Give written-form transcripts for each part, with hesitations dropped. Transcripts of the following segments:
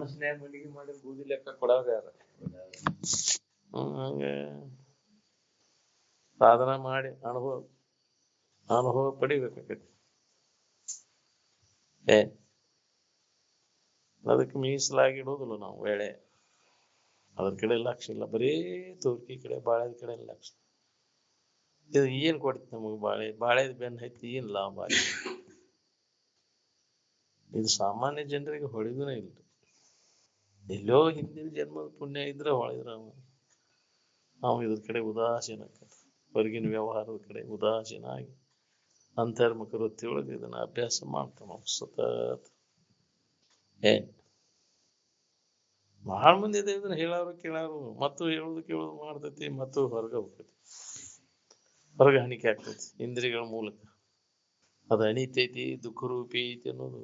ಮನಸ್ಸಿನ್ಯಾಗ ಮಲ್ಲಿಗೆ ಮಾಡಿ ಬೂದಿ ಲೆಕ್ಕ ಕೊಡೋರು ಯಾರ? ಹಂಗ ಸಾಧನ ಮಾಡಿ ಅನುಭವ ಪಡಿಬೇಕಾಗೈತಿ. ಅದಕ್ಕೆ ಮೀಸಲಾಗಿಡುವುದಿಲ್ಲ ನಾವು ವೇಳೆ. ಅದ್ರ ಕಡೆ ಲಕ್ಷ್ಯ ಇಲ್ಲ, ಬರೀ ತೋರ್ಕಿ ಕಡೆ ಬಾಳೆದ ಕಡೆ ಲಕ್ಷ್ಯ. ಇದು ಏನ್ ಕೊಡ್ತಿ ನಮಗ್? ಬಾಳೆದ ಬೆನ್ನ ಹತ್ತಿ ಏನ್ ಲಾಭ? ಇದು ಸಾಮಾನ್ಯ ಜನರಿಗೆ ಹೊಳಿದನೇ ಇಲ್ಲ. ಎಲ್ಲೋ ಹಿಂದಿನ ಜನ್ಮದ ಪುಣ್ಯ ಇದ್ರೆ ಹೊಳಿದ್ರ ನಾವು ಇದ್ರ ಕಡೆ ಉದಾಸೀನ, ಹೊರಗಿನ ವ್ಯವಹಾರದ ಕಡೆ ಉದಾಸೀನ ಆಗಿ ಅಂತರ್ಮುಖ ವೃತ್ತಿಯೊಳಗೆ ಇದನ್ನ ಅಭ್ಯಾಸ ಮಾಡ್ತಾವ ನಾವು ಸತತ. ಬಹಳ ಮಂದಿ ಇದೆ ಇದನ್ನ ಹೇಳೋರು ಕೇಳೋರು, ಮತ್ತು ಹೇಳುದು ಕೇಳುದು ಮಾಡ್ತೈತಿ, ಮತ್ತು ಹೊರಗೆ ಹೋಗ್ತೈತಿ, ಹೊರಗೆ ಹಣಿಕೆ ಆಗ್ತೈತಿ ಇಂದ್ರಿಯಗಳ ಮೂಲಕ. ಅದು ಅಣಿತೈತಿ, ದುಃಖ ರೂಪಿ ಐತಿ ಅನ್ನೋದು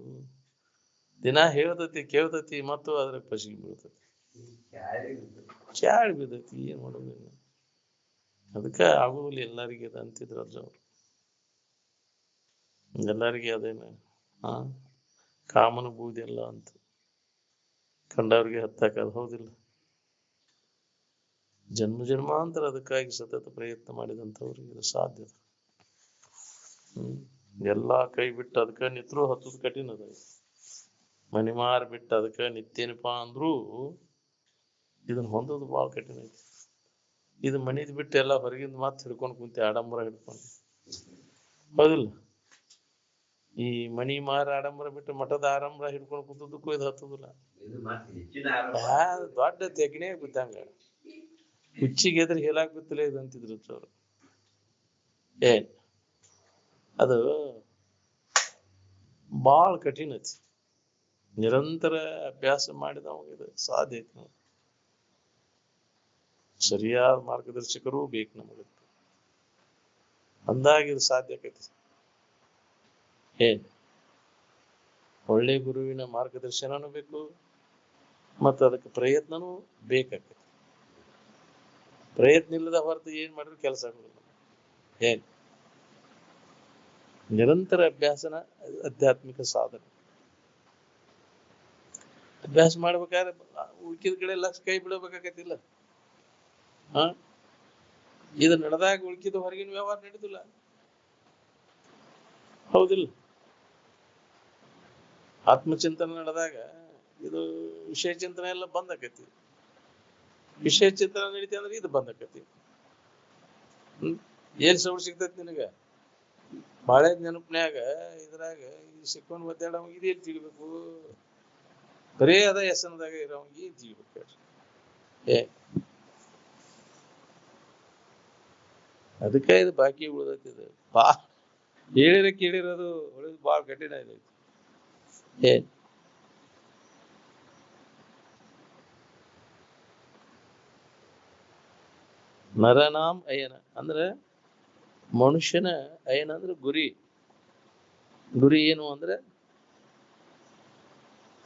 ದಿನ ಹೇಳ್ತೈತಿ, ಕೇಳ್ತೈತಿ, ಮತ್ತು ಅದ್ರ ಪಸಿಗೆ ಬೀಳ್ತೈತಿ, ಚಾಳಿ ಬಿದ್ದೈತಿ. ಏನ್ ಮಾಡೋದು? ಅದಕ್ಕೆ ಆಗುದಿಲ್ಲ ಎಲ್ಲರಿಗೆ ಅದು ಅಂತಿದ್ರು ಅವ್ರು. ಎಲ್ಲರಿಗೆ ಅದೇನ ಕಾಮನ ಬೂದಿ ಎಲ್ಲ ಅಂತ ಕಂಡವ್ರಿಗೆ ಹತ್ತಾಕದು. ಹೌದಿಲ್ಲ? ಜನ್ಮ ಜನ್ಮಾಂತರ ಅದಕ್ಕಾಗಿ ಸತತ ಪ್ರಯತ್ನ ಮಾಡಿದಂಥವ್ರಿಗೆ ಇದು ಸಾಧ್ಯ. ಎಲ್ಲಾ ಕೈ ಬಿಟ್ಟು ಅದಕ್ಕ ನಿತ್ರು ಹತ್ತದ ಕಠಿಣ ಅದ. ಮನಿ ಮಾರ್ ಬಿಟ್ಟು ಅದಕ್ಕ ನಿತ್ಯನಪ್ಪ ಅಂದ್ರೂ ಇದನ್ನ ಹೊಂದೋದು ಬಹಳ ಕಠಿಣ ಐತಿ. ಇದು ಮನಿದ್ ಬಿಟ್ಟು ಎಲ್ಲ ಹೊರಗಿಂದ ಮಾತು ಹಿಡ್ಕೊಂಡು ಕುಂತೆ, ಆಡಂಬರ ಹಿಡ್ಕೊಂಡು. ಹೌದಿಲ್ಲ? ಈ ಮನಿ ಮಾರ ಆಡಂಬರ ಬಿಟ್ಟು ಮಠದ ಆಡಂಬರ ಹಿಡ್ಕೊಂಡು ಕುಂತದಕ್ಕೂ ಇದು ಹತ್ತದಿಲ್ಲ. ದೊಡ್ಡ ತೆಗಣೆ ಬಿದ್ದಂಗ, ಹುಚ್ಚಿಗೆ ಎದ್ರ ಹೇಳಾಕ್ ಬಿತ್ತಲೇ ಇದು ಅಂತಿದ್ರು ಅವ್ರು. ಅದು ಬಾಳ ಕಠಿಣ ಐತಿ. ನಿರಂತರ ಅಭ್ಯಾಸ ಮಾಡಿದವಾಗ ಇದು ಸಾಧ್ಯ ಐತಿ. ಸರಿಯಾದ ಮಾರ್ಗದರ್ಶಕರೂ ಬೇಕು ನಮಗೆ, ಅಂದಾಗ ಇದು ಸಾಧ್ಯ ಆಕೈತಿ. ಒಳ್ಳೆ ಗುರುವಿನ ಮಾರ್ಗದರ್ಶನನೂ ಬೇಕು, ಮತ್ತು ಅದಕ್ಕೆ ಪ್ರಯತ್ನನೂ ಬೇಕಾಗ್ತೈತಿ. ಪ್ರಯತ್ನ ಇಲ್ಲದ ಹೊರತು ಏನ್ ಮಾಡಿದ್ರು ಕೆಲಸ ಆಗುದಿಲ್ಲ. ನಿರಂತರ ಅಭ್ಯಾಸನ ಆಧ್ಯಾತ್ಮಿಕ ಸಾಧನೆ. ಅಭ್ಯಾಸ ಮಾಡ್ಬೇಕಾದ್ರೆ ಉಳ್ಕಿದ ಕಡೆ ಲಕ್ಷ ಕೈ ಬಿಡಬೇಕಾಗತ್ತಿಲ್ಲ. ಇದು ನಡೆದಾಗ ಉಳ್ಕಿದ ಹೊರಗಿನ ವ್ಯವಹಾರ ನಡೆದಿಲ್ಲ. ಹೌದಿಲ್ಲ? ಆತ್ಮಚಿಂತನೆ ನಡೆದಾಗ ಇದು ವಿಷಯ ಚಿಂತನೆ ಎಲ್ಲ ಬಂದ್ ಆಕೈತಿ. ವಿಷಯ ಚಿಂತನೆ ನಡೀತಿ ಅಂದ್ರೆ ಇದು ಬಂದ್ ಆಕೈತಿ. ಏನ್ ಸೌಂಡ್ ಸಿಗ್ತೈತಿ ನಿನಗ? ಬಾಳೆ ನೆನಪಿನ್ಯಾಗ ಇದ್ರಾಗ ಸಿಕ್ಕೊಂಡ್ ಒದ್ದಾಡವ ಇದೇನ್ ತಿಳಿಬೇಕು? ಬರೇ ಅದ ಹೆಸನದಾಗ ಇರೋವಂಗ ಏನ್ ತಿಳಿಬೇಕು? ಅದಕ್ಕೆ ಇದು ಬಾಕಿ ಉಳಿದೈತಿ. ಹೇಳಿರ ಕೇಳಿರೋದು ಉಳಿದು ಬಾಳ ಕಠಿಣ ಇದೈತಿ. ನರನಾಂ ಅಯನ ಅಂದ್ರೆ ಮನುಷ್ಯನ ಅಯನ ಅಂದ್ರೆ ಗುರಿ. ಗುರಿ ಏನು ಅಂದ್ರೆ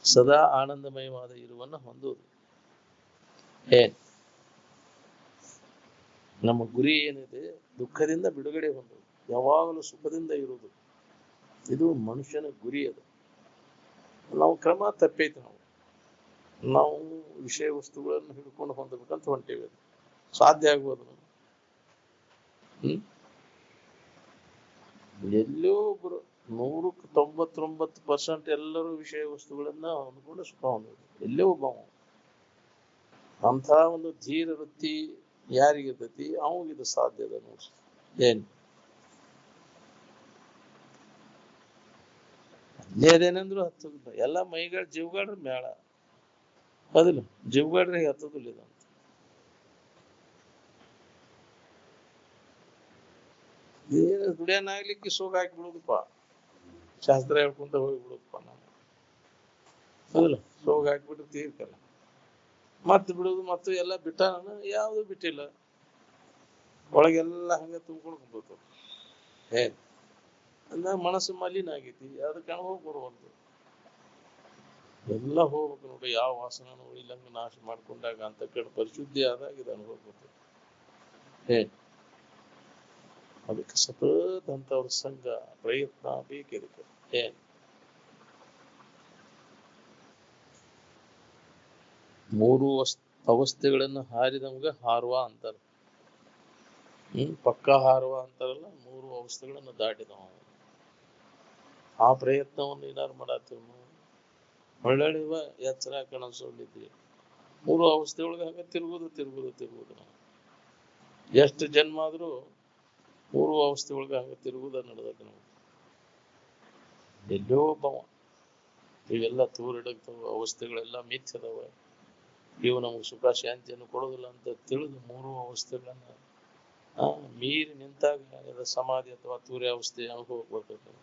ಸದಾ ಆನಂದಮಯವಾದ ಇರುವನ್ನ ಹೊಂದುವುದು. ನಮ್ಮ ಗುರಿ ಏನಿದೆ, ದುಃಖದಿಂದ ಬಿಡುಗಡೆ ಹೊಂದುವುದು, ಯಾವಾಗಲೂ ಸುಖದಿಂದ ಇರುವುದು. ಇದು ಮನುಷ್ಯನ ಗುರಿ. ಅದು ನಾವು ಕ್ರಮ ತಪ್ಪೈತಿ. ನಾವು ವಿಷಯ ವಸ್ತುಗಳನ್ನು ಹಿಡ್ಕೊಂಡು ಹೊಂದಬೇಕಂತ ಹೊಂಟೇವೆ. ಸಾಧ್ಯ ಆಗ್ಬೋದು. ಎಲ್ಲೋ ಒಬ್ರು 199% ಎಲ್ಲರೂ ವಿಷಯ ವಸ್ತುಗಳನ್ನ ಹೊಂದ್ಕೊಂಡು ಸುಖ ಹೊಂದೋದು. ಎಲ್ಲೋ ಒಬ್ಬ ಅಂತ ಒಂದು ಧೀರ ವೃತ್ತಿ ಯಾರಿಗಿರ್ತೈತಿ ಅವಾಗಿದು ಸಾಧ್ಯ ಅದ ನೋಡ್ರಿ. ಅಲ್ಲೇದೇನಂದ್ರು ಹತ್ತದಿಲ್ಲ. ಎಲ್ಲ ಮೈಗಳ ಜೀವಗಾಡ್ರ ಮೇಳ. ಹೌದಿಲ್ಲ? ಜೀವಗಾಡ್ರಿಗೆ ಹತ್ತದಿಲ್ಲ ಇದಂತ. ಏನು ದುಡಿಯನಾಗ್ಲಿಕ್ಕೆ ಸೋಗ ಹಾಕಿ ಬಿಡುದಪ್ಪ, ಶಾಸ್ತ್ರ ಹೇಳ್ಕೊಂತ ಹೋಗಿ ಬಿಡುದಪ್ಪ. ನಾವು ಹೌದಿಲ್ಲ? ಸೋಗ ಹಾಕಿಬಿಟ್ಟು ತೀರ್ಕಲ್ಲ ಮತ್ ಬಿಡುದು. ಮತ್ತು ಎಲ್ಲ ಬಿಟ್ಟ ಯಾವುದು ಬಿಟ್ಟಿಲ್ಲ. ಒಳಗೆಲ್ಲ ಹಂಗ ತುಂಬ್ಕೊಂಡು ಕುಂತ ಅಂದ ಮನಸ್ಸು ಮಲಿನ ಆಗೈತಿ. ಅದಕ್ಕೆ ಅನುಭವ ಬರುವಂತ ಎಲ್ಲ ಹೋಗ್ಬೇಕು ನೋಡಿ. ಯಾವ ವಾಸನ ಉಳಿಲಂಗ ನಾಶ ಮಾಡ್ಕೊಂಡಾಗ ಅಂತ ಕಡೆ ಪರಿಶುದ್ಧಿ ಆದಾಗ ಇದು ಅನುಭವ ಬರ್ತದೆ. ಅದಕ್ಕೆ ಸತತ ಅಂತವ್ರ ಸಂಘ ಪ್ರಯತ್ನ ಬೇಕಿರುತ್ತೆ. ಮೂರು ಅವಸ್ಥೆಗಳನ್ನು ಹಾರಿದವಾಗ ಹಾರುವ ಅಂತಾರೆ. ಪಕ್ಕ ಹಾರುವ ಅಂತಾರಲ್ಲ, ಮೂರು ಅವಸ್ಥೆಗಳನ್ನು ದಾಟಿದವ. ಆ ಪ್ರಯತ್ನವನ್ನು ಏನಾರು ಮಾಡತ್ತೀವಿ ನಾವು. ಒಳ್ಳೆವ ಎಚ್ಚರ ಕನಸೊಂಡಿದ್ವಿ, ಮೂರು ಅವಸ್ಥೆ ಒಳಗೆ ಹಾಗೆ ತಿರುಗುದು ನಾವು. ಎಷ್ಟು ಜನ್ಮ ಆದ್ರೂ ಮೂರು ಅವಸ್ಥೆ ಒಳಗೆ ಹಾಗೆ ತಿರುಗುದ ನಡೆದಕ್ಕೆ ನಾವು. ಎಲ್ಲೋ ಒಬ್ಬವ ಇವೆಲ್ಲ ತೂರಿಡಕ್ತವ, ಅವಸ್ಥೆಗಳೆಲ್ಲ ಮಿಥ್ಯದವ, ಇವು ನಮಗೆ ಸುಖ ಶಾಂತಿಯನ್ನು ಕೊಡೋದಿಲ್ಲ ಅಂತ ತಿಳಿದು ಮೂರು ಅವಸ್ಥೆಗಳನ್ನ ಮೀರಿ ನಿಂತಾಗ ಸಮಾಧಿ ಅಥವಾ ತೂರ್ಯಾವಸ್ಥೆ ಅನುಭವ ಬರ್ತದೆ.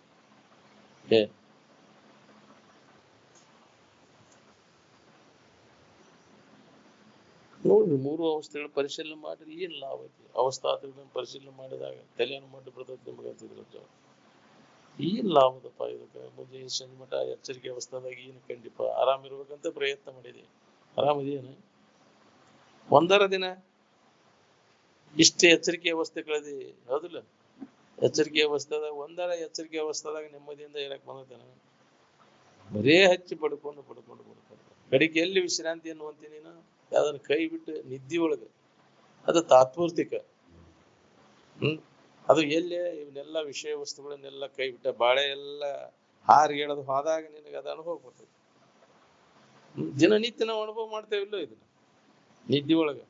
ನೋಡ್ರಿ, ಮೂರು ಅವಸ್ಥೆಗಳ ಪರಿಶೀಲನೆ ಮಾಡಿದ್ರೆ ಏನ್ ಲಾಭ ಐತಿ? ಅವಸ್ಥಾತ್ರಗಳನ್ನು ಪರಿಶೀಲನೆ ಮಾಡಿದಾಗ ತಲೆಯನ್ನು ಮಾಡಿ ಬರ್ತದೆ ನಿಮಗೆ ಅಂತಿದ್ರು. ಏನ್ ಲಾಭದಪ್ಪ ಇದಕ್ಕೆ? ಮುಂಜಾನೆ ಸಂಜೆ ಮಠ ಎಚ್ಚರಿಕೆ ಅವಸ್ಥಾದಾಗ ಏನು ಖಂಡಿತ ಆರಾಮಿರ್ಬೇಕಂತ ಪ್ರಯತ್ನ ಮಾಡಿದೆ. ಆರಾಮಿದೇನು? ಒಂದರ ದಿನ ಇಷ್ಟೇ ಎಚ್ಚರಿಕೆ ಅವಸ್ಥೆ ಕಳೆದಿ, ಹೌದಿಲ್ಲ? ಎಚ್ಚರಿಕೆ ಅವಸ್ಥಾದಾಗ ಎಚ್ಚರಿಕೆ ಅವಸ್ಥಾದಾಗ ನೆಮ್ಮದಿಯಿಂದ ಇರಕ್ ಬಂದೇನ? ಬರೇ ಹಚ್ಚಿ ಪಡ್ಕೊಂಡು ಕಡೆಗೆ ಎಲ್ಲಿ ವಿಶ್ರಾಂತಿ ಅನ್ನುವಂತೀನಿ ನೀನು? ಯಾವ್ದನ್ನ ಕೈ ಬಿಟ್ಟು ನಿದ್ದೆ ಒಳಗೆ, ಅದು ತಾತ್ಪೂರ್ತಿಕ. ಅದು ಎಲ್ಲಿ ಇವನ್ನೆಲ್ಲ ವಿಷಯ ವಸ್ತುಗಳನ್ನೆಲ್ಲ ಕೈ ಬಿಟ್ಟ ಬಾಳೆ ಎಲ್ಲ ಹಾರಿಗೆಳದು ಹೋದಾಗ ನಿನಗೆ ಅದು ಅನುಭವ ಬರ್ತದೆ. ದಿನನಿತ್ಯ ನಾವು ಅನುಭವ ಮಾಡ್ತೇವಿಲ್ಲೋ ಇದನ್ನ. ನಿದ್ದೆ ಒಳಗೆ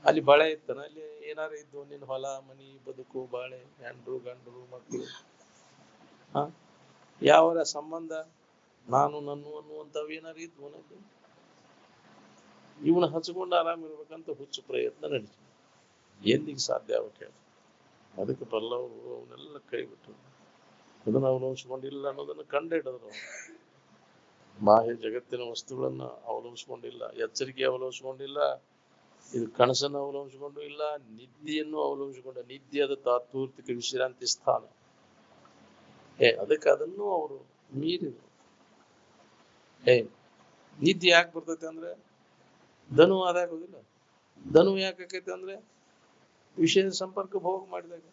ಅಲ್ಲಿ ಬಾಳೆ ಇತ್ತನ, ಅಲ್ಲಿ ಏನಾರು ಇದ್ದು ನಿನ್ನ ಹೊಲ ಮನಿ ಬದುಕು ಬಾಳೆ ಹೆಂಡ್ರು ಗಂಡರು ಮಕ್ಕಳು ಯಾವರ ಸಂಬಂಧ ನಾನು ನನ್ನ ಅನ್ನುವಂಥವು ಏನಾರು ಇದ್ವು ನನಗೆ. ಇವನು ಹಚ್ಕೊಂಡು ಆರಾಮಿರ್ಬೇಕಂತ ಹುಚ್ಚು ಪ್ರಯತ್ನ ನಡೆಸಿ ಎಂದಿಗೆ ಸಾಧ್ಯ ಆಗ್ಬೇಕು? ಅದಕ್ಕೆ ಬಲ್ಲವರು ಅವನ್ನೆಲ್ಲ ಕೈ ಬಿಟ್ಟರು. ಅದನ್ನು ಅವಲಂಬಿಸ್ಕೊಂಡಿಲ್ಲ ಅನ್ನೋದನ್ನು ಕಂಡು ಹಿಡಿದ್ರು. ಬಾಹ್ಯ ಜಗತ್ತಿನ ವಸ್ತುಗಳನ್ನ ಅವಲಂಬಿಸ್ಕೊಂಡಿಲ್ಲ, ಎಚ್ಚರಿಕೆ ಅವಲಂಬಿಸ್ಕೊಂಡಿಲ್ಲ, ಇದು ಕನಸನ್ನು ಅವಲಂಬಿಸಿಕೊಂಡು ಇಲ್ಲ, ನಿದ್ದೆಯನ್ನು ಅವಲಂಬಿಸಿಕೊಂಡ. ನಿದ್ದೆ ಅದು ತಾತ್ಪೂರ್ತಿಕ ವಿಶ್ರಾಂತಿ ಸ್ಥಾನ. ಅದಕ್ಕೆ ಅದನ್ನು ಅವರು ಮೀರಿದ್ರು. ನಿದ್ದೆ ಯಾಕೆ ಬರ್ತೈತೆ ಅಂದ್ರೆ ಧನು ಆದಾಗ ಹೋಗಿಲ್ಲ. ಧನು ಯಾಕೈತೆ ಅಂದ್ರೆ ವಿಷಯದ ಸಂಪರ್ಕ ಭೋಗ ಮಾಡಿದಾಗ.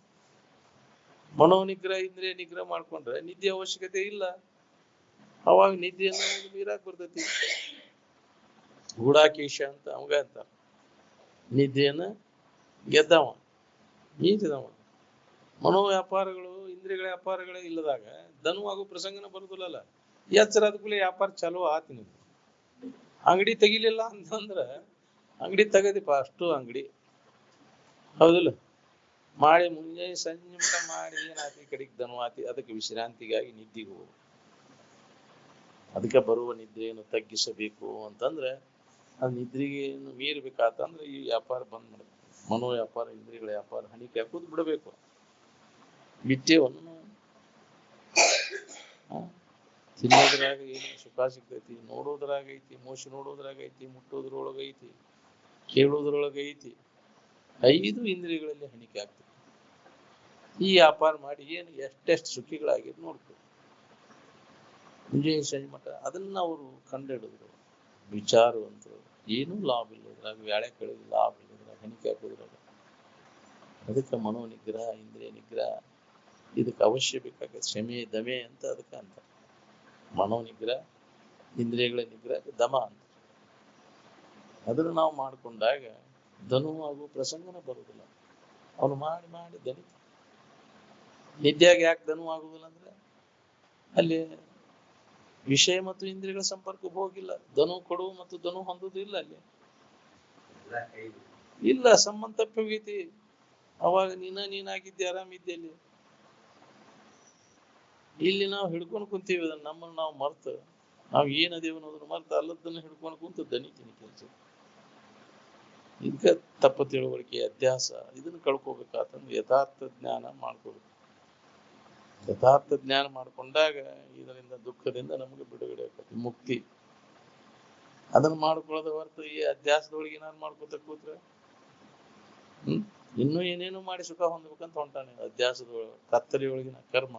ಮನೋನಿಗ್ರಹ ಇಂದ್ರಿಯ ನಿಗ್ರಹ ಮಾಡ್ಕೊಂಡ್ರೆ ನಿದ್ದೆ ಅವಶ್ಯಕತೆ ಇಲ್ಲ. ಅವಾಗ ನಿದ್ದೆಯನ್ನು ಮೀರಾಕ್ ಬರ್ತೈತಿ. ಗೂಢಾಕೇಶ ಅಂತ ಅವಾಗ ಅಂತ ನಿದ್ದೆಯನ್ನ ಗೆದ್ದವ, ಮೀರಿದವ. ಮನೋ ವ್ಯಾಪಾರಗಳು ಇಂದ್ರಿಯಗಳ ವ್ಯಾಪಾರಗಳೇ ಇಲ್ಲದಾಗ ಧನು ಆಗೋ ಪ್ರಸಂಗನ ಬರುದಿಲ್ಲಲ್ಲ. ಎಚ್ಚರ ಅದಕ್ಕೂ ವ್ಯಾಪಾರ ಚಾಲೂ ಆತಿ. ನೀವು ಅಂಗಡಿ ತೆಗಿಲಿಲ್ಲ ಅಂತಂದ್ರ ಅಂಗಡಿ ತೆಗದಿಪ್ಪ, ಅಷ್ಟು ಅಂಗಡಿ ಹೌದಿಲ್ಲ? ಮಾಡಿ ಮುಂಜಾನೆ ಸಂಜೆ ಮಟ ಮಾಡಿ ಏನಾತಿ ಕಡೆಗೆ ಧನು ಆತಿ. ಅದಕ್ಕೆ ವಿಶ್ರಾಂತಿಗಾಗಿ ನಿದ್ದೆಗೆ ಹೋಗು. ಅದಕ್ಕೆ ಬರುವ ನಿದ್ದೆಯನ್ನು ತಗ್ಗಿಸಬೇಕು ಅಂತಂದ್ರೆ ಅದು ನಿದ್ರೆಗೆ ಮೀರ್ಬೇಕಾತಂದ್ರೆ ಈ ವ್ಯಾಪಾರ ಬಂದ್ ಮಾಡಬೇಕು. ಮನೋ ವ್ಯಾಪಾರ ಇಂದ್ರಿಯಗಳ ವ್ಯಾಪಾರ ಹಣಿಕೆ ಹಾಕೋದು ಬಿಡಬೇಕು. ಬಿಟ್ಟೇವನ್ನು ತಿನ್ನೋದ್ರಾಗ ಏನು ಸುಖ ಸಿಗ್ತೈತಿ, ನೋಡೋದ್ರಾಗ ಐತಿ, ಮೋಶ ನೋಡೋದ್ರಾಗ ಐತಿ, ಮುಟ್ಟೋದ್ರೊಳಗೈತಿ, ಕೇಳೋದ್ರೊಳಗೈತಿ. 5 ಇಂದ್ರಿಯಗಳಲ್ಲಿ ಹಣಿಕೆ ಆಗ್ತದೆ. ಈ ವ್ಯಾಪಾರ ಮಾಡಿ ಏನು ಎಷ್ಟೆಷ್ಟು ಸುಖಿಗಳಾಗಿದ್ದು ನೋಡ್ಕೊ. ಮುಂಜಾನೆ ಸಂಜೆ ಮಠ ಅದನ್ನ ಅವರು ಕಂಡುಹಿಡಿದ್ರು. ವಿಚಾರವಂತರು. ಏನೂ ಲಾಭ ಇಲ್ಲದ್ರಾಗ, ವ್ಯಾಳೆ ಕೆಳಗೆ ಲಾಭ ಇಲ್ಲದ್ರಾಗ, ಹಣಿಕೆ ಹಾಕೋದ್ರಾಗ. ಅದಕ್ಕೆ ಮನೋ ನಿಗ್ರಹ ಇಂದ್ರಿಯ ನಿಗ್ರಹ ಇದಕ್ಕೆ ಅವಶ್ಯ ಬೇಕಾಗತ್ತೆ. ಕ್ಷಮೆ ದಮೆ ಅಂತ ಅದಕ್ಕೆ ಅಂತ. ಮನೋ ನಿಗ್ರಹ ಇಂದ್ರಿಯಗಳ ನಿಗ್ರಹ ದಮ ಅಂತ. ಅದನ್ನು ನಾವು ಮಾಡ್ಕೊಂಡಾಗ ಧನು ಹಾಗೂ ಪ್ರಸಂಗನ ಬರುವುದಿಲ್ಲ. ಅವನು ಮಾಡಿ ಮಾಡಿ ದನಿ. ನಿದ್ಯಾಗ ಯಾಕೆ ಧನು ಆಗುದಿಲ್ಲ ಅಂದ್ರೆ ಅಲ್ಲಿ ವಿಷಯ ಮತ್ತು ಇಂದ್ರಿಯಗಳ ಸಂಪರ್ಕ ಹೋಗಿಲ್ಲ. ಧನು ಕೊಡುವ ಮತ್ತು ಧನು ಹೊಂದುದು ಇಲ್ಲ. ಅಲ್ಲಿ ಇಲ್ಲ, ಸಂಬಂಧ ತಪ್ಪಿ ಹೋಗೈತಿ. ಅವಾಗ ನೀನಾಗಿದ್ದೆ, ಆರಾಮಿದ್ದೆ. ಇಲ್ಲಿ ನಾವು ಹಿಡ್ಕೊಂಡು ಕುಂತೀವಿ ಅದನ್ನ. ನಮ್ಮನ್ನು ನಾವು ಮರ್ತು, ನಾವು ಏನದೇವ ಅನ್ನೋದನ್ನ ಮರ್ತು ಅಲ್ಲದನ್ನ ಹಿಡ್ಕೊಂಡು ಕುಂತು ದನಿತೀನಿ ಕೆಲಸ. ಇದಕ್ಕೆ ತಪ್ಪ ತಿಳುವಳಿಕೆ, ಅಧ್ಯಾಸ ಇದನ್ನ ಕಳ್ಕೋಬೇಕಾತಂದ್ರೆ ಯಥಾರ್ಥ ಜ್ಞಾನ ಮಾಡ್ಕೋಬೇಕು. ಯಥಾರ್ಥ ಜ್ಞಾನ ಮಾಡ್ಕೊಂಡಾಗ ಇದರಿಂದ ದುಃಖದಿಂದ ನಮಗೆ ಬಿಡುಗಡೆ ಆಗ್ತದೆ, ಮುಕ್ತಿ. ಅದನ್ನ ಮಾಡ್ಕೊಳ್ಳೋದ ಹೊರತು ಈ ಅಧ್ಯಾಸದೊಳಗೆ ಏನಾರು ಮಾಡ್ಕೋತ ಕೂತ್ರೆ ಇನ್ನೂ ಏನೇನು ಮಾಡಿ ಸುಖ ಹೊಂದ್ಬೇಕಂತ ಹೊಂಟಾನೆ. ಅಧ್ಯಾಸದೊಳಗೆ ಕತ್ತಲೆಯೊಳಗಿನ ಕರ್ಮ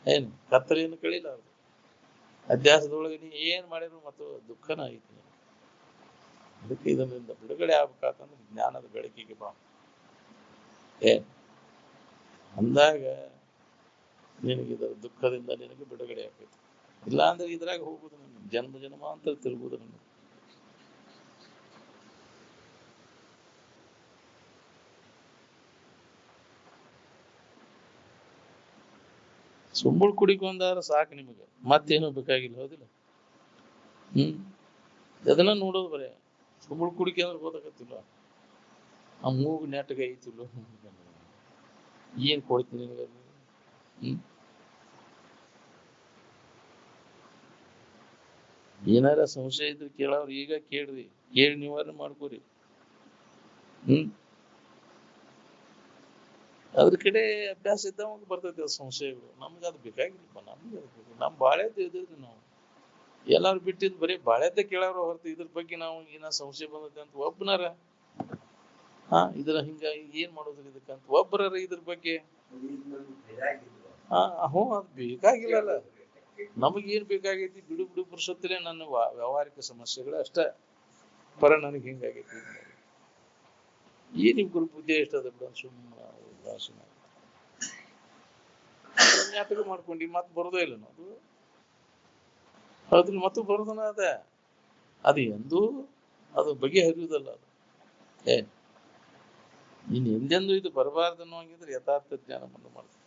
ಏನು ಕತ್ತಲೆಯನ್ನು ಕಳಿಲ್ಲ. ಅದು ಅಧ್ಯಾಸದೊಳಗೆ ನೀ ಏನ್ ಮಾಡಿದ್ರು ಮತ್ತು ದುಃಖನ ಐತಿ. ಅದಕ್ಕೆ ಇದರಿಂದ ಬಿಡುಗಡೆ ಆಗ್ಬೇಕಂತಂದ್ರೆ ಜ್ಞಾನದ ಬೆಳಕಿಗೆ ಬಾ. ಅಂದಾಗ ನಿನಗೆ ಇದರ ದುಃಖದಿಂದ ನಿನಗೆ ಬಿಡುಗಡೆ ಆಗ್ತೈತಿ. ಇಲ್ಲ ಅಂದ್ರೆ ಇದ್ರಾಗ ಹೋಗುದು, ಜನ್ಮ ಜನ್ಮಾಂತರ ತಿರುಗುದು. ಸುಂಬುಳ್ ಕುಡಿಕೊಂಡಾರ ಸಾಕು ನಿಮಗೆ, ಮತ್ತೇನು ಬೇಕಾಗಿಲ್ಲ. ಹೌದಿಲ್ಲ? ಅದನ್ನ ನೋಡೋದು ಬರೇ ಸುಂಬುಳ್ ಕುಡಿಕೆ ಅಂದ್ರೆ ಗೊತ್ತಾಗತ್ತಿಲ್ಲ. ಆ ಮೂಗು ನೆಟ್ಟಗೆ ಐತಿಲ್ಲ, ಏನ್ ಕೊಡ್ತೀನಿ ನಿನಗೆ? ಏನಾರ ಸಂಶಯ ಇದ್ರೆ ಕೇಳವ್ರು ಈಗ ಕೇಳ್ರಿ, ಕೇಳಿ ನಿವಾರಣೆ ಮಾಡ್ಕೋರಿ. ಅದ್ರ ಕಡೆ ಅಭ್ಯಾಸ ಇದ್ದವಾಗ ಬರ್ತೈತಿ ಅದು ಸಂಶಯಗಳು. ನಮ್ಗೆ ಅದು ಬೇಕಾಗಿಲ್ಲಪ್ಪ. ನಮ್ಗೆ ನಮ್ ಬಾಳೆದ್ದು ಇದ್ರಿ ನಾವು ಎಲ್ಲಾರು ಬಿಟ್ಟಿದ್ ಬರೀ ಬಾಳೆದ್ದ ಕೇಳವ್ರ ಹೊರತು ಇದ್ರ ಬಗ್ಗೆ ನಾವು ಏನ ಸಂಶಯ ಬಂದೈತೆ ಅಂತ ಒಬ್ಬನಾರ ಇದ್ರ ಹಿಂಗ ಏನ್ ಮಾಡೋದ್ರಿ ಇದಕ್ಕಂತ ಒಬ್ಬರ ಇದ್ರ ಬಗ್ಗೆ ಹ್ಞೂ ಅದು ಬೇಕಾಗಿಲ್ಲಲ್ಲ. ನಮಗೇನ್ ಬೇಕಾಗೈತಿ? ಬಿಡು ಬಿಡು ಪುರುಷತ್ತಲೇ ನನ್ನ ವ್ಯಾವಹಾರಿಕ ಸಮಸ್ಯೆಗಳು ಅಷ್ಟ. ಪರ ನನಗೆ ಹಿಂಗಾಗೈತಿ. ಏನ್ ನಿಮ್ ಗುರು ಬುದ್ಧಿ ಎಷ್ಟದ ಬಿಡ, ಸುಮ್ಮನೆ ಜ್ಞಾಪಕ ಮಾಡ್ಕೊಂಡಿ ಮತ್ ಬರೋದೇ ಇಲ್ಲ ನಾವು. ಅದ್ರ ಮತ್ತು ಬರೋದನ ಅದು ಎಂದೂ ಅದು ಬಗೆಹರಿಯುವುದಲ್ಲ. ಅದು ನೀನ್ ಎಂದೆಂದು ಇದು ಬರಬಾರ್ದು ಅನ್ನೋಂಗಿದ್ರೆ ಯಥಾರ್ಥ ಜ್ಞಾನವನ್ನು ಮಾಡ್ತೀವಿ.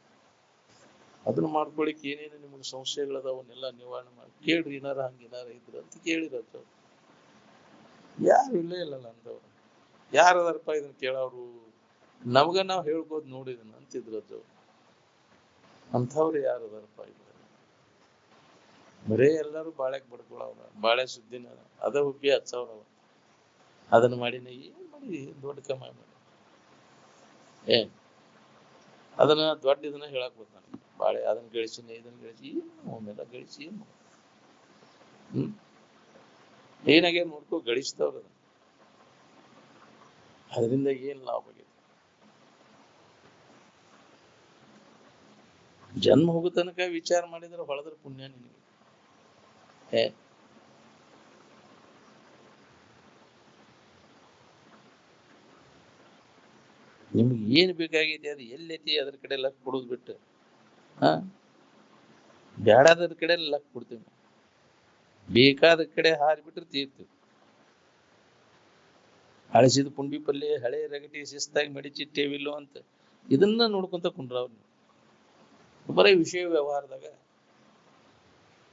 ಅದನ್ನ ಮಾಡ್ಕೊಳಿಕ್ ಏನೇನು ನಿಮ್ಗೆ ಸಂಶಯಗಳದವನ್ನೆಲ್ಲ ನಿವಾರಣೆ ಮಾಡಿ ಕೇಳ್ರಿ. ಏನಾರ ಹಂಗೇನಾರ ಇದ್ರ ಅಂತ ಕೇಳಿರತ್ತ. ಯಾರು ಇಲ್ಲೇ ಇಲ್ಲಲ್ಲ ಅಂದವ್ರು. ಯಾರದಾರಪ್ಪ ಇದನ್ನ ಕೇಳವ್ರು? ನಮ್ಗ ನಾವ್ ಹೇಳ್ಕೋದ್ ನೋಡಿದನ ಅಂತಿದ್ರದ್ದು. ಅಂಥವ್ರು ಯಾರದಾರಪ್ಪ? ಇಲ್ಲ. ಬರೇ ಎಲ್ಲರೂ ಬಾಳೆಕ್ ಬಡ್ಕೊಳವ್ರ. ಬಾಳೆ ಸುದ್ದಿನ ಅದ ಹುಬ್ಬಿ ಹಚ್ಚವ್ರ. ಅದನ್ನ ಮಾಡಿನ ಏನ್ ಮಾಡಿ ದೊಡ್ಡ ಕಮಾಯಿ ಮಾಡಿ ಅದನ್ನ ದೊಡ್ಡ ಇದನ್ನ ಹೇಳಕ್ ಗೊತ್ತ ನನಗೆ. ಬಾಳೆ ಅದನ್ನ ಗಳಿಸಿನ ಇದನ್ನ ಗಳಿಸಿ ಅವನ್ನೆಲ್ಲ ಗಳಿಸಿ ಏನಾಗೇನ್ ನೋಡ್ಕೋ ಗಳಿಸ್ತಾವ್ರ. ಅದರಿಂದ ಏನ್ ಲಾಭ ಆಗೈತಿ? ಜನ್ಮ ಹೋಗೋ ತನಕ ವಿಚಾರ ಮಾಡಿದ್ರೆ ಹೊಳದ್ರ ಪುಣ್ಯ ನಿನಗೆ. ನಿಮ್ಗೆ ಏನ್ ಬೇಕಾಗೈತಿ ಅದು ಎಲ್ಲೈತಿ ಅದ್ರ ಕಡೆ ಲಕ್ ಕೊಡೋದು ಬಿಟ್ಟು ಬ್ಯಾಡಾದ್ರ ಕಡೆ ಲಕ್ ಕೊಡ್ತೀವಿ. ಬೇಕಾದ ಕಡೆ ಹಾರಿಬಿಟ್ರೆ ತೀರ್ತೀವಿ. ಹಳಸಿದ ಪುಂಡಿ ಪಲ್ಲೆ, ಹಳೆ ರಗಟಿ ಶಿಸ್ತಾಗಿ ಮಡಿಚಿಟ್ಟೇವಿಲ್ಲೋ ಅಂತ ಇದನ್ನ ನೋಡ್ಕೊಂತ ಕುಂಡ್ರವ್ರು. ಬರೀ ವಿಷಯ ವ್ಯವಹಾರದಾಗ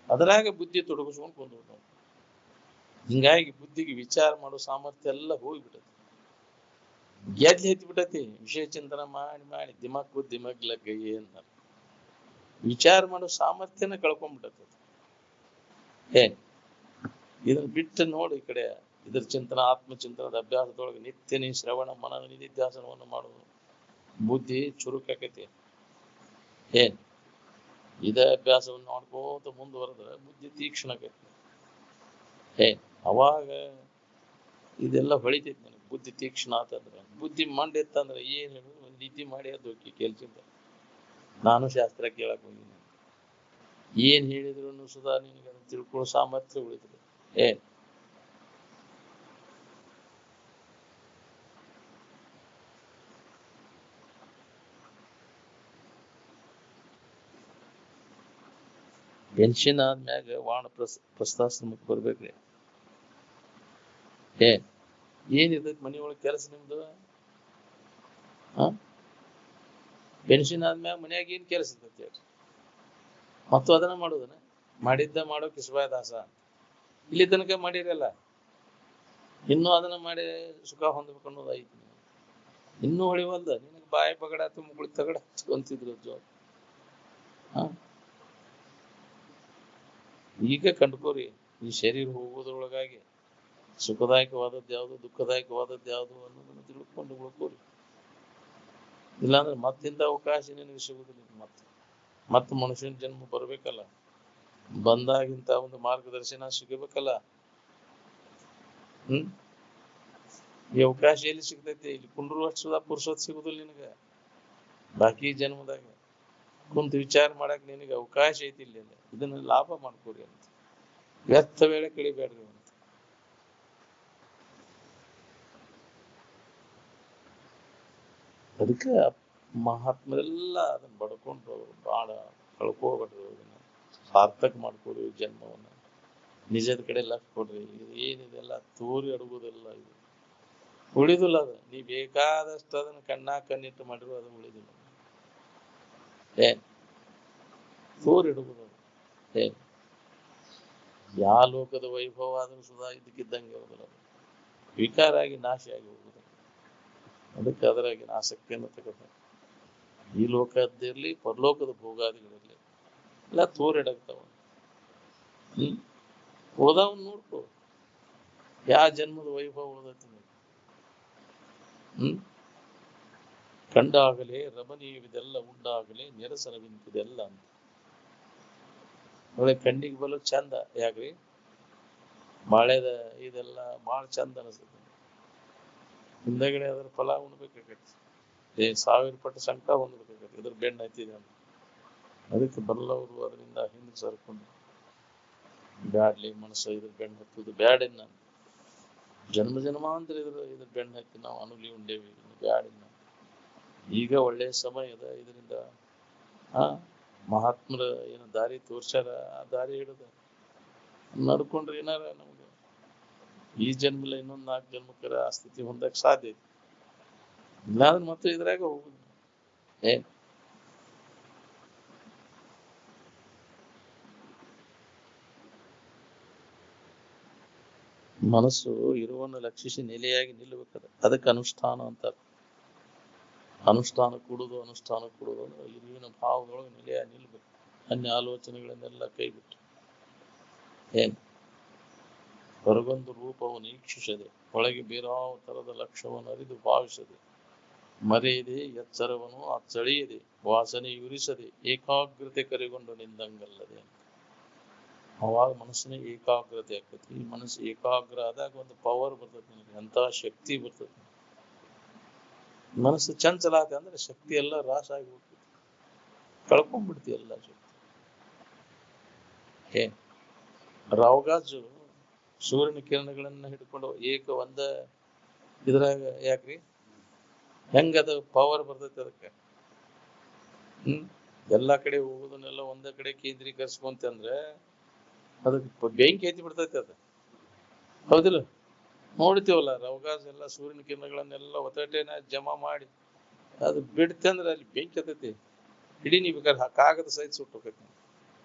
ಅದರಾಗ ಬುದ್ಧಿ ತೊಡಗಿಸ್ಕೊಂಡು ಕುಂದ್ರು ನಾವು. ಹಿಂಗಾಗಿ ಬುದ್ಧಿಗೆ ವಿಚಾರ ಮಾಡೋ ಸಾಮರ್ಥ್ಯ ಎಲ್ಲ ಹೋಗ್ಬಿಟ್ಟತಿ. ಗೆದ್ಲಿ ಎತ್ತಿ ಬಿಟ್ಟತಿ. ವಿಷಯ ಚಿಂತನೆ ಮಾಡಿ ಮಾಡಿ ದಿಮಾಕ್ ದಿಮಾಗ್ಲಗ್ಗಯ್ಯ ಅಂತ ವಿಚಾರ ಮಾಡೋ ಸಾಮರ್ಥ್ಯನ ಕಳ್ಕೊಂಡ್ಬಿಟ್ಟತಿ. ಇದನ್ನ ಬಿಟ್ಟು ನೋಡಿ ಈ ಕಡೆ ಇದ್ರ ಚಿಂತನ, ಆತ್ಮಚಿಂತನದ ಅಭ್ಯಾಸದೊಳಗೆ ನಿತ್ಯ ನೀ ಶ್ರವಣ ಮನನ ನಿಧಿಧ್ಯಾಸನವನ್ನು ಮಾಡುವುದು. ಬುದ್ಧಿ ಚುರುಕಾಕೈತಿ. ಇದೇ ಅಭ್ಯಾಸವನ್ನು ಮಾಡ್ಕೋತ ಮುಂದುವರೆದ್ರೆ ಬುದ್ಧಿ ತೀಕ್ಷ್ಣ ಆಕೈತಿ. ಅವಾಗ ಇದೆಲ್ಲ ಹೊಳಿತೈತಿ ನನಗೆ. ಬುದ್ಧಿ ತೀಕ್ಷ್ಣ ಆತಂದ್ರೆ, ಬುದ್ಧಿ ಮಂಡ ಇತ್ತಂದ್ರೆ ಏನ್ ಹೇಳುದು? ಒಂದು ನಿದ್ದೆ ಮಾಡಿ ಅದು ಕೆಲ್ಸಿಂದ. ನಾನು ಶಾಸ್ತ್ರ ಕೇಳಕ್ ಹೋಗಿದ್ದೀನಿ. ಏನ್ ಹೇಳಿದ್ರು ಸುಧಾ ನಿನಗೆ ಅದನ್ನ ತಿಳ್ಕೊಳ್ಳೋ ಸಾಮರ್ಥ್ಯ ಉಳಿತದೆ. ಪೆನ್ಷನ್ ಆದ್ಮ್ಯಾಗ ವಾಣ ಪ್ರಸ್ಥಾಶ್ರಮಕ್ಕೆ ಬರ್ಬೇಕ್ರಿ. ಏನಿರ್ತೈತಿ ಮನೆಯೊಳಗೆ ಕೆಲಸ ನಿಮ್ದು? ಪೆನ್ಷನ್ ಆದ್ಮ್ಯಾಗ ಮನ್ಯಾಗ ಏನ್ ಕೆಲಸ ಇರ್ತೈತಿ? ಮತ್ತು ಅದನ್ನ ಮಾಡೋದನ್ನ ಮಾಡಿದ್ದ ಮಾಡೋ ಕಿಸಬಾಯ ದಾಸ. ಇಲ್ಲಿ ತನಕ ಮಾಡಿರಲ್ಲ, ಇನ್ನೂ ಅದನ್ನ ಮಾಡಿ ಸುಖ ಹೊಂದ್ಬೇಕು ಅನ್ನೋದು ಐತಿ. ಇನ್ನೂ ಹೊಳಿವಲ್ದ ನಿನಗೆ. ಬಾಯಿ ಬಗಡ ಮುಗುಳಿ ತಗಡ ಅಂತಿದ್ರು ಜೋರ್. ಈಗ ಕಂಡ್ಕೋರಿ, ಈ ಶರೀರ ಹೋಗೋದ್ರೊಳಗಾಗಿ ಸುಖದಾಯಕವಾದದ್ದು ಯಾವುದು, ದುಃಖದಾಯಕವಾದದ್ದು ಯಾವುದು ಅನ್ನೋದನ್ನು ತಿಳ್ಕೊಂಡು ಉಳ್ಕೋರಿ. ಇಲ್ಲಾಂದ್ರೆ ಮತ್ತಿಂದ ಅವಕಾಶ ನಿನಗೆ ಸಿಗುದಿಲ್ಲ. ಮತ್ತೆ ಮನುಷ್ಯನ ಜನ್ಮ ಬರ್ಬೇಕಲ್ಲ, ಬಂದಾಗಿಂತ ಒಂದು ಮಾರ್ಗದರ್ಶನ ಸಿಗಬೇಕಲ್ಲ. ಈ ಅವಕಾಶ ಎಲ್ಲಿ ಸಿಗ್ತೈತಿ? ಇಲ್ಲಿ ಕುಂಡ್ರುವಷ್ಟು ಪುರುಷೋತ್ ಸಿಗುದಿಲ್ಲ ನಿನಗ. ಬಾಕಿ ಜನ್ಮದಾಗ ಕುಂತು ವಿಚಾರ ಮಾಡಕ್ ನಿನಗೆ ಅವಕಾಶ ಐತಿ. ಇಲ್ಲ ಇದನ್ನ ಲಾಭ ಮಾಡ್ಕೋರಿ ಅಂತ. ವ್ಯರ್ಥ ವೇಳೆ ಕಳಿಬೇಡ್ರಿ ಅಂತ. ಅದಕ್ಕೆ ಮಹಾತ್ಮರೆಲ್ಲ ಅದನ್ನ ಬಡ್ಕೊಂಡು ಬಾಳ ಕಳ್ಕೋಬೇಡ್ರಿ. ಅದನ್ನ ಸಾರ್ಥಕ ಮಾಡ್ಕೊಡ್ರಿ ಜನ್ಮವನ್ನ. ನಿಜದ ಕಡೆ ಲಕ್ಷ ಕೊಡ್ರಿ. ಇದು ಏನಿದೆಲ್ಲ ತೋರಿ ಅಡುಗುದೆಲ್ಲ ಇದು ಉಳಿದಿಲ್ಲ. ಅದು ನೀ ಬೇಕಾದಷ್ಟು ಅದನ್ನ ಕಣ್ಣಿಟ್ಟು ಮಾಡಿರು ಅದು ಉಳಿದಿಲ್ಲ. ತೋರಿಡುವುದು. ಯಾವ ಲೋಕದ ವೈಭವ ಆದರೂ ಸುಧಾ ಇದಕ್ಕಿದ್ದಂಗೆ ಹೋಗಲ್ಲ, ವಿಕಾರ ಆಗಿ ನಾಶ ಆಗಿ ಹೋಗುದು. ಅದಕ್ಕೆ ಅದರಾಗಿನ ಆಸಕ್ತಿಯನ್ನು ತಗೋತಾರೆ. ಈ ಲೋಕದ್ದಿರ್ಲಿ ಪರಲೋಕದ ಭೋಗಾದಿಗಳಿರ್ಲಿ ಎಲ್ಲ ತೋರಿಡಾಗ್ತಾವ. ಹೋದವನ್ ನೋಡ್ಕೋ, ಯಾವ ಜನ್ಮದ ವೈಭವ ಉಳ್ದೈತಿ. ಕಂಡಾಗಲೇ ರಮಣೀಯವಿದೆಲ್ಲ ಉಂಡಾಗಲೇ ನಿರಸನವಿಂತಿದೆಲ್ಲ ಅಂತ. ಒಳ್ಳೆ ಕಣ್ಣಿಗೆ ಬಲು ಚಂದ, ಯಾಕ್ರಿ ಬಾಳೆದ ಇದೆಲ್ಲ ಬಾಳ ಚಂದ ಅನಿಸ್ತದೆ. ಹಿಂದಗಡೆ ಅದ್ರ ಫಲ ಉಣ್ಬೇಕಾಗತ್ತೆ, 1000 ಪಟ್ಟು ಸಂಕಟ ಹೊಂದ್ಬೇಕಾಗತ್ತೆ. ಇದ್ರ ಬೆಣ್ಣ ಹತ್ತಿದೆ ಅಂತ. ಅದಕ್ಕೆ ಬಲ್ಲವರು ಅದರಿಂದ ಹಿಂದೆ ಸರ್ಕೊಂಡು ಬ್ಯಾಡ್ಲಿ ಮನಸ್ಸು ಇದ್ರ ಬೆಣ್ಣ ಹತ್ತುದು ಬ್ಯಾಡಿನ, ಜನ್ಮ ಜನ್ಮಾಂತರ ಇದ್ರ ಬೆಣ್ಣ ಹತ್ತಿ ನಾವು ಅನುಲಿ ಉಂಡೇವಿ, ಬ್ಯಾಡಿನ. ಈಗ ಒಳ್ಳೆ ಸಮಯ ಅದ. ಇದರಿಂದ ಮಹಾತ್ಮರ ಏನು ದಾರಿ ತೋರ್ಸ್ಯಾರ, ಆ ದಾರಿ ಹಿಡಿದ ನಡ್ಕೊಂಡ್ರೆ ಏನಾರ ನಮ್ಗೆ ಈ ಜನ್ಮಲ್ಲ ಇನ್ನೊಂದ್ 4 ಜನ್ಮಕ್ಕರ ಆ ಸ್ಥಿತಿ ಹೊಂದಕ್ ಸಾಧ್ಯ ಐತಿ. ಇಲ್ಲಾಂದ್ರೆ ಮತ್ತೆ ಇದ್ರಾಗ ಹೋಗುದು. ಮನಸ್ಸು ಇರುವನ್ನು ಲಕ್ಷಿಸಿ ನೆಲೆಯಾಗಿ ನಿಲ್ಲಬೇಕದ. ಅದಕ್ಕೆ ಅನುಷ್ಠಾನ ಅಂತಾರೆ. ಅನುಷ್ಠಾನ ಕೊಡುದು ಅಂದ್ರೆ ಇರುವಿನ ಭಾವದೊಳಗೆ ನೆಲೆಯಾಗಿ ನಿಲ್ಬೇಕು. ಅನ್ಯ ಆಲೋಚನೆಗಳನ್ನೆಲ್ಲ ಕೈಬಿಟ್ಟು ಹೊರಗೊಂದು ರೂಪವನ್ನು ಈಕ್ಷಿಸದೆ, ಒಳಗೆ ಬೇರಾವ ತರದ ಲಕ್ಷ್ಯವನ್ನು ಅರಿದು ಭಾವಿಸದೆ, ಮರೆಯದೆ ಎಚ್ಚರವನ್ನು ಅಚ್ಚಳಿಯದೆ, ವಾಸನೆ ಉರಿಸದೆ, ಏಕಾಗ್ರತೆ ಕರೆಗೊಂಡು ನಿಂದಂಗಲ್ಲದೆ. ಅವಾಗ ಮನಸ್ಸಿನ ಏಕಾಗ್ರತೆ ಆಗ್ತೈತಿ. ಈ ಮನಸ್ಸು ಏಕಾಗ್ರ ಆದಾಗ ಒಂದು ಪವರ್ ಬರ್ತೈತಿ, ನಿನಗೆ ಎಂತ ಶಕ್ತಿ ಬರ್ತೈತಿ. ಮನಸ್ಸು ಚಂಚಲ ಆತ ಅಂದ್ರೆ ಶಕ್ತಿ ಎಲ್ಲ ರಾಶ ಆಗಿ ಹೋಗ್ತೈತಿ, ಕಳ್ಕೊಂಡ್ಬಿಡ್ತಿ ಎಲ್ಲ ಶಕ್ತಿ. ರಾವಗಾಜು ಸೂರ್ಯನ ಕಿರಣಗಳನ್ನ ಹಿಡ್ಕೊಂಡು ಒಂದ ಇದ್ರಾಗ ಯಾಕ್ರಿ ಹೆಂಗದ ಪವರ್ ಬರ್ತೈತಿ ಅದಕ್ಕೆ. ಎಲ್ಲಾ ಕಡೆ ಹೋಗೋದನ್ನೆಲ್ಲ ಒಂದ ಕಡೆ ಕೇಂದ್ರೀಕರಿಸ್ಕೊಂತಂದ್ರೆ ಅದಕ್ಕೆ ಬೆಂಕಿ ಎತ್ತಿ ಬಿಡ್ತೈತಿ ಅದ, ಹೌದಿಲ್ಲ? ನೋಡ್ತೀವಲ್ಲ, ರವಗಾಜ್ ಎಲ್ಲ ಸೂರ್ಯನ ಕಿರಣಗಳನ್ನೆಲ್ಲ ಒತ್ತಟೇನ ಜಮಾ ಮಾಡಿ ಅದು ಬಿಡ್ತಂದ್ರೆ ಅಲ್ಲಿ ಬೆಂಕಿ ಎತ್ತೈತಿ. ಇಡೀ ನೀ ಬೇಕಾದ್ರೆ ಕಾಗದ ಸಹಿತ ಸುಟ್ಟೋಕೈತಿ.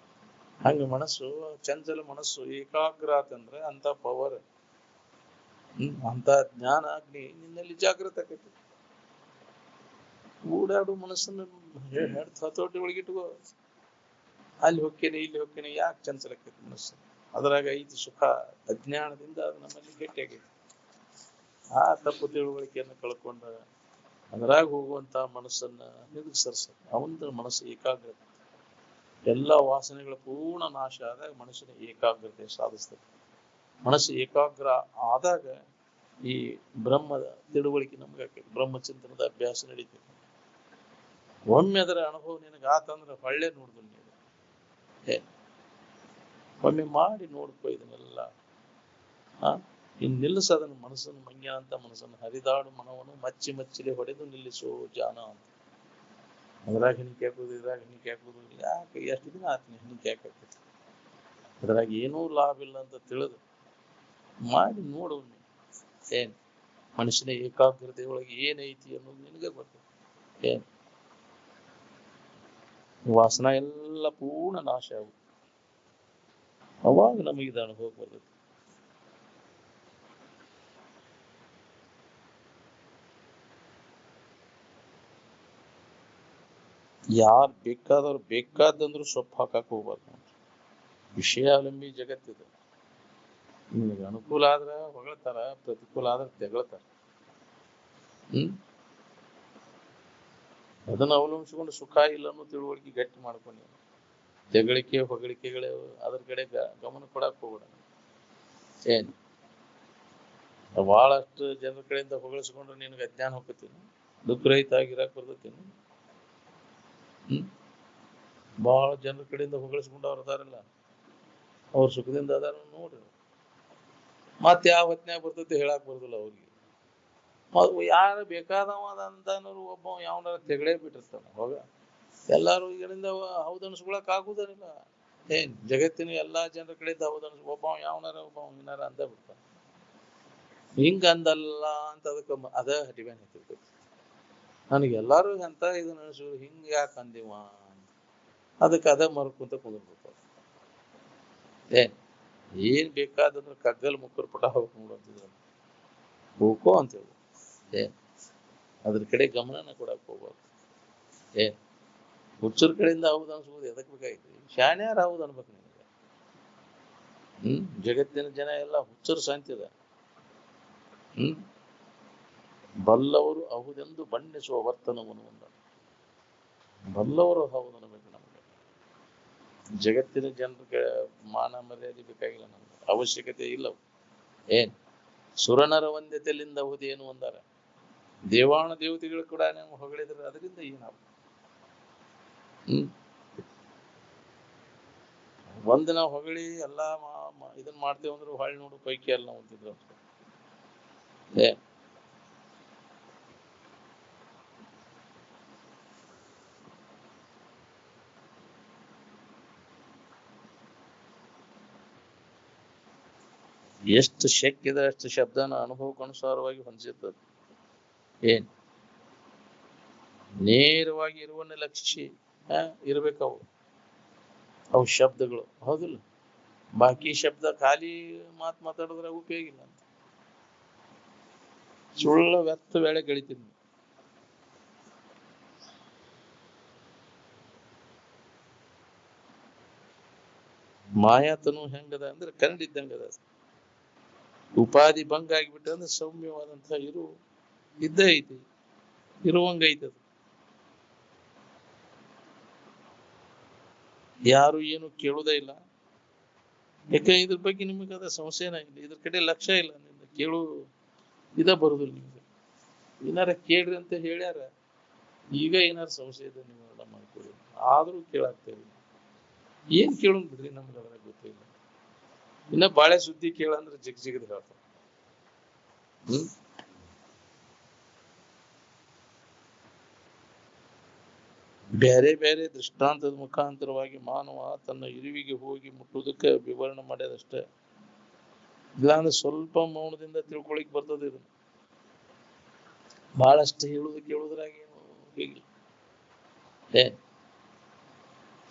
ಹಂಗ ಮನಸ್ಸು ಚಂಚಲ ಮನಸ್ಸು ಏಕಾಗ್ರ ಆತಂದ್ರೆ ಅಂತ ಪವರ್, ಅಂತ ಜ್ಞಾನ ಅಗ್ನಿ ನಿನ್ನಲ್ಲಿ ಜಾಗೃತ ಆಕೈತಿ. ಓಡಾಡು ಮನಸ್ಸನ್ನ ಹತೋಟಿ ಒಳಗಿಟ್ಕೋ. ಅಲ್ಲಿ ಹೊಕ್ಕೇನೆ ಇಲ್ಲಿ ಹೊಕ್ಕೇನೆ ಯಾಕೆ ಚಂಚಲ ಆಕೈತಿ ಮನಸ್ಸು? ಅದ್ರಾಗ ಐತಿ ಸುಖ. ಅಜ್ಞಾನದಿಂದ ಅದು ನಮ್ಮಲ್ಲಿ ಗಟ್ಟಿಯಾಗೈತಿ. ಆ ತಪ್ಪು ತಿಳುವಳಿಕೆಯನ್ನು ಕಳ್ಕೊಂಡ ಅದ್ರಾಗ ಹೋಗುವಂತ ಮನಸ್ಸನ್ನ ನಿರುತ್ಸರಿಸ. ಅವಂದ ಮನಸ್ಸು ಏಕಾಗ್ರತೆ, ಎಲ್ಲ ವಾಸನೆಗಳ ಪೂರ್ಣ ನಾಶ ಆದಾಗ ಮನಸ್ಸಿನ ಏಕಾಗ್ರತೆ ಸಾಧಿಸ್ತದೆ. ಮನಸ್ಸು ಏಕಾಗ್ರ ಆದಾಗ ಈ ಬ್ರಹ್ಮದ ತಿಳುವಳಿಕೆ ನಮ್ಗೆ ಆಕೈತಿ, ಬ್ರಹ್ಮಚಿಂತನದ ಅಭ್ಯಾಸ ನಡೀತೈತಿ. ಒಮ್ಮೆ ಅದರ ಅನುಭವ ನಿನಗೆ ಆತಂದ್ರೆ ಹೊಳ್ಳೆ ನೋಡುದು ನೀನು. ಒಮ್ಮೆ ಮಾಡಿ ನೋಡ್ಕೋ ಇದನ್ನೆಲ್ಲ. ಇನ್ ನಿಲ್ಲಿಸದನ್ನು ಮನಸ್ಸನ್ನು ಮಂಗ್ಯ ಅಂತ ಮನಸ್ಸನ್ನು ಹರಿದಾಡು ಮನವನ್ನು ಮಚ್ಚಿ ಮಚ್ಚಿಲೆ ಹೊಡೆದು ನಿಲ್ಲಿಸೋ ಜಾನ ಅಂತ. ಅದ್ರಾಗ ಹೆಣಿಕೆ ಹಾಕುದು, ಇದ್ರಾಗ ಹೆಣಿಕೆ ಹಾಕುದು, ಯಾಕೆ ಎಷ್ಟು ದಿನ ಆತ್ಮೀಯ ಹೆಣಿಕೆ ಹಾಕೈತಿ? ಅದ್ರಾಗ ಏನೂ ಲಾಭ ಇಲ್ಲ ಅಂತ ತಿಳಿದು ಮಾಡಿ ನೋಡು. ಮನುಷ್ಯನ ಏಕಾಗ್ರತೆ ಒಳಗೆ ಏನೈತಿ ಅನ್ನೋದು ನಿನಗೆ ಬರ್ತದೆ. ವಾಸನ ಎಲ್ಲ ಪೂರ್ಣ ನಾಶ ಆಗುತ್ತೆ. ಅವಾಗ ನಮಗಿದ ಅನುಭವ ಬರ್ತದೆ. ಯಾರು ಬೇಕಾದವ್ರು ಬೇಕಾದಂದ್ರು ಸೊಪ್ಪು ಹಾಕಕ್ ಹೋಗ್ಬಾರ್ದು. ವಿಷಯಾವಲಂಬಿ ಜಗತ್ತಿದೆ. ನಿಮಗೆ ಅನುಕೂಲ ಆದ್ರ ಹೊಗಳ್ತಾರ, ಪ್ರತಿಕೂಲ ಆದ್ರೆ ತೆಗಳ್ತಾರ. ಅದನ್ನ ಅವಲಂಬಿಸಿಕೊಂಡು ಸುಖ ಇಲ್ಲ ಅನ್ನೋ ತಿಳುವಳಿಕೆ ಗಟ್ಟಿ ಮಾಡ್ಕೊಂಡು ತೆಗಳಿಕೆ ಹೊಗಳಿಕೆಗಳೇ ಅದ್ರ ಕಡೆ ಗಮನ ಕೊಡಕ್ ಹೋಗ್ಬೇಡ. ಬಹಳಷ್ಟು ಜನರ ಕಡೆಯಿಂದ ಹೊಗಳಿಸ್ಕೊಂಡ್ರೆ ನಿನಗೆ ಅಜ್ಞಾನ ಹೋಗ್ತೀನಿ, ದುಃಖರಹಿತ ಆಗಿರಾಕ್ ಬರ್ತೈತಿ. ಬಹಳ ಜನರ ಕಡೆಯಿಂದ ಹೊಗಳಿಸ್ಕೊಂಡು ಅವ್ರು ಅದಾರಲ್ಲ, ಅವ್ರ ಸುಖದಿಂದ ಅದಾರ ನೋಡ್ರಿ. ಮತ್ತೆ ಯಾವ ಹೊತ್ನ್ಯಾಗ ಬರ್ತೈತಿ ಹೇಳಾಕ್ ಬರುದಿಲ್ಲ ಅವ್ರಿಗೆ. ಯಾರು ಬೇಕಾದವಂತನರು ಒಬ್ಬ ಯಾವನಾರ ತೆಗಳೇ ಬಿಟ್ಟಿರ್ತಾನ. ಹೋಗ ಎಲ್ಲಾರು ಇದರಿಂದ ಹೌದನ್ಸ್ಕೊಳಕ್ ಆಗುದಿಲ್ಲ. ಜಗತ್ತಿನ ಎಲ್ಲಾ ಜನರ ಕಡೆಯಿಂದ ಒಬ್ಬ ಯಾವನಾರ ಏನಾರ ಅಂದ ಬಿಡ್ತಾನ. ಹಿಂಗ ಅಂದಲ್ಲ ಅಂತ ಅದಕ್ಕೆ ಅದ ಡಿಮ್ಯಾಂಡ್ ಹತ್ತಿರ್ತೈತಿ. ನನಗೆ ಎಲ್ಲಾರು ಎಂತ ಇದನ್ನ ಅನ್ಸು, ಹಿಂಗ ಯಾಕೆ ಅಂದಿವ? ಅದಕ್ಕೆ ಅದ ಮರ್ಕೊಂತ ಕುಂದಿರ್ಬೇಕು. ಏನ್ ಬೇಕಾದಂದ್ರೆ ಕಗ್ಗಲ್ ಮುಕ್ಕರ್ ಪಟ ಹೋಗಿ ನೋಡಂತಿದ್ರು ಹೋಗೋ ಅಂತೇಳಿ ಅದ್ರ ಕಡೆ ಗಮನನ ಕೊಡಕ್ ಹೋಗ್ಬಾರ್ದು. ಹುಚ್ಚರ ಕಡೆಯಿಂದ ಹೌದು ಅನ್ಸ್ಬೋದು, ಎದಕ್ ಬೇಕಾಗಿತ್ತು? ಶಾನ್ಯಾರ ಹೌದು ಅನ್ಬೇಕು ನಿನಗೆ. ಜಗತ್ತಿನ ಜನ ಎಲ್ಲ ಹುಚ್ಚರು ಶಾಂತಿದ. ಬಲ್ಲವರು ಹೌದೆಂದು ಬಣ್ಣಿಸುವ ವರ್ತನವನ್ನು ಒಂದ ಬಲ್ಲವರು ಹೌದು ಅನ್ಬೇಕು ನಮಗೆ. ಜಗತ್ತಿನ ಜನರಿಗೆ ಮಾನ ಮರ್ಯಾದೆ ಬೇಕಾಗಿಲ್ಲ, ನಮ್ಗೆ ಅವಶ್ಯಕತೆ ಇಲ್ಲ. ಸುರನರ ವಂದ್ಯತೆಯಲ್ಲಿಂದ ಹೌದು ಏನು ಅಂದಾರ. ದೇವಾಣ ದೇವತೆಗಳು ಕೂಡ ನಾವು ಹೊಗಳಿದ್ರೆ ಅದರಿಂದ ಏನಾಗ ಒಂದ್ ನಾವು ಹೊಗಳಿ ಎಲ್ಲಾ ಇದನ್ ಮಾಡ್ತೇವೆ ಅಂದ್ರೆ ಹೊಳ್ಳಿ ನೋಡು ಪೈಕಿ ಎಲ್ಲ ನಾವು ಅಂತಿದ್ರು. ಎಷ್ಟು ಶಕ್ಯ ಇದೆ ಅಷ್ಟು ಶಬ್ದನ ಅನುಭವಕ್ಕನುಸಾರವಾಗಿ ಹೊಂದಿರ್ತದೆ. ನೇರವಾಗಿ ಇರುವನ್ನ ಲಕ್ಷಿ ಇರ್ಬೇಕವು ಅವು ಶಬ್ದಗಳು, ಹೌದಿಲ್ಲ? ಬಾಕಿ ಶಬ್ದ ಖಾಲಿ ಮಾತಾಡಿದ್ರೆ ಉಪಯೋಗ ಇಲ್ಲ ಅಂತ. ಸುಳ್ಳ ವ್ಯರ್ಥ ವೇಳೆ ಗಳಿತೀನಿ. ಮಾಯಾತನು ಹೆಂಗದ ಅಂದ್ರೆ ಕನ್ನಡಿದ್ದಂಗದ. ಉಪಾಧಿ ಭಂಗ ಆಗಿಬಿಟ್ಟ ಅಂದ್ರೆ ಸೌಮ್ಯವಾದಂತಹ ಇದ್ದ ಐತಿ, ಇರುವಂಗ ಐತದ. ಯಾರು ಏನು ಕೇಳುವುದೇ ಇಲ್ಲ. ಯಾಕೆ ಇದ್ರ ಬಗ್ಗೆ ನಿಮಗದ ಸಂಶಯನ ಇಲ್ಲ, ಇದ್ರ ಕಡೆ ಲಕ್ಷ್ಯ ಇಲ್ಲ, ನಿಮ್ಗೆ ಕೇಳು ಬರುದಿಲ್ಲ ನಿಮ್ಗೆ. ಏನಾರ ಕೇಳ್ರಿ ಅಂತ ಹೇಳ್ಯಾರ, ಈಗ ಏನಾರ ಸಂಶಯ ಇದೆ ನೀವೆಲ್ಲ ಮಾಡ್ಕೊಳ್ಳಿ, ಆದ್ರೂ ಕೇಳಾಗ್ತೇವೆ. ಏನ್ ಕೇಳೋನ್ ಬಿಡ್ರಿ, ನಮ್ಗೆ ಅದ್ರಾಗ ಗೊತ್ತಿಲ್ಲ. ಇನ್ನ ಬಾಳೆ ಸುದ್ದಿ ಕೇಳಂದ್ರೆ ಜಿಗದ್ ಹೇಳ್ತಾವ. ಬೇರೆ ಬೇರೆ ದೃಷ್ಟಾಂತದ ಮುಖಾಂತರವಾಗಿ ಮಾನವ ತನ್ನ ಇರುವಿಗೆ ಹೋಗಿ ಮುಟ್ಟುವುದಕ್ಕೆ ವಿವರಣೆ ಮಾಡ್ಯದಷ್ಟೇ. ಇಲ್ಲಾಂದ್ರೆ ಸ್ವಲ್ಪ ಮೌನದಿಂದ ತಿಳ್ಕೊಳಿಕ್ ಬರ್ತದೆ. ಇದನ್ನು ಬಹಳಷ್ಟು ಕೇಳುವುದ್ರಾಗ ಏನು ಹೇಗಿಲ್ಲ.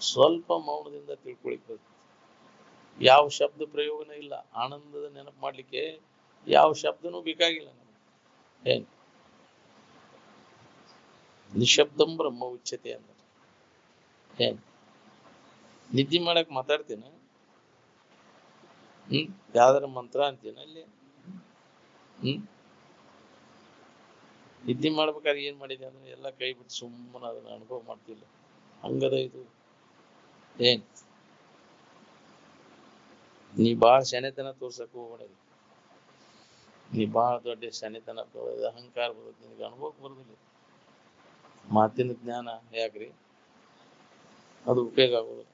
ಸ್ವಲ್ಪ ಮೌನದಿಂದ ತಿಳ್ಕೊಳಿಕ್ ಬರ್ತದೆ. ಯಾವ ಶಬ್ದ ಪ್ರಯೋಗನ ಇಲ್ಲ. ಆನಂದದ ನೆನಪು ಮಾಡ್ಲಿಕ್ಕೆ ಯಾವ ಶಬ್ದನೂ ಬೇಕಾಗಿಲ್ಲ ನಮ್ಗೆ. ನಿಶಬ್ದಂ ಬ್ರಹ್ಮ ಉಚ್ಯತೆ ಅಂದ್ರೆ ನಿದ್ದೆ ಮಾಡಕ್ ಮಾತಾಡ್ತೇನೆ, ಯಾವ್ದಾರ ಮಂತ್ರ ಅಂತೇನ ಅಲ್ಲಿ? ನಿದ್ದೆ ಮಾಡ್ಬೇಕಾದ್ರೆ ಏನ್ ಮಾಡಿದೆ ಅಂದ್ರೆ ಎಲ್ಲ ಕೈ ಬಿಟ್ಟು ಸುಮ್ಮನೆ ಅದನ್ನ ಅನುಭವ ಮಾಡ್ತಿಲ್ಲ. ಹಂಗದ ಇದು. ನೀ ಬಾಳ ಶನೆತನ ತೋರ್ಸಕ್ ಹೋಗ್ಬೇಡ. ನೀ ಬಾಳ ದೊಡ್ಡ ಶನೆತನ ಅಹಂಕಾರ ಬರೋದು ನಿನಗೆ ಅನುಭವಕ್ಕೆ ಬರೋದಿಲ್ಲ. ಮಾತಿನ ಜ್ಞಾನ ಯಾಕ್ರಿ? ಅದು ಉಪಯೋಗ ಆಗೋದು.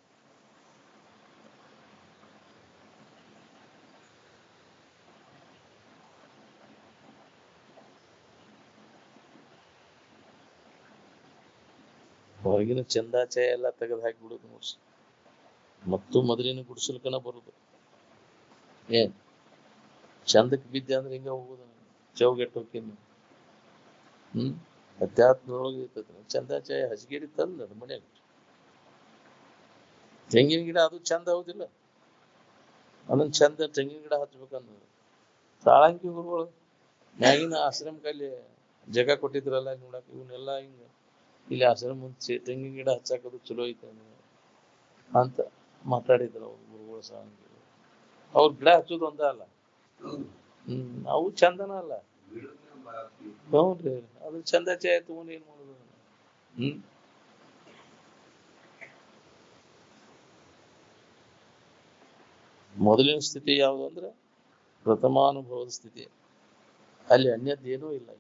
ಹೊರಗಿನ ಚಂದಾಚಾಯ ಎಲ್ಲ ತೆಗೆದು ಹಾಕಿ ಬಿಡುದು ನೋಡ್ಸಿ, ಮತ್ತು ಮೊದಲಿನ ಗುಡಿಸಲ್ಕನ ಬರುದು. ಚಂದಕ್ಕೆ ಬಿದ್ದೆ ಅಂದ್ರೆ ಹಿಂಗ ಹೋಗುದು, ಚೌಗೆಟ್ಟು ಹೋಗ್ತೀನಿ. ಅಧ್ಯಾತ್ಮದೊಳಗೆ ಇರ್ತೈತಿ. ಚಂದಾಚಾಯ ಹಸಗೇರಿ ತಂದ ಅದು ಮನ್ಯಾಗ. ತೆಂಗಿನ ಗಿಡ ಅದು ಚಂದ ಹೌದಿಲ್ಲ? ಅದನ್ನ ಚಂದ ತೆಂಗಿನ ಗಿಡ ಹಚ್ಬೇಕಂದ ಸಾಳಂಕಿ ಗುರುಗಳು ಮ್ಯಾಗಿನ ಆಶ್ರಮಕ್ಕಲ್ಲಿ ಜಗ ಕೊಟ್ಟಿದ್ರಲ್ಲ ನೋಡಕ್, ಇವನ್ನೆಲ್ಲಾ ಹಿಂಗ ಇಲ್ಲಿ ಆಶ್ರಮ ಮುಂಚೆ ತೆಂಗಿನ ಗಿಡ ಹಚ್ಚಾಕದು ಚಲೋ ಐತೆ ಅಂತ ಮಾತಾಡಿದ್ರು ಅವ್ರು ಗುರುಗಳು. ಸಾಳಂಕಿ ಅವ್ರ ಗಿಡ ಹಚ್ಚೋದು ಒಂದ ಅಲ್ಲ, ಅವು ಚಂದನ ಅಲ್ಲ. ಹೌದ್ರಿ, ಅದು ಚಂದಾಚಾಯ ತಗೊಂಡು ಏನ್ ಮಾಡುದು? ಮೊದಲಿನ ಸ್ಥಿತಿ ಯಾವುದು ಅಂದ್ರೆ ಪ್ರಥಮಾನುಭವದ ಸ್ಥಿತಿ. ಅಲ್ಲಿ ಅನ್ಯತೆ ಏನೂ ಇಲ್ಲ.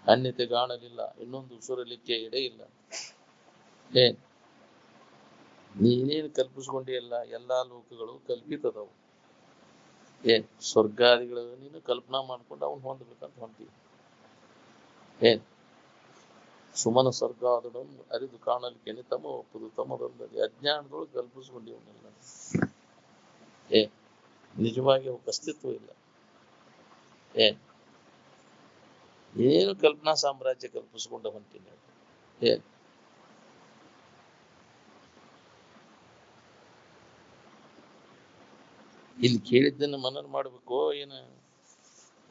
ಅನ್ಯತೆ ಕಾಣಲಿಲ್ಲ, ಇನ್ನೊಂದು ಉಸುರಲಿಕ್ಕೆ ಎಡೆ ಇಲ್ಲ. ನೀನೇನು ಕಲ್ಪಿಸ್ಕೊಂಡಿ ಎಲ್ಲ ಲೋಕಗಳು ಕಲ್ಪಿತದವು. ಸ್ವರ್ಗಾದಿಗಳು ನೀನು ಕಲ್ಪನಾ ಮಾಡ್ಕೊಂಡು ಅವನು ಹೊಂದ್ಬೇಕಂತ ಹೊಂತೀವಿ. ಸುಮನ ಸ್ವರ್ಗಾದೊಡ ಅರಿದು ಕಾಣಲಿಕ್ಕೆ ತಮ ಒಪ್ಪುದು ತಮದೊಂದಲ್ಲಿ ಅಜ್ಞಾನದೊಳಗೆ ಕಲ್ಪಿಸ್ಕೊಂಡಿವನ್ನೆಲ್ಲ. ನಿಜವಾಗಿ ಅವಕ್ಕೆ ಅಸ್ತಿತ್ವ ಇಲ್ಲ. ಏನು ಕಲ್ಪನಾ ಸಾಮ್ರಾಜ್ಯ ಕಲ್ಪಿಸ್ಕೊಂಡ ಹೊಂಟೀನಿ. ಇಲ್ಲಿ ಕೇಳಿದ್ದನ್ನ ಮನನ ಮಾಡ್ಬೇಕು ಏನ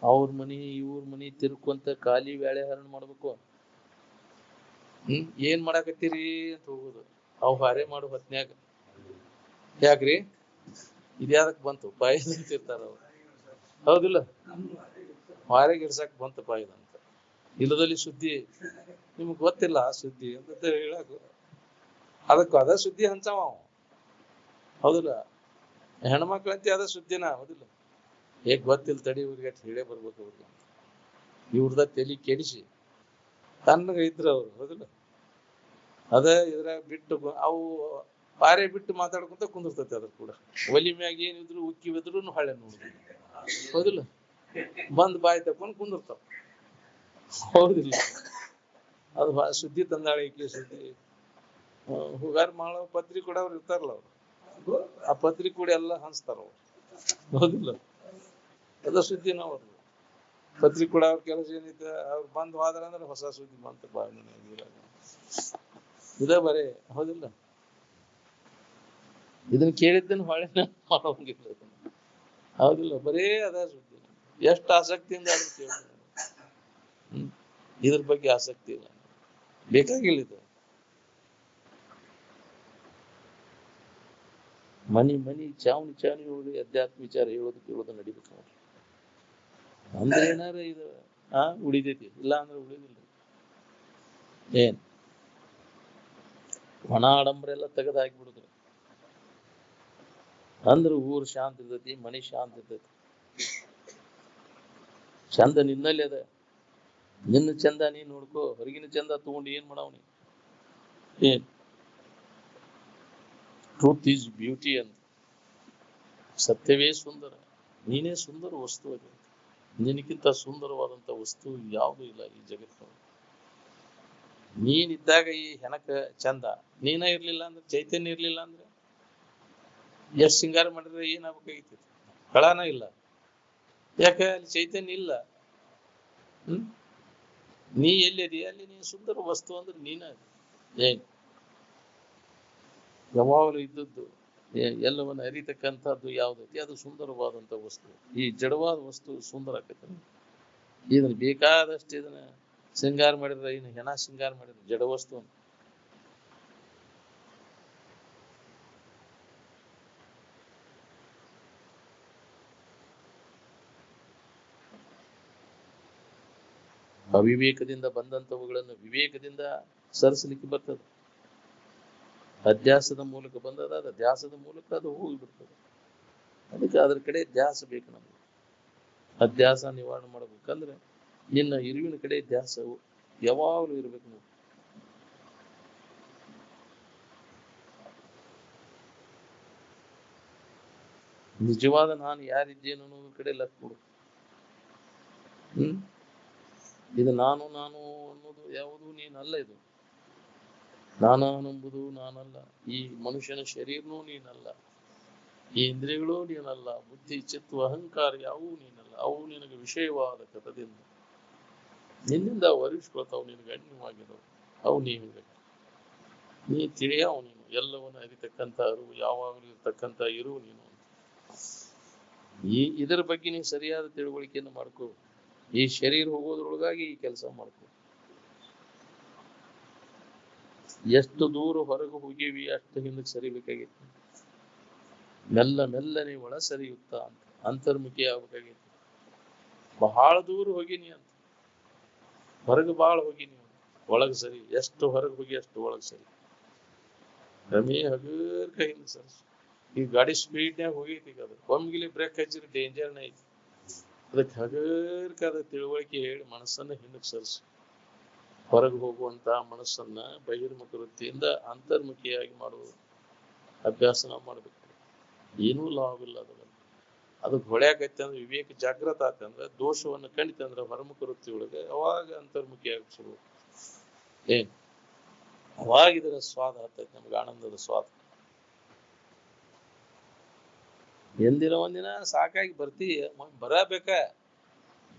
ಅವ್ರ ಮನಿ ಇವ್ರ ಮನಿ ತಿರ್ಕೊಂತ ಖಾಲಿ ವ್ಯಾಳೆ ಹರಣ ಮಾಡ್ಬೇಕು. ಏನ್ ಮಾಡಾಕತ್ತೀರಿ ಅಂತ ಹೋಗುದು. ಅವ್ ಹಾರೆ ಮಾಡು ಹೊತ್ನ್ಯಾಗ ಯಾಕ್ರಿ ಇದ್ಯಾದಕ್ ಬಂತು ಬಾಯಿರ್ತಾರ ಅವ್ರು, ಹೌದಿಲ್ಲ? ಹಾರೆಗೆ ಇಡ್ಸಕ್ ಬಂತು ಬಾಯಿದಂತ. ಇಲ್ಲದಲ್ಲಿ ಸುದ್ದಿ ನಿಮ್ಗ್ ಗೊತ್ತಿಲ್ಲ ಆ ಸುದ್ದಿ ಅಂತ ಹೇಳಕ್ ಅದಕ್ಕ ಅದ ಸುದ್ದಿ ಹಂಚಾವ, ಹೌದಿಲ್ಲ? ಹೆಣ್ಮಕ್ಳಂತೆ ಅದ ಸುದ್ದಿನ, ಹೌದಿಲ್ಲ? ಹೇಗ್ ಗೊತ್ತಿಲ್ಲ ತಡಿ ಇವ್ರಿಗೆ ಹೇಳೇ ಬರ್ಬೇಕು ಅವ್ರಿಗೆ. ಇವ್ರದ ತಲಿ ಕೆಡಿಸಿ ತನ್ನಗ ಇದ್ರ ಅವ್ರು, ಹೌದಿಲ್ಲ? ಅದ ಇದ್ರಾಗ ಬಿಟ್ಟು ಅವು ಪಾರೆ ಬಿಟ್ಟು ಮಾತಾಡ್ಕೊಂತ ಕುಂದಿರ್ತೈತಿ. ಅದ್ರ ಕೂಡ ಒಲಿ ಮ್ಯಾಗ ಏನಿದ್ರು ಉಕ್ಕಿ ಬಿದ್ರು ಹಳೆ ನೋಡುದು, ಹೌದಿಲ್ಲ? ಬಂದ್ ಬಾಯಿ ತಕೊಂಡ್ ಕುಂದಿರ್ತಾವ, ಹೌದಿಲ್ಲ? ಅದು ಸುದ್ದಿ ತಂದಾಳಿಕೆ ಸುದ್ದಿ. ಹುಗಾರ ಮಾಡೋ ಪತ್ರಿ ಕೂಡ ಅವ್ರು ಇರ್ತಾರಲ್ಲ, ಅವ್ರು ಆ ಪತ್ರಿ ಕೂಡ ಎಲ್ಲ ಹಂಚ್ತಾರ ಅವ್ರು, ಹೌದಿಲ್ಲ? ಅದ ಸುದ್ದಿನ ಅವ್ರದ್ದು. ಪತ್ರಿ ಕೂಡ ಅವ್ರ ಕೆಲಸ ಏನಿತ್ತು, ಅವ್ರು ಬಂದ್ ಹೋದ್ರ ಅಂದ್ರೆ ಹೊಸ ಸುದ್ದಿ ಬಂತ ಬಾಯಿ ಇದ ಬರೇ, ಹೌದಿಲ್ಲ? ಇದನ್ನ ಕೇಳಿದ್ದನ್ನು ಹೊಳೆ ಮಾಡೋಂಗಿಲ್ಲ, ಹೌದಿಲ್ಲ? ಬರೇ ಅದ ಸುದ್ದಿ. ಎಷ್ಟು ಆಸಕ್ತಿಯಿಂದ ಅದನ್ನ ಕೇಳ್ತಾರೆ. ಇದ್ರ ಬಗ್ಗೆ ಆಸಕ್ತಿ ಇಲ್ಲ, ಬೇಕಾಗಿಲ್ಲ ಇದು. ಮನಿ ಚಾವಣಿ ಒಳಗೆ ಅಧ್ಯಾತ್ಮ ವಿಚಾರ ಹೇಳೋದು ನಡಿಬೇಕು ನೋಡ್ರಿ. ಅಂದ್ರೆ ಏನಾರ ಇದು ಉಳಿದೈತಿ, ಇಲ್ಲ ಅಂದ್ರೆ ಉಳಿದಿಲ್ಲ. ಏನ್ ಒಣ ಆಡಂಬರ ಎಲ್ಲ ತೆಗೆದು ಹಾಕಿಬಿಡುದು ಅಂದ್ರೆ ಊರ್ ಶಾಂತಿ ಇರ್ತೈತಿ, ಮನಿ ಶಾಂತಿ ಇರ್ತೈತಿ. ಚಂದ ನಿನ್ನಲ್ಲಿ ಅದ, ನಿನ್ನ ಚಂದ ನೀನ್ ನೋಡ್ಕೋ. ಹೊರಗಿನ ಚಂದ ತಗೊಂಡು ಏನ್ ಮಾಡವ್ನಿ? ಏನ್ ಟ್ರೂತ್ ಈಸ್ ಬ್ಯೂಟಿ ಅಂತ, ಸತ್ಯವೇ ಸುಂದರ, ನೀನೇ ಸುಂದರ ವಸ್ತು ಅದು. ನಿನಕ್ಕಿಂತ ಸುಂದರವಾದಂತ ವಸ್ತು ಯಾವುದು ಇಲ್ಲ ಈ ಜಗತ್ತಿನಲ್ಲಿ. ನೀನಿದ್ದಾಗ ಈ ಹೆಣಕ ಚಂದ, ನೀನ ಇರ್ಲಿಲ್ಲ ಅಂದ್ರೆ, ಚೈತನ್ಯ ಇರ್ಲಿಲ್ಲ ಅಂದ್ರೆ ಎಷ್ಟ್ ಸಿಂಗಾರ ಮಾಡಿದ್ರೆ ಏನಾಗಬೇಕಾಗಿತ್ತು? ಕಳಾನ ಇಲ್ಲ. ಯಾಕೆ? ಅಲ್ಲಿ ಚೈತನ್ಯ ಇಲ್ಲ. ನೀ ಎಲ್ಲಿದೀಯ ಅಲ್ಲಿ ನೀ ಸುಂದರ ವಸ್ತು ಅಂದ್ರೆ ನೀನ. ಏನ್ ಯಾವಾಗಲೂ ಇದ್ದದ್ದು ಎಲ್ಲವನ್ನ ಅರಿತಕ್ಕಂಥದ್ದು ಯಾವ್ದೈತಿ ಅದು ಸುಂದರವಾದಂತ ವಸ್ತು. ಈ ಜಡವಾದ ವಸ್ತು ಸುಂದರ ಆಕೈತಿ. ಇದನ್ನ ಬೇಕಾದಷ್ಟು ಇದನ್ನ ಶೃಂಗಾರ ಮಾಡಿದ್ರೆ, ಇನ್ನು ಹೆಣ ಶೃಂಗಾರ ಮಾಡಿದ್ರೆ ಜಡ ವಸ್ತು ಅಂತ. ಅವಿವೇಕದಿಂದ ಬಂದಂತವುಗಳನ್ನು ವಿವೇಕದಿಂದ ಸರಿಸಲಿಕ್ಕೆ ಬರ್ತದೆ. ಅಧ್ಯಾಸದ ಮೂಲಕ ಬಂದದ, ಅದು ಧ್ಯಾಸದ ಮೂಲಕ ಅದು ಹೋಗಿಬಿಡ್ತದೆ. ಅದಕ್ಕೆ ಅದ್ರ ಕಡೆ ಧ್ಯಾಸ ಬೇಕು ನಮ್ಗೆ. ಅಧ್ಯಾಸ ನಿವಾರಣೆ ಮಾಡ್ಬೇಕಂದ್ರೆ ನಿನ್ನ ಇರುವಿನ ಕಡೆ ಧ್ಯಾಸ ಯಾವಾಗಲೂ ಇರ್ಬೇಕು ನಾವು. ನಿಜವಾದ ನಾನು ಯಾರಿದ್ದೇನು ಅನ್ನೋದ್ರ ಕಡೆ ಲಕ್ಷ್ಯ ಕೊಡು. ಇದು ನಾನು ಅನ್ನೋದು ಯಾವುದು ನೀನಲ್ಲ. ಇದು ನಾನೆಂಬುದು ನಾನಲ್ಲ. ಈ ಮನುಷ್ಯನ ಶರೀರನೂ ನೀನಲ್ಲ, ಈ ಇಂದ್ರಿಯಗಳು ನೀನಲ್ಲ, ಬುದ್ಧಿ ಚಿತ್ತು ಅಹಂಕಾರ ಯಾವುವು ನೀನಲ್ಲ. ಅವು ನಿನಗೆ ವಿಷಯವಾದ ಕಥದಿಂದ ನಿನ್ನಿಂದ ವರಿಸ್ಕೊಳ್ತಾವು, ನಿನಗೆ ಅನ್ಯವಾಗಿದ್ದವು. ಅವು ನೀ ತಿಳಿಯವು. ನೀನು ಎಲ್ಲವನ್ನು ಅರಿತಕ್ಕಂಥ ಅರಿವು, ಯಾವಾಗಲೂ ಇರ್ತಕ್ಕಂಥ ಇರುವು ನೀನು. ಇದರ ಬಗ್ಗೆ ನೀವು ಸರಿಯಾದ ತಿಳುವಳಿಕೆಯನ್ನು ಮಾಡ್ಕೋ. ಈ ಶರೀರ ಹೋಗೋದ್ರೊಳಗಾಗಿ ಈ ಕೆಲಸ ಮಾಡ್ಕೋ. ಎಷ್ಟು ದೂರ ಹೊರಗೆ ಹೋಗಿವಿ ಅಷ್ಟು ಹಿಂದಕ್ಕೆ ಸರಿಬೇಕಾಗಿತ್ತು. ಮೆಲ್ಲನೆ ಒಳ ಸರಿಯುತ್ತ ಅಂತ ಅಂತರ್ಮುಖಿ ಆಗ್ಬೇಕಾಗಿತ್ತು. ಬಹಳ ದೂರ ಹೋಗಿನಿ ಅಂತ, ಹೊರಗೆ ಬಹಳ ಹೋಗಿನಿ, ಒಳಗೆ ಸರಿ. ಎಷ್ಟು ಹೊರಗೆ ಹೋಗಿ ಅಷ್ಟು ಒಳಗೆ ಸರಿ. ರಮೇ ಹಗರ್ ಕೈಯಿಂದ ಸರ್ಸು. ಈ ಗಾಡಿ ಸ್ಪೀಡ್ನ್ಯಾಗ ಹೋಗೈತಿ. ಈಗ ಅದು ಒಮ್ಗಿಲಿ ಬ್ರೇಕ್ ಹಚ್ಚಿದ್ರೆ ಡೇಂಜರ್ನ ಐತಿ. ಅದಕ್ಕೆ ಹಗರ್ಕಾದ ತಿಳುವಳಿಕೆ ಹೇಳಿ ಮನಸ್ಸನ್ನ ಹಿಂದಕ್ಕೆ ಸರಿಸು. ಹೊರಗೆ ಹೋಗುವಂತ ಮನಸ್ಸನ್ನ ಬಹಿರ್ಮುಖ ವೃತ್ತಿಯಿಂದ ಅಂತರ್ಮುಖಿಯಾಗಿ ಮಾಡುವ ಅಭ್ಯಾಸ ನಾವು ಮಾಡ್ಬೇಕು. ಏನೂ ಲಾಭವಿಲ್ಲ ಅದರಲ್ಲಿ. ಅದಕ್ಕೆ ಹೊಳ್ಯಾಕೈತೆ ಅಂದ್ರೆ ವಿವೇಕ ಜಾಗೃತ ಆತಂದ್ರೆ, ದೋಷವನ್ನು ಕಂಡಿತಂದ್ರೆ ಹೊರಮುಖ ವೃತ್ತಿ ಒಳಗೆ ಅವಾಗ ಅಂತರ್ಮುಖಿಯಾಗಿ ಶುರು. ಅವಾಗ ಇದರ ಸ್ವಾದ ಹತ್ತೈತೆ ನಮ್ಗೆ, ಆನಂದದ ಸ್ವಾದ. ಎಂದಿನ ಒಂದಿನ ಸಾಕಾಗಿ ಬರ್ತಿ, ಬರಬೇಕ.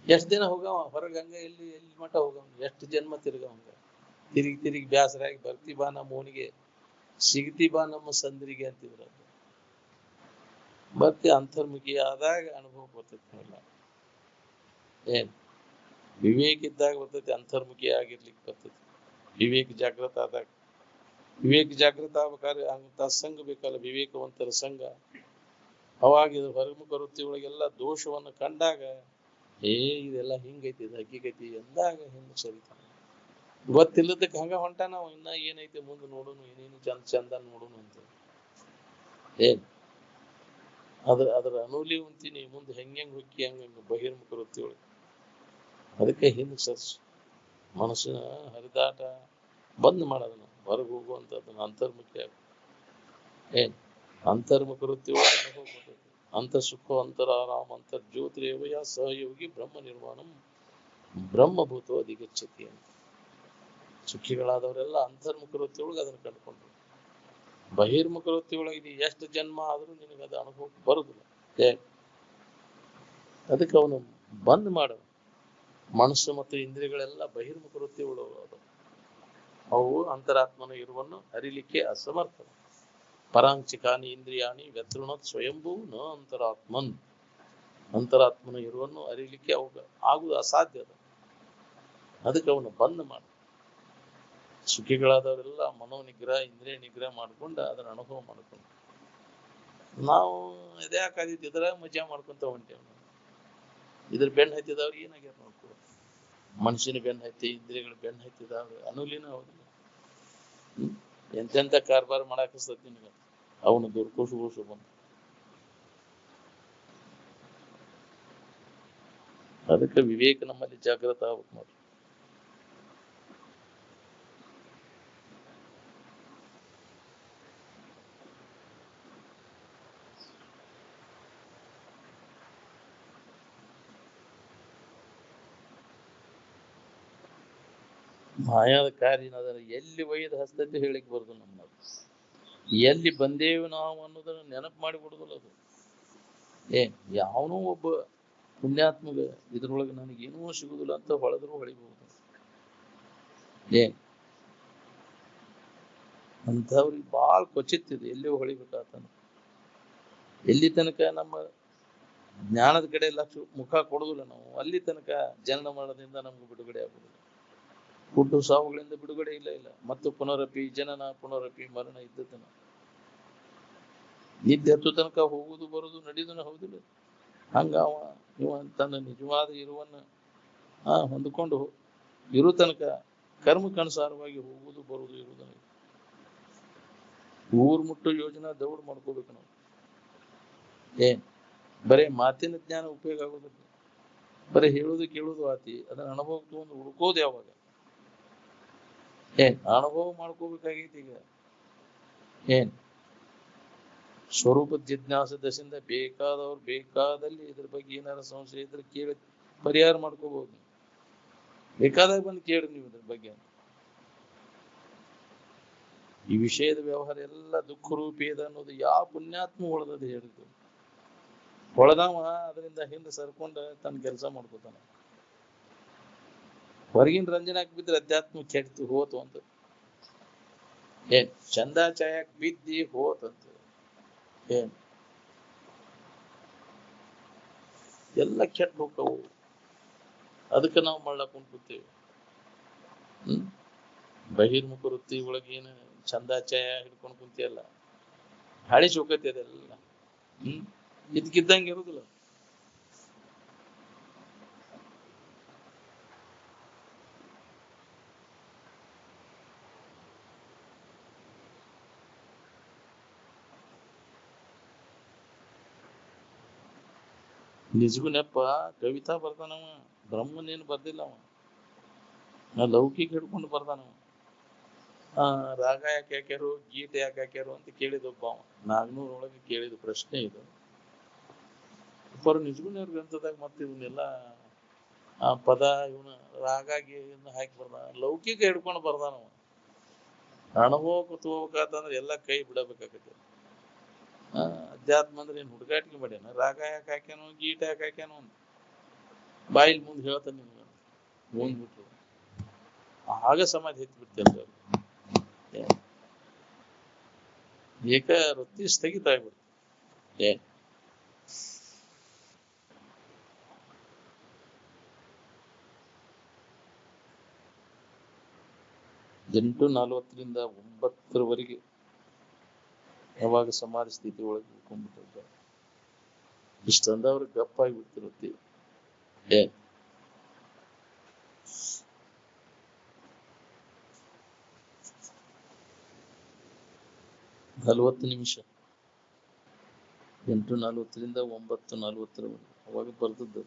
ಎಷ್ಟ್ ದಿನ ಹೋಗವ ಹೊರಗೆ? ಹಂಗ ಎಲ್ಲಿ ಮಠ ಹೋಗವ? ಎಷ್ಟು ಜನ್ಮ ತಿರ್ಗವಂಗ? ತಿರುಗಿ ಬ್ಯಾಸರಾಗಿ ಬರ್ತಿ ಬಾ ನಮ್ಮ ಓಣಿಗೆ, ಸಿಗ್ತಿ ಬಾ ನಮ್ಮ ಸಂದ್ರಿಗೆ ಅಂತಿದ್ರು. ಮತ್ತೆ ಅಂತರ್ಮುಖಿ ಆದಾಗ ಅನುಭವ ಬರ್ತೈತಿ. ಏನ್ ವಿವೇಕ ಇದ್ದಾಗ ಬರ್ತೈತಿ, ಅಂತರ್ಮುಖಿ ಆಗಿರ್ಲಿಕ್ಕೆ ಬರ್ತೈತಿ. ವಿವೇಕ ಜಾಗೃತ ಆದಾಗ, ವಿವೇಕ ಜಾಗೃತ ಆಗ್ಬೇಕಾದ್ರೆ ಅಂತ ಸಂಘ ಬೇಕಲ್ಲ, ವಿವೇಕವಂತರ ಸಂಘ. ಅವಾಗ ಇದು ಹೊರಮುಖ ವೃತ್ತಿ ಒಳಗೆಲ್ಲ ದೋಷವನ್ನು ಕಂಡಾಗ ಇದೆಲ್ಲ ಹಿಂಗೈತಿ, ಇದು ಹಕ್ಕಿಗೈತಿ ಎಂದಾಗ ಹಿಂದೆ ಸರಿತಾನ. ಗೊತ್ತಿಲ್ಲದಕ್ಕೆ ಹಂಗ ಹೊಂಟ ನಾವು ಇನ್ನ ಏನೈತಿ ಮುಂದೆ ನೋಡೋಣ, ಏನೇನು ಚಂದ ನೋಡೋಣ ಅಂತ. ಅದ್ರ ಅನುಲಿ ಉಂತೀನಿ ಮುಂದೆ ಹೆಂಗ್ ಹೊಕ್ಕಿ ಹಂಗ ಬಹಿರ್ಮುಖ ವೃತ್ತಿ ಒಳಗೆ. ಅದಕ್ಕೆ ಹಿಂದೆ ಸರ್ಸು ಮನಸ್ಸಿನ ಹರಿದಾಟ ಬಂದ್ ಮಾಡೋದನ್ನ, ಹೊರಗೆ ಹೋಗುವಂತದನ್ನ ಅಂತರ್ಮುಖಿ ಆಗ. ಅಂತರ್ಮುಖ ವೃತ್ತಿ ಒಳಗೆ ಅನುಭವ ಬರ್ತೈತಿ. ಅಂತ ಸುಖ ಅಂತರ ಆರಾಮ ಅಂತರ್ ಜ್ಯೋತಿರೇವಯ ಸಹಯೋಗಿ ಬ್ರಹ್ಮ ನಿರ್ಮಾಣಂ ಬ್ರಹ್ಮಭೂತೋ ಅಧಿಗಚ್ಚತಿ ಅಂತ. ಸುಖಿಗಳಾದವರೆಲ್ಲ ಅಂತರ್ಮುಖ ವೃತ್ತಿ ಒಳಗೆ ಅದನ್ನ ಕಂಡುಕೊಂಡ್ರು. ಬಹಿರ್ಮುಖ ವೃತ್ತಿ ಒಳಗೆ ಎಷ್ಟು ಜನ್ಮ ಆದ್ರೂ ನಿನಗೆ ಅದು ಅನುಭವ ಬರುದಿಲ್ಲ. ಅದಕ್ಕೆ ಅವನು ಬಂದ್ ಮಾಡ. ಮನಸ್ಸು ಮತ್ತು ಇಂದ್ರಿಯಗಳೆಲ್ಲ ಬಹಿರ್ಮುಖ ವೃತ್ತಿ ಒಳಗೆ ಅವು ಅಂತರಾತ್ಮನ ಇರುವನ್ನು ಅರಿಲಿಕ್ಕೆ ಅಸಮರ್ಥ. ಪರಾಂಚಿಕಾನಿ ಇಂದ್ರಿಯಾಣಿ ವ್ಯತೃಣತ್ ಸ್ವಯಂಭೂ ನ ಅಂತರಾತ್ಮನ್. ಅಂತರಾತ್ಮನ ಇರುವನ್ನು ಅರಿಲಿಕ್ಕೆ ಅವಾಗ ಆಗುವುದು ಅಸಾಧ್ಯ. ಅದಕ್ಕೆ ಅವನು ಬಂದ್ ಮಾಡ. ಸುಖಿಗಳಾದವರೆಲ್ಲ ಮನೋನಿಗ್ರಹ ಇಂದ್ರಿಯ ನಿಗ್ರಹ ಮಾಡ್ಕೊಂಡು ಅದನ್ನ ಅನುಭವ ಮಾಡ್ಕೊಂಡು, ನಾವು ಇದೇ ಯಾಕಾದಿತ್ತು ಇದ್ರ ಮಜಾ ಮಾಡ್ಕೊಂತ ಹೊಂಟೇವ್. ಇದ್ರ ಬೆನ್ನ ಹತ್ತಿದವ್ರಿಗೆ ಏನಾಗ್ಯಾರ ನೋಡ್ಕೊ. ಮನುಷ್ಯನ ಬೆನ್ನ ಹತ್ತಿ ಇಂದ್ರಿಯಗಳ ಬೆನ್ನ ಹತ್ತಿದವ್ರು ಅನುಲಿನ ಹೌದಿಲ್ಲ. ಎಂತೆಂತ ಕಾರ್ಬಾರ ಮಾಡಾಕಸ್ತದ ನಿನಗ ಅವನು ದುರ್ಕೋಶು ಬಂದ. ಅದಕ್ಕೆ ವಿವೇಕ ನಮ್ಮಲ್ಲಿ ಜಾಗೃತ ಆಗ್ಬೇಕು ನೋಡಿ. ಮಾಯಾದ ಕಾರ್ಯ ಎಲ್ಲಿ ಒಯ್ದು ಹಸ್ತೈತಿ ಹೇಳಿಕ್ ಬರುದು. ನಮ್ಮ ಎಲ್ಲಿ ಬಂದೇವು ನಾವು ಅನ್ನೋದನ್ನ ನೆನಪು ಮಾಡಿ ಬಿಡುದಿಲ್ಲ ಅದು. ಯಾವನೋ ಒಬ್ಬ ಪುಣ್ಯಾತ್ಮಗ ಇದ್ರೊಳಗೆ ನನಗೇನೂ ಸಿಗುದಿಲ್ಲ ಅಂತ ಹೊಳೆದ್ರು ಹೊಳಿಬಹುದು. ಅಂಥವ್ರಿಗೆ ಬಾಳ ಕ್ವಚಿತ್ತಿದೆ ಎಲ್ಲಿ ಹೊಳಿಬೇಕಾತನ. ಎಲ್ಲಿ ತನಕ ನಮ್ಮ ಜ್ಞಾನದ ಕಡೆ ಲಕ್ಷ ಮುಖ ಕೊಡುದಿಲ್ಲ ನಾವು, ಅಲ್ಲಿ ತನಕ ಜನನ ಮರಣದಿಂದ ನಮ್ಗೆ ಬಿಡುಗಡೆ ಆಗುದಿಲ್ಲ. ಹುಟ್ಟು ಸಾವುಗಳಿಂದ ಬಿಡುಗಡೆ ಇಲ್ಲ. ಮತ್ತು ಪುನರಪಿ ಜನನ ಪುನರಪಿ ಮರಣ ಇದ್ದತನ. ನಿದ್ದೆ ಹತ್ತು ತನಕ ಹೋಗುದು ಬರುದು ನಡೆಯುದನ ಹೌದಿಲ್ಲ. ಹಂಗ ಇವ ತನ್ನ ನಿಜವಾದ ಇರುವನ್ನ ಹೊಂದ್ಕೊಂಡು ಇರು ತನಕ ಕರ್ಮಕ್ಕನುಸಾರವಾಗಿ ಹೋಗುದು ಬರುವುದು ಇರುವುದನ್ನ. ಊರ್ ಮುಟ್ಟು ಯೋಜನಾ ದೌಡ್ ಮಾಡ್ಕೋಬೇಕು ನಾವು. ಬರೇ ಮಾತಿನ ಜ್ಞಾನ ಉಪಯೋಗ ಆಗೋದಿಲ್ಲ. ಬರೀ ಹೇಳುದು ಕೇಳುದು ಆತಿ, ಅದನ್ನ ಅನುಭವ ತಗೊಂಡು ಹುಡ್ಕೋದು ಯಾವಾಗ? ಅನುಭವ ಮಾಡ್ಕೋಬೇಕಾಗೈತಿ ಈಗ. ಸ್ವರೂಪ ಜಿಜ್ಞಾಸ ದಶೆಯಿಂದ ಬೇಕಾದವ್ರು ಬೇಕಾದಲ್ಲಿ ಇದ್ರ ಬಗ್ಗೆ ಏನಾರ ಸಂಶಯ ಇದ್ರೆ ಕೇಳಿ ಪರಿಹಾರ ಮಾಡ್ಕೋಬಹುದು. ಬೇಕಾದಾಗ ಬಂದು ಕೇಳಿ ನೀವು ಇದ್ರ ಬಗ್ಗೆ. ಈ ವಿಷಯದ ವ್ಯವಹಾರ ಎಲ್ಲ ದುಃಖ ರೂಪಿ ಇದೆ ಅನ್ನೋದು ಯಾವ ಪುಣ್ಯಾತ್ಮ ಹೊಳೆದದು ಹೇಳಿದ್ದು. ಹೊಳೆದವ ಅದರಿಂದ ಹಿಂದೆ ಸರ್ಕೊಂಡ ತನ್ನ ಕೆಲಸ ಮಾಡ್ಕೋತಾನ. ಹೊರಗಿನ ರಂಜನಾಕ್ ಬಿದ್ರೆ ಅಧ್ಯಾತ್ಮ ಕೆಡ್ತು ಹೋತು ಅಂತ. ಚಂದ ಚಾಯಕ್ ಬಿದ್ದಿ ಹೋತಂತ. ಎಲ್ಲ ಕೆಟ್ಟ ಹೋಗ್ತಾವು. ಅದಕ್ಕೆ ನಾವು ಮಾಡ್ಲಾಕೊಂಡ್ ಕೂತೇವೆ. ಬಹಿರ್ಮುಖ ವೃತ್ತಿ ಒಳಗೇನು ಚಂದಾಚಾಯ ಹಿಡ್ಕೊಂಡು ಕುಂತಿಯಲ್ಲ, ಹಳಿ ಚೌಕತಿ ಅದೆಲ್ಲ ಇದ್ಕಿದ್ದಂಗೆ ಇರುದಿಲ್ಲ. ನಿಜಗೂ ನೆಪ್ಪ ಕವಿತಾ ಬರ್ತಾನವ, ಬ್ರಹ್ಮನೇನು ಬರ್ದಿಲ್ಲ ಅವ. ಲೌಕಿಕ ಹಿಡ್ಕೊಂಡು ಬರ್ತಾನವ. ರಾಗ ಯಾಕೆ ಹಾಕ್ಯಾರು, ಗೀತೆ ಯಾಕೆ ಹಾಕ್ಯಾರು ಅಂತ ಕೇಳಿದೊಬ್ಬ ಅವ. 400 ಕೇಳಿದ ಪ್ರಶ್ನೆ ಇದು. ನಿಜಗುನ ಗ್ರಂಥದಾಗ ಮತ್ತೆ ಇವನ್ನೆಲ್ಲ ಪದ ಇವನ ರಾಗ ಗೀನ ಹಾಕಿ ಬರ್ದಾನ. ಲೌಕಿಕ ಹಿಡ್ಕೊಂಡು ಬರ್ದಾನವ. ಅನುಭವ ಕೂತ್ಕೋಬೇಕಂತಂದ್ರೆ ಎಲ್ಲ ಕೈ ಬಿಡಬೇಕಾಗತ್ತೆ. ಅಧ್ಯಾತ್ಮ ಅಂದ್ರೆ ಏನ್ ಹುಡುಗಾಟಿಕೆ ಮಾಡ್ಯಾನ? ರಾಗ ಯಾಕೆ ಹಾಕ್ಯಾನು, ಗೀಟ ಯಾಕೆ ಹಾಕ್ಯಾನು ಅಂತ ಬಾಯಿಲ್ ಮುಂದೆ ಹೇಳ್ತಾನೆ ನಿಮ್ಗೆ. ಮುಂದ್ಬಿಟ್ರು ಆಗ ಸಮಾಧಿ ಎತ್ತಿ ಬಿಡ್ತೇವೆ. ಏಕ ವೃತ್ತಿ ಸ್ಥಗಿತ ಆಗ್ಬಿಡ್ತು. 8:40ರಿಂದ 9:00 ಯಾವಾಗ ಸಮಾಧಿ ಸ್ಥಿತಿ ಒಳಗೆ ಉಳ್ಕೊಂಡ್ಬಿಟ್ಟಿರ್ತಾರೆ. ಇಷ್ಟಂದ ಅವ್ರಿಗೆ ಗಪ್ಪಾಗಿ ಬಿಡ್ತಿರುತ್ತೆ. 40 ನಿಮಿಷ 8:40ರಿಂದ 9:40 ಅವಾಗ ಬರ್ದದ್ದು.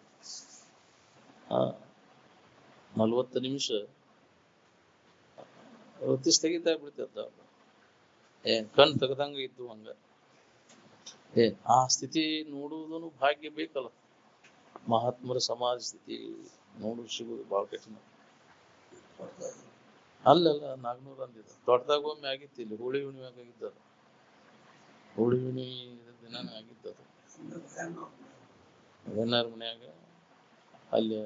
40 ನಿಮಿಷ ರೊತ್ತಿಸ್ ತೆಗಿತಾ ಬಿಡ್ತದ. ಕಣ್ ತೆಗ್ದಂಗ ಇದ್ದು ಹಂಗ. ಆ ಸ್ಥಿತಿ ನೋಡುವುದನ್ನು ಭಾಗ್ಯ ಬೇಕಲ್ಲ. ಮಹಾತ್ಮರ ಸಮಾಧಿ ಸ್ಥಿತಿ ನೋಡು ಸಿಗುದು ಬಹಳ ಕಠಿಣ. ಅಲ್ಲಲ್ಲ 400 ಅಂದಿದ್ದ. ದೊಡ್ಡದಾಗ ಒಮ್ಮೆ ಆಗಿತ್ತು ಇಲ್ಲಿ ಹೋಳಿ ಹುಣ್ಣಿಮೆ ಆಗಿದ್ದದ. ಹೋಳಿ ಹುಣ್ಣಿಮೆ ದಿನಾನೇ ಆಗಿದ್ದದು. ಏನಾರ ಮನ್ಯಾಗ ಅಲ್ಲಿ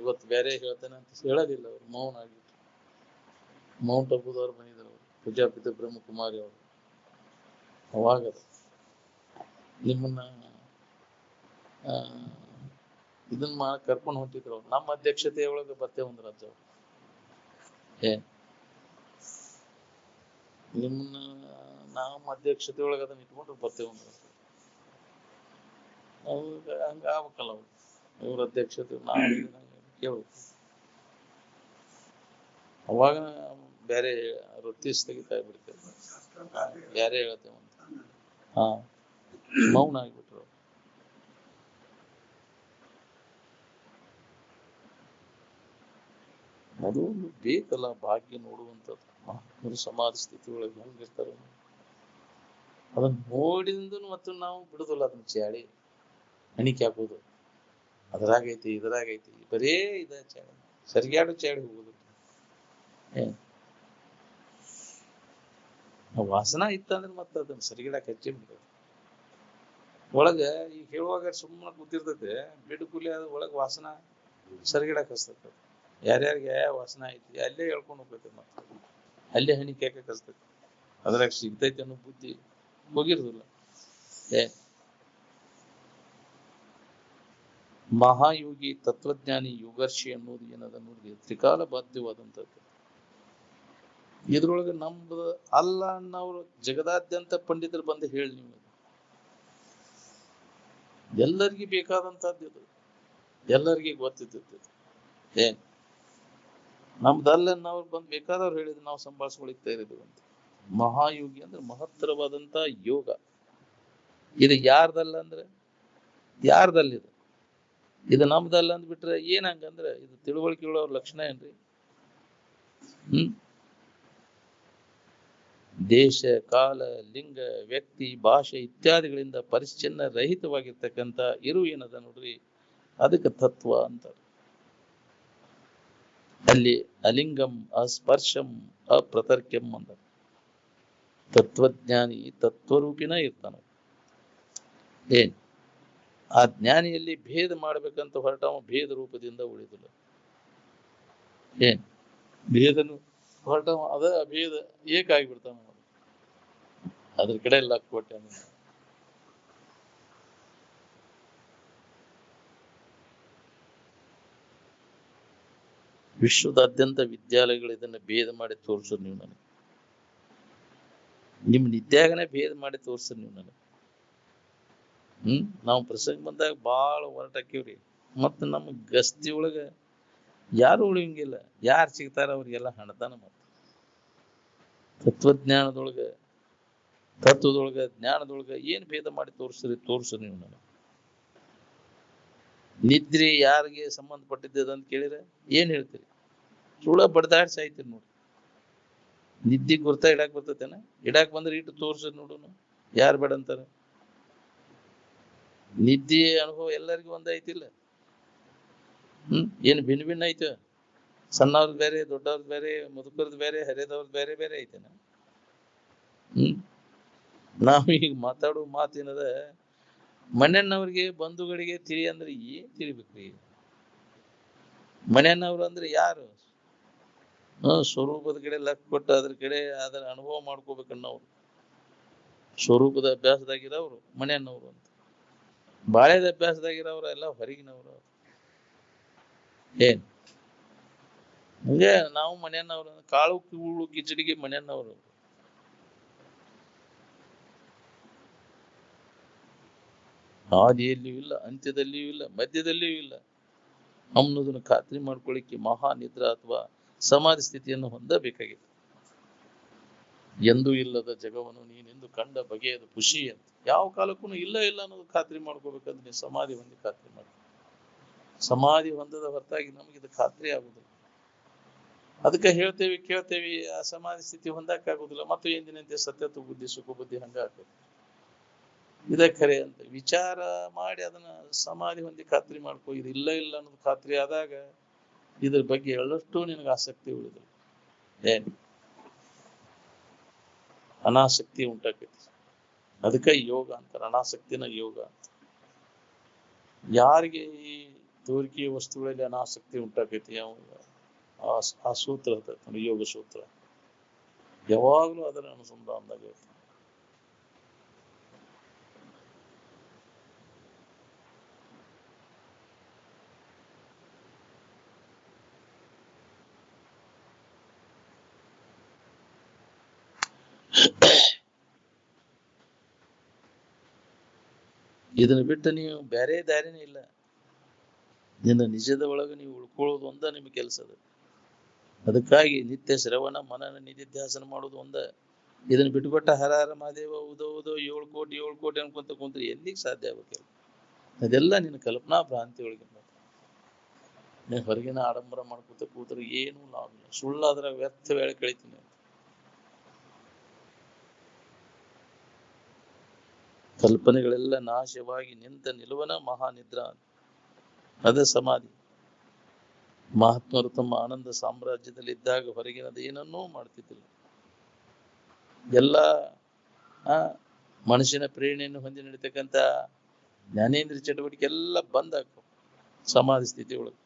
ಇವತ್ತು ಬೇರೆ ಹೇಳ್ತಾನೆ ಅಂತ ಹೇಳೋದಿಲ್ಲ. ಅವ್ರು ಮೌನ ಆಗಿತ್ತು. ಮೌಂಟ್ ಅಬುದವ್ರು ಬಂದಿದ್ರು, ಪ್ರಜಾಪಿತ ಬ್ರಹ್ಮಕುಮಾರಿ ಅವರು. ಅವಾಗ ನಿಮ್ಮನ್ನ ಇದನ್ನ ಕರ್ಕೊಂಡು ಹೊಂಟಿದ್ರು. ನಮ್ಮ ಅಧ್ಯಕ್ಷತೆ ಒಳಗೆ ಬರ್ತೇವೆ ಒಂದು ರಾಜ್ಯ. ನಿಮ್ಮನ್ನ ನಮ್ಮ ಅಧ್ಯಕ್ಷತೆ ಒಳಗೆ ಅದನ್ನ ಇಟ್ಕೊಂಡು ಬರ್ತೇವೆ ಒಂದು. ಹಂಗ ಆಗ್ಬೇಕಲ್ಲ ಅವ್ರು. ಇವ್ರ ಅಧ್ಯಕ್ಷತೆ ನಾವು ಕೇಳ್ಬೇಕು. ಅವಾಗ ಬೇರೆ ವೃತ್ತಿಸ್ ತೆಗಿತಾ ಬಿಡ್ತೇವೆ. ಬೇರೆ ಹೇಳ್ತೇವೆ ಅಂತ. ಮೌನ ಆಗಿಬಿಟ್ರು. ಅದು ಒಂದು ಬೇಕಲ್ಲ ಭಾಗ್ಯ ನೋಡುವಂಥದ್ದು. ಮಹಾತ್ಮರು ಸಮಾಧಿ ಸ್ಥಿತಿ ಒಳಗೆ ಹೆಂಗಿರ್ತಾರೆ ಅದನ್ನ ನೋಡಿದಿಂದ ಮತ್ತು ನಾವು ಬಿಡುದಿಲ್ಲ. ಅದನ್ನ ಚಾಡಿ ಹಣಿಕೆ ಹಾಕೋದು. ಅದ್ರಾಗೈತಿ ಇದ್ರಾಗೈತಿ ಬರೇ ಇದ ಚಾಡಿ ಸರಿಯಾಡು ಚಾಡಿ ಹೋಗುದು. ವಾಸನ ಇತ್ತಂದ್ರೆ ಮತ್ತ ಅದನ್ನ ಸರಿಗಿಡಕ್ ಹಚ್ಚಿ ಬಿಡ್ತದೆ. ಒಳಗ ಈಗ ಹೇಳುವಾಗ ಸುಮ್ಮನೆ ಕೂತಿರ್ತೈತೆ. ಬಿಡುಕುಲಿ ಅದ ಒಳಗ ವಾಸನ ಸರಿಗಿಡಕ್ ಹಚ್ತೈತೆ. ಯಾರ್ಯಾರಿಗೆ ವಾಸನ ಐತಿ ಅಲ್ಲೇ ಹೇಳ್ಕೊಂಡು ಹೋಗ್ತೈತೆ. ಮತ್ತೆ ಅಲ್ಲೇ ಹಣಿಕೆ ಹಾಕಕ್ ಹಚ್ತೈತಿ. ಅದ್ರಾಗ ಸಿಗ್ತೈತಿ ಅನ್ನೋ ಬುದ್ಧಿ ಹೋಗಿರುದಿಲ್ಲ. ಮಹಾಯೋಗಿ ತತ್ವಜ್ಞಾನಿ ಯೋಗರ್ಷಿ ಅನ್ನೋದು ಏನದ ನೋಡಿ ತ್ರಿಕಾಲ ಬಾಧ್ಯವಾದಂಥದ್ದು. ಇದ್ರೊಳಗೆ ನಮ್ದು ಅಲ್ಲ ಅನ್ನೋರು ಜಗದಾದ್ಯಂತ ಪಂಡಿತರು ಬಂದು ಹೇಳಿ ನೀವು ಎಲ್ಲರಿಗೂ ಬೇಕಾದಂತದ್ದು. ಇದು ಎಲ್ಲರಿಗೂ ಗೊತ್ತಿದ್ದು. ನಮ್ದಲ್ಲ ಅನ್ನೋರು ಬಂದು ಬೇಕಾದವ್ರು ಹೇಳಿದ್ರು ನಾವು ಸಂಭಾಳಿಸ್ಕೊಳಿತಾ ಇರಿದ್ವಿ ಅಂತ. ಮಹಾಯೋಗಿ ಅಂದ್ರೆ ಮಹತ್ತರವಾದಂತ ಯೋಗ. ಇದು ಯಾರ್ದಲ್ಲ ಅಂದ್ರೆ ಯಾರ್ದಲ್ಲಿದೆ. ಇದು ನಮ್ದಲ್ಲ ಅಂದ್ಬಿಟ್ರೆ ಏನಂಗಂದ್ರೆ ಇದು ತಿಳುವಳಿಕೆ ಉಳ್ಳವ್ರ ಲಕ್ಷಣ ಏನ್ರಿ. ದೇಶ ಕಾಲ ಲಿಂಗ ವ್ಯಕ್ತಿ ಭಾಷೆ ಇತ್ಯಾದಿಗಳಿಂದ ಪರಿಚ್ಛಿನ್ನ ರಹಿತವಾಗಿರ್ತಕ್ಕಂಥ ಇರು ಏನದ ನೋಡ್ರಿ ಅದಕ್ಕೆ ತತ್ವ ಅಂತಾರೆ. ಅಲ್ಲಿ ಅಲಿಂಗಂ ಅಸ್ಪರ್ಶಂ ಅಪ್ರತರ್ಕ್ಯಂ ಅಂತ. ತತ್ವಜ್ಞಾನಿ ತತ್ವರೂಪಿನ ಇರ್ತಾನ. ಆ ಜ್ಞಾನಿಯಲ್ಲಿ ಭೇದ ಮಾಡ್ಬೇಕಂತ ಹೊರಟವ ಭೇದ ರೂಪದಿಂದ ಉಳಿದಿಲ್ಲ. ಭೇದನು ಹೊರಟವ ಅದ ಅಭೇದ ಏಕಾಗಿಬಿಡ್ತಾನ. ಅದ್ರ ಕಡೆ ಎಲ್ಲ ಕೊಟ್ಟೆ. ವಿಶ್ವದಾದ್ಯಂತ ವಿದ್ಯಾಲಯಗಳು ಇದನ್ನ ಭೇದ ಮಾಡಿ ತೋರ್ಸೋದು ನೀವು ನನಗೆ. ನಿಮ್ ನಿದ್ಯಾಗನೇ ಭೇದ ಮಾಡಿ ತೋರ್ಸೋದು ನೀವು ನನಗೆ. ನಾವು ಪ್ರಸಂಗ ಬಂದಾಗ ಬಾಳ ಹೊರಟಾಕಿವ್ರಿ. ಮತ್ತ ನಮ್ಮ ಗಸ್ತಿ ಒಳಗ ಯಾರು ಉಳಿಯಂಗಿಲ್ಲ. ಯಾರು ಸಿಗ್ತಾರ ಅವ್ರಿಗೆಲ್ಲ ಹಣತಾನ. ಮತ್ತ ತತ್ವಜ್ಞಾನದೊಳಗ ತತ್ವದೊಳಗ ಜ್ಞಾನದೊಳಗ ಏನ್ ಭೇದ ಮಾಡಿ ತೋರ್ಸು ನೀವು ನನಗೆ. ನಿದ್ರೆ ಯಾರಿಗೆ ಸಂಬಂಧಪಟ್ಟಿದ್ದದ ಅಂತ ಕೇಳಿದ್ರೆ ಏನ್ ಹೇಳ್ತೀರಿ? ಸುಳ್ಳ ಬಡ್ದಾಡ್ಸಿ ಆಯ್ತೀರಿ ನೋಡಿ. ನಿದ್ದೆ ಗುರ್ತಾ ಇಡಾಕ್ ಬರ್ತೈತೇನ? ಇಡಾಕ್ ಬಂದ್ರೆ ಇಟ್ಟು ತೋರ್ಸದ್ ನೋಡುನು. ಯಾರು ಬೇಡ ಅಂತಾರ? ನಿದ್ದೆ ಅನುಭವ ಎಲ್ಲರಿಗೂ ಒಂದ ಐತಿಲ್ಲ. ಏನು ಭಿನ್ನ ಭಿನ್ನ ಐತ? ಸಣ್ಣವ್ರದ್ ಬೇರೆ, ದೊಡ್ಡವ್ರದ್ ಬೇರೆ, ಮುದುಕರ್ದ್ ಬೇರೆ, ಹರಿದವ್ರದ್ ಬೇರೆ ಬೇರೆ ಐತೇನ? ನಾವು ಈಗ ಮಾತಾಡೋ ಮಾತೇನದ ಮನೆಯನ್ನವ್ರಿಗೆ ಬಂಧುಗಳಿಗೆ ತಿಳಿ ಅಂದ್ರೆ ಏನ್ ತಿಳಿಬೇಕ್ರಿ? ಮನೆಯನ್ನವ್ರು ಅಂದ್ರೆ ಯಾರು? ಸ್ವರೂಪದ ಕಡೆ ಲಕ್ ಕೊಟ್ಟು ಅದ್ರ ಕಡೆ ಅದರ ಅನುಭವ ಮಾಡ್ಕೋಬೇಕನ್ನೋರು. ಸ್ವರೂಪದ ಅಭ್ಯಾಸದಾಗಿರೋರು ಮನೆಯನ್ನವ್ರು ಅಂತ. ಬಾಳೆದ ಅಭ್ಯಾಸದಾಗಿರೋರು ಎಲ್ಲ ಹೊರಗಿನವರು. ಏನ್ ಹಂಗೆ ನಾವು ಮನೆಯನ್ನವ್ರು, ಕಾಳು ಕೂಳು ಕಿಚಡಿಗೆ ಮನೆಯನ್ನವರು. ಆದಿಯಲ್ಲಿಯೂ ಇಲ್ಲ, ಅಂತ್ಯದಲ್ಲಿಯೂ ಇಲ್ಲ, ಮಧ್ಯದಲ್ಲಿಯೂ ಇಲ್ಲ ಅನ್ನೋದನ್ನು ಖಾತ್ರಿ ಮಾಡ್ಕೊಳ್ಳಿಕ್ಕೆ ಮಹಾ ನಿದ್ರಾ ಅಥವಾ ಸಮಾಧಿ ಸ್ಥಿತಿಯನ್ನು ಹೊಂದಬೇಕಾಗಿದೆ. ಎಂದೂ ಇಲ್ಲದ ಜಗವನ್ನು ನೀನೆಂದು ಕಂಡ ಬಗೆಯದ ಖುಷಿ ಅಂತ ಯಾವ ಕಾಲಕ್ಕೂ ಇಲ್ಲ ಅನ್ನೋದು ಖಾತ್ರಿ ಮಾಡ್ಕೋಬೇಕಂದ್ರೆ ನೀವು ಸಮಾಧಿ ಹೊಂದಿ ಖಾತ್ರಿ ಮಾಡಿ. ಸಮಾಧಿ ಹೊಂದದ ಹೊರತಾಗಿ ನಮಗಿದು ಖಾತ್ರಿ ಆಗುದಿಲ್ಲ. ಅದಕ್ಕೆ ಹೇಳ್ತೇವಿ ಕೇಳ್ತೇವಿ, ಆ ಸಮಾಧಿ ಸ್ಥಿತಿ ಹೊಂದಕ್ಕಾಗುದಿಲ್ಲ. ಮತ್ತು ಎಂದಿನಂತೆ ಸತ್ಯತ್ವ ಬುದ್ಧಿ ಸುಖ ಬುದ್ಧಿ ಹಂಗ ಆಗ್ತದೆ. ಇದೇ ಖರೆ ಅಂತ ವಿಚಾರ ಮಾಡಿ ಅದನ್ನ ಸಮಾಧಿ ಹೊಂದಿ ಖಾತ್ರಿ ಮಾಡ್ಕೋ. ಇದು ಇಲ್ಲ ಅನ್ನೋದು ಖಾತ್ರಿ ಆದಾಗ ಇದ್ರ ಬಗ್ಗೆ ಎಳ್ಳಷ್ಟು ನಿನಗೆ ಆಸಕ್ತಿ ಉಳಿದು ಏನ್ ಅನಾಸಕ್ತಿ ಉಂಟಾಕೈತಿ. ಅದಕ್ಕೆ ಯೋಗ ಅಂತಾರೆ, ಅನಾಸಕ್ತಿನ ಯೋಗ ಅಂತ. ಯಾರಿಗೆ ಈ ತೋರಿಕೆ ವಸ್ತುಗಳಲ್ಲಿ ಅನಾಸಕ್ತಿ ಉಂಟಾಕೈತಿ ಆ ಸೂತ್ರ ನೋಡಿ, ಯೋಗ ಸೂತ್ರ ಯಾವಾಗ್ಲೂ ಅದರ ಅನುಸಂಧಾನದಾಗ ಇರ್ತದೆ. ಇದನ್ನ ಬಿಟ್ಟು ನೀವು ಬೇರೆ ದಾರಿನೇ ಇಲ್ಲ. ನಿನ್ನ ನಿಜದ ಒಳಗೆ ನೀವು ಉಳ್ಕೊಳ್ಳೋದು ಒಂದ ನಿಮ್ಮ ಕೆಲಸದ. ಅದಕ್ಕಾಗಿ ನಿತ್ಯ ಶ್ರವಣ ಮನನ ನಿಧಿಧ್ಯಾಸನ ಮಾಡೋದು ಒಂದ. ಇದನ್ನ ಬಿಟ್ಟುಕೊಟ್ಟ ಹರ ಹರ ಮಹಾದೇವ ಉದೋ 7 ಕೋಟಿ ಅನ್ಕೊಂತ ಕುಂತ್ರೆ ಎಲ್ಲಿಗೆ ಸಾಧ್ಯ ಆಗ್ಬೇಕಿಲ್ಲ. ಅದೆಲ್ಲ ನಿನ್ನ ಕಲ್ಪನಾ ಭ್ರಾಂತಿ ಒಳಗೆ. ನೀನು ಹೊರಗಿನ ಆಡಂಬರ ಮಾಡ್ಕೊತ ಕೂತ್ರೆ ಏನೂ ಲಾಭ ಇಲ್ಲ. ಸುಳ್ಳಾದ್ರ ವ್ಯರ್ಥ ವೇಳೆ ಕಳಿತೀನಿ. ಕಲ್ಪನೆಗಳೆಲ್ಲ ನಾಶವಾಗಿ ನಿಂತ ನಿಲುವನ ಮಹಾನಿದ್ರಾ, ಅದ ಸಮಾಧಿ. ಮಹಾತ್ಮರು ತಮ್ಮ ಆನಂದ ಸಾಮ್ರಾಜ್ಯದಲ್ಲಿ ಇದ್ದಾಗ ಹೊರಗಿನದ ಏನನ್ನೂ ಮಾಡ್ತಿದ್ದಿಲ್ಲ. ಎಲ್ಲ ಮನುಷ್ಯನ ಪ್ರೇರಣೆಯನ್ನು ಹೊಂದಿ ನಡೀತಕ್ಕಂಥ ಜ್ಞಾನೇಂದ್ರಿಯ ಚಟುವಟಿಕೆ ಎಲ್ಲ ಬಂದ್ ಆಗ್ತವೆ ಸಮಾಧಿ ಸ್ಥಿತಿ ಒಳಗೆ.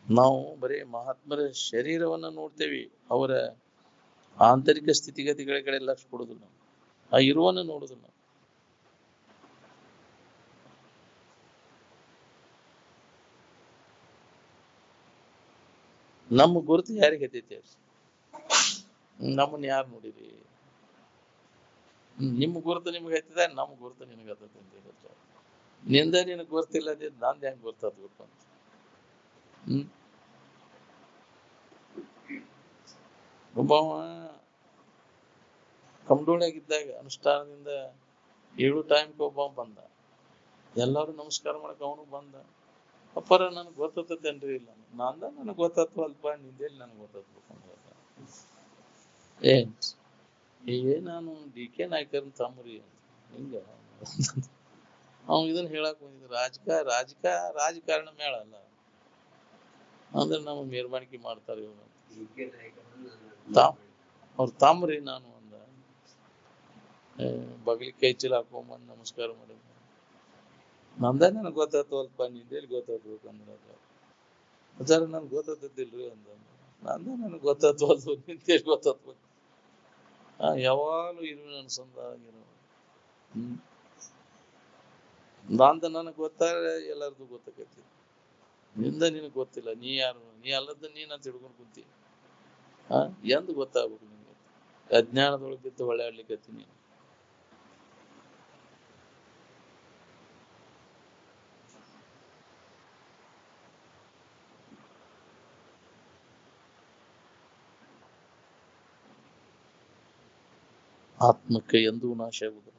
ನಾವು ಬರೀ ಮಹಾತ್ಮರ ಶರೀರವನ್ನ ನೋಡ್ತೇವಿ, ಅವರ ಆಂತರಿಕ ಸ್ಥಿತಿಗತಿಗಳ ಕಡೆ ಲಕ್ಷ್ಯ ಕೊಡುದಿಲ್ಲ. ಆ ಇರುವನ್ನ ನೋಡುದಿಲ್ಲ. ನಮ್ಮ ಗುರುತು ಯಾರಿಗೆ ಹತ್ತೈತಿ? ನಮ್ಮನ್ನ ಯಾರು ನೋಡಿರಿ? ನಿಮ್ಮ ಗುರುತು ನಿಮ್ಗೆ ಹತ್ತಿದ, ನಮ್ಮ ಗುರುತು ನಿನಗೆ ಹತ್ತೈತಿ. ನಿಂದ ನಿನಗೆ ಗೊತ್ತಿಲ್ಲ, ನಂದು ಹೆಂಗ್ ಗೊತ್ತಾಗ್ಬೇಕು ಅಂತ. ಒಬ್ಬವ ಕಮಡೋಳಿಯಾಗಿದ್ದಾಗ ಅನುಷ್ಠಾನದಿಂದ 7 ಟೈಮ್ಗೆ ಒಬ್ಬ ಬಂದ. ಎಲ್ಲಾರು ನಮಸ್ಕಾರ ಮಾಡಕ್ ಅವನು ಬಂದ. ಅಪ್ಪರ ನನಗೆ ಗೊತ್ತತೇನ್ರಿ? ಇಲ್ಲ. ನನಗೆ ಗೊತ್ತತ್ವಲ್ಪ, ನಿಂದೇಲಿ ನನಗೆ ಗೊತ್ತತ್ಬೇಕು. ನಾನು DK ನಾಯ್ಕರ್ನ ತಮ್ಮರಿ ಹಿಂಗ ಅವ್ನು ಇದನ್ನ ಹೇಳಕ್ ಬಂದಿದ್ದ. ರಾಜಕಾರಣ ಮೇಳ ಅಲ್ಲ ಅಂದ್ರೆ ನಾವು ಮೆರವಣಿಗೆ ಮಾಡ್ತಾರೆ ಇವ್ರು. ಅವ್ರ ತಾಮ್ರಿ ನಾನು ಅಂದ. ಬಗ್ಲಿ ಕೈ ಚೀಲ ಹಾಕೊಂಬಂದ್ ನಮಸ್ಕಾರ ಮಾಡಿ. ನನಗೆ ಗೊತ್ತಾಗ್ತವಲ್ಪ, ನಿಂದೇಲಿ ಗೊತ್ತಾಗ್ಬೇಕಂದ್ರ ಅದಾರ ನನ್ಗೆ ಗೊತ್ತಾಗ್ತಿಲ್ರಿ ಅಂದ. ನನಗೆ ಗೊತ್ತಾಗ್ತವಲ್ದು, ನಿಂದೇಲಿ ಗೊತ್ತಾಗ್ಬೇಕು. ಯಾವಾಗಲೂ ಇರುವಿನ ಅನುಸಂಧಾನ. ನನಗೆ ಗೊತ್ತಾರೆ, ಎಲ್ಲಾರ್ದು ಗೊತ್ತಾಕೈತಿ. ನಿಂದ ನಿನಗ್ ಗೊತ್ತಿಲ್ಲ, ನೀ ಯಾರು? ನೀ ಅಲ್ಲದ ನೀನ್ ಅಂತ ಹಿಡ್ಕೊಂಡು ಕುಂತಿ. ಎಂದು ಗೊತ್ತಾಗ್ಬೇಕು ನಿಮ್ಗೆ? ಅಜ್ಞಾನದೊಳಗೆ ಬಿದ್ದು ಹೊಳೆಯಾಡ್ಲಿಕ್ಕೆ ನೀನು. ಆತ್ಮಕ್ಕೆ ಎಂದೂ ನಾಶ ಆಗುದಿಲ್ಲ.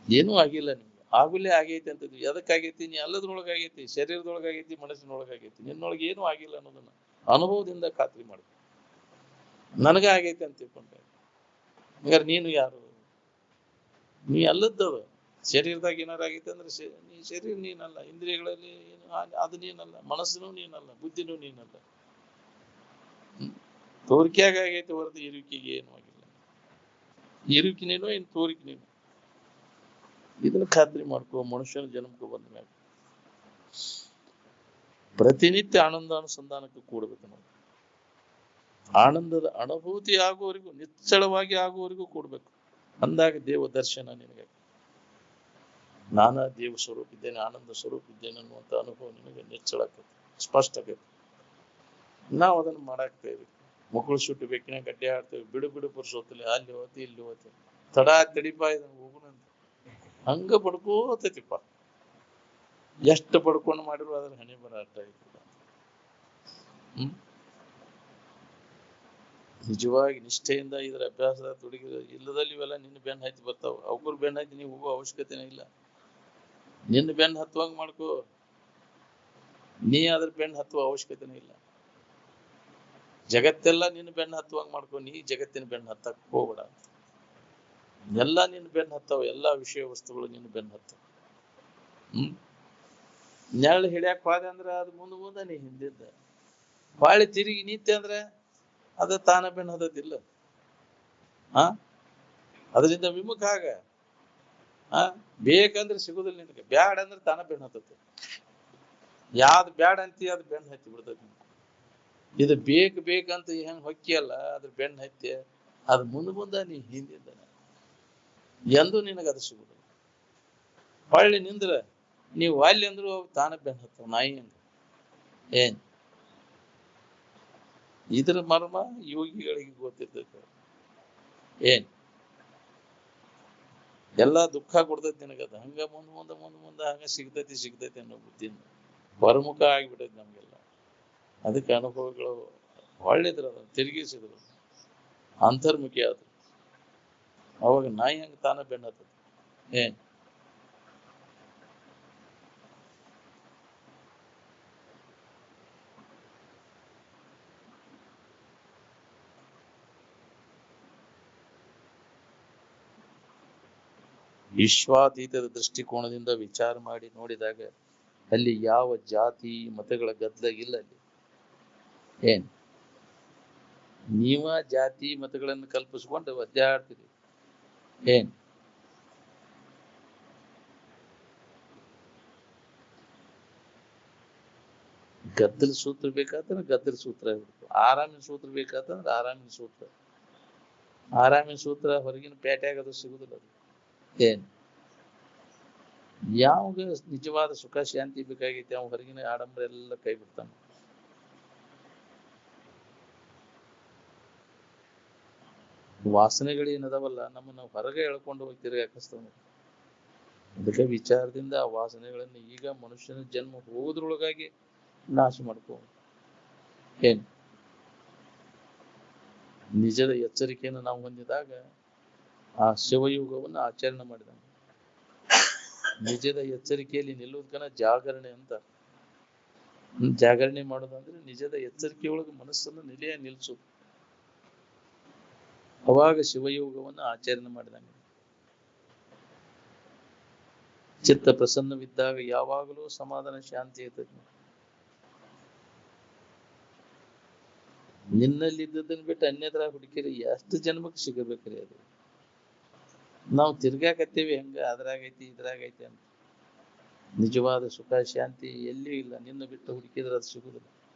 ಏನೂ ಆಗಿಲ್ಲ ನಿಮ್ಗೆ. ಆಗುಲೇ ಆಗೈತಿ ಅಂತದ್ದು. ಎದಕ್ಕಾಗೈತಿ? ನೀ ಅಲ್ಲದ್ರೊಳಗಾಗೈತಿ, ಶರೀರದೊಳಗಾಗೈತಿ, ಮನಸ್ಸಿನೊಳಗಾಗೈತಿ. ನಿನ್ನೊಳಗೆ ಏನೂ ಆಗಿಲ್ಲ ಅನ್ನೋದನ್ನ ಅನುಭವದಿಂದ ಖಾತ್ರಿ ಮಾಡ್ಬೇಕು. ನನಗ ಆಗೈತಿ ಅಂತ ತಿಳ್ಕೊಂಡೆ. ಹಂಗಾರೆ ನೀನು ಯಾರು? ನೀ ಅಲ್ಲದ್ದವ. ಶರೀರದಾಗ ಏನಾರು ಆಗೈತಿ ಅಂದ್ರೆ ನೀ ಶರೀರ ನೀನಲ್ಲ. ಇಂದ್ರಿಯಗಳಲ್ಲಿ ಅದು ನೀನಲ್ಲ. ಮನಸ್ಸಿನೂ ನೀನಲ್ಲ, ಬುದ್ಧಿನೂ ನೀನಲ್ಲ. ತೋರಿಕೆಯಾಗ ಆಗೈತಿ ಹೊರತು ಇರುವಿಕೆಗೆ ಏನು ಆಗಿಲ್ಲ. ಇರುವಿಕೆ ನೀನು, ಏನು ತೋರಿಕೆ ನೀನು. ಇದನ್ನ ಖಾತ್ರಿ ಮಾಡ್ಕೋ. ಮನುಷ್ಯನ ಜನ್ಮಕ್ಕೆ ಬಂದ ಮೇಲೆ ಪ್ರತಿನಿತ್ಯ ಆನಂದ ಅನುಸಂಧಾನಕ್ಕೆ ಕೂಡಬೇಕು ನಾವು. ಆನಂದದ ಅನುಭೂತಿ ಆಗುವವರೆಗೂ, ನಿಚ್ಚಳವಾಗಿ ಆಗುವವರೆಗೂ ಕೂಡ್ಬೇಕು. ಅಂದಾಗ ದೇವ ದರ್ಶನ ನಿನಗೆ. ನಾನಾ ದೇವ ಸ್ವರೂಪ ಇದ್ದೇನೆ, ಆನಂದ ಸ್ವರೂಪ ಇದ್ದೇನೆ ಅನ್ನುವಂಥ ಅನುಭವ ನಿನಗೆ ನಿಚ್ಚಳಾಕೈತಿ, ಸ್ಪಷ್ಟ ಆಗೈತಿ. ನಾವು ಅದನ್ನು ಮಾಡಾಕ್ತೇವೆ. ಮಕ್ಕಳು ಸುಟ್ಟು ಬೇಕಿನ ಗಡ್ಡೆ ಆಡ್ತೇವೆ, ಬಿಡು ಬಿಡು ಪುರುಷೋತ್ತಲ್ಲಿ ಅಲ್ಲಿ ಹೋತಿ ಇಲ್ಲಿ ಹೋತಿ, ತಡ ತಡಿಪ ಇದನ್ನು ಹೋಗುಣಂತ ಹಂಗ ಬಡ್ಕೋತೈತಿಪ್ಪ. ಎಷ್ಟು ಬಡ್ಕೊಂಡು ಮಾಡಿದ್ರು ಅದ್ರ ಹಣೆ ಬರ ಅಡ್ಡ ಐತಿ. ನಿಜವಾಗಿ ನಿಷ್ಠೆಯಿಂದ ಇದ್ರ ಅಭ್ಯಾಸದ ತೊಡಗಿ ಇಲ್ಲದಲ್ಲಿ ಇವೆಲ್ಲ ನಿನ್ನ ಬೆನ್ನ ಹತ್ತಿ ಬರ್ತಾವ. ಅವ್ರು ಬೆನ್ನ ಹತ್ತಿ ನೀವು ಹೋಗೋ ಅವಶ್ಯಕತೆನೇ ಇಲ್ಲ. ನಿನ್ನ ಬೆನ್ನ ಹತ್ತುವಂಗ ಮಾಡ್ಕೋ, ನೀ ಅದ್ರ ಬೆನ್ನ ಹತ್ತುವ ಅವಶ್ಯಕತೆನೇ ಇಲ್ಲ. ಜಗತ್ತೆಲ್ಲ ನಿನ್ನ ಬೆನ್ನ ಹತ್ತುವಂಗ ಮಾಡ್ಕೋ, ನೀ ಜಗತ್ತಿನ ಬೆನ್ನ ಹತ್ತಕ್ ಹೋಗ್ಬೇಡ. ಎಲ್ಲ ನಿನ್ನ ಬೆನ್ನ ಹತ್ತಾವ, ಎಲ್ಲಾ ವಿಷಯ ವಸ್ತುಗಳು ನಿನ್ನ ಬೆನ್ನ ಹತ್ತಾವ. ನೆರಳು ಹಿಡಿಯಾಕ ಹೋದೆ ಅಂದ್ರ ಅದು ಮುಂದ ನೀ ಹಿಂದಿದ್ದ ಬಾಳಿ ತಿರುಗಿ ನಿಂತೆ ಅಂದ್ರೆ ಅದ ತಾನ ಬೆನ್ನ ಹತ್ತದಿಲ್ಲ. ಅದರಿಂದ ವಿಮುಖ ಆಗ. ಬೇಕಂದ್ರೆ ಸಿಗುದಿಲ್ಲ ನಿನಗೆ, ಬ್ಯಾಡ ಅಂದ್ರೆ ತಾನ ಬೆನ್ನ ಹತ್ತತಿ. ಯಾವ್ದು ಬ್ಯಾಡ ಅಂತಿ ಅದು ಬೆನ್ನ ಹತ್ತಿ ಬಿಡ್ತೈತಿ. ಇದು ಬೇಕಂತ ಹೆಂಗ್ ಹೊಕ್ಕಿಯಲ್ಲ ಅದ್ರ ಬೆನ್ನ ಹತ್ತಿ ಅದು ಮುಂದ ನೀ ಹಿಂದಿದ್ದಾನೆ ಎಂದು ನಿನಗ ಅದು ಸಿಗುದಿಲ್ಲ. ಹೊಳ್ಳಿ ನಿಂದ್ರ ನೀವು ಅಲ್ಲಿ ಅಂದ್ರು ತಾನ ಬೆನ್ನ ಹತ್ತವ, ನಾಯಿ ಹಂಗ. ಏನ್ ಇದ್ರ ಮರ್ಮ ಯೋಗಿಗಳಿಗೆ ಗೊತ್ತಿರ್ತೈತೆ. ಏನ್ ಎಲ್ಲಾ ದುಃಖ ಕೊಡ್ತೈತಿ ನಿನಗದ. ಹಂಗ ಮುಂದ ಹಂಗ ಸಿಗ್ತೈತಿ ಅನ್ನೋ ಬುದ್ಧಿಯಿಂದ ಹೊರಮುಖ ಆಗಿಬಿಟ್ಟೈತಿ ನಮ್ಗೆಲ್ಲ. ಅದಕ್ಕೆ ಅನುಭವಗಳು ಒಳ್ಳೆದ್ರ ತಿರುಗಿಸಿದ್ರು, ಅಂತರ್ಮುಖಿ ಆದ್ರು. ಅವಾಗ ನಾಯಿ ಹಂಗ ತಾನ ಬೆನ್ನ ಹತ್ತದ. ಏನ್ ವಿಶ್ವಾತೀತದ ದೃಷ್ಟಿಕೋನದಿಂದ ವಿಚಾರ ಮಾಡಿ ನೋಡಿದಾಗ ಅಲ್ಲಿ ಯಾವ ಜಾತಿ ಮತಗಳ ಗದ್ದಲ ಇಲ್ಲ. ಅಲ್ಲಿ ಏನ್ ನೀವ ಜಾತಿ ಮತಗಳನ್ನು ಕಲ್ಪಿಸ್ಕೊಂಡು ಒದ್ದಾಡ್ತೀರಿ. ಏನ್ ಗದ್ದಲ ಸೂತ್ರ ಬೇಕಾದ್ರೆ ಗದ್ದಲ ಸೂತ್ರ ಇರ್ಬೇಕು, ಆರಾಮಿನ ಸೂತ್ರ ಬೇಕಾತಂದ್ರೆ ಆರಾಮಿನ ಸೂತ್ರ. ಆರಾಮಿನ ಸೂತ್ರ ಹೊರಗಿನ ಪೇಟೆಯಾಗ ಅದು ಸಿಗುದಿಲ್ಲ. ಅದು ಏನ್ ಯಾವಾಗ ನಿಜವಾದ ಸುಖ ಶಾಂತಿ ಬೇಕಾಗೈತಿ ಅವ್ ಹೊರಗಿನ ಆಡಂಬರ ಎಲ್ಲ ಕೈ ಬಿಡ್ತಾನ. ವಾಸನೆಗಳೇನದವಲ್ಲ ನಮ್ಮನ್ನ ಹೊರಗೆ ಎಳ್ಕೊಂಡು ಹೋಗಿ ತಿರುಗಾಕಿಸ್ತಾವ. ಅದಕ್ಕೆ ವಿಚಾರದಿಂದ ಆ ವಾಸನೆಗಳನ್ನು ಈಗ ಮನುಷ್ಯನ ಜನ್ಮ ಹೋಗೋದ್ರೊಳಗಾಗಿ ನಾಶ ಮಾಡ್ಕೋ. ಏನ್ ನಿಜದ ಎಚ್ಚರಿಕೆಯನ್ನು ನಾವು ಹೊಂದಿದಾಗ ಆ ಶಿವಯುಗವನ್ನು ಆಚರಣೆ ಮಾಡಿದ. ನಿಜದ ಎಚ್ಚರಿಕೆಯಲ್ಲಿ ನಿಲ್ಲುವುದಕ್ಕನ ಜಾಗರಣೆ ಅಂತ. ಜಾಗರಣೆ ಮಾಡೋದಂದ್ರೆ ನಿಜದ ಎಚ್ಚರಿಕೆಯೊಳಗೆ ಮನಸ್ಸನ್ನು ನಿಲ್ಸೋದು. ಅವಾಗ ಶಿವಯೋಗವನ್ನು ಆಚರಣೆ ಮಾಡಿದಂಗೆ. ಚಿತ್ತ ಪ್ರಸನ್ನವಿದ್ದಾಗ ಯಾವಾಗಲೂ ಸಮಾಧಾನ ಶಾಂತಿ ಇರ್ತದೆ. ನಿನ್ನಲ್ಲಿದ್ದದನ್ನ ಬಿಟ್ಟು ಅನ್ಯತ್ರ ಹುಡುಕಿರಿ ಎಷ್ಟು ಜನ್ಮಕ್ಕೆ ಸಿಗಬೇಕ್ರಿ. ಅದು ನಾವು ತಿರ್ಗಾಕತ್ತೀವಿ ಹೆಂಗ ಅದ್ರಾಗೈತಿ ಇದ್ರಾಗೈತಿ ಅಂತ. ನಿಜವಾದ ಸುಖ ಶಾಂತಿ ಎಲ್ಲಿಯೂ ಇಲ್ಲ. ನಿನ್ನ ಬಿಟ್ಟು ಹುಡುಕಿದ್ರೆ ಅದು ಸಿಗುದಿಲ್ಲ.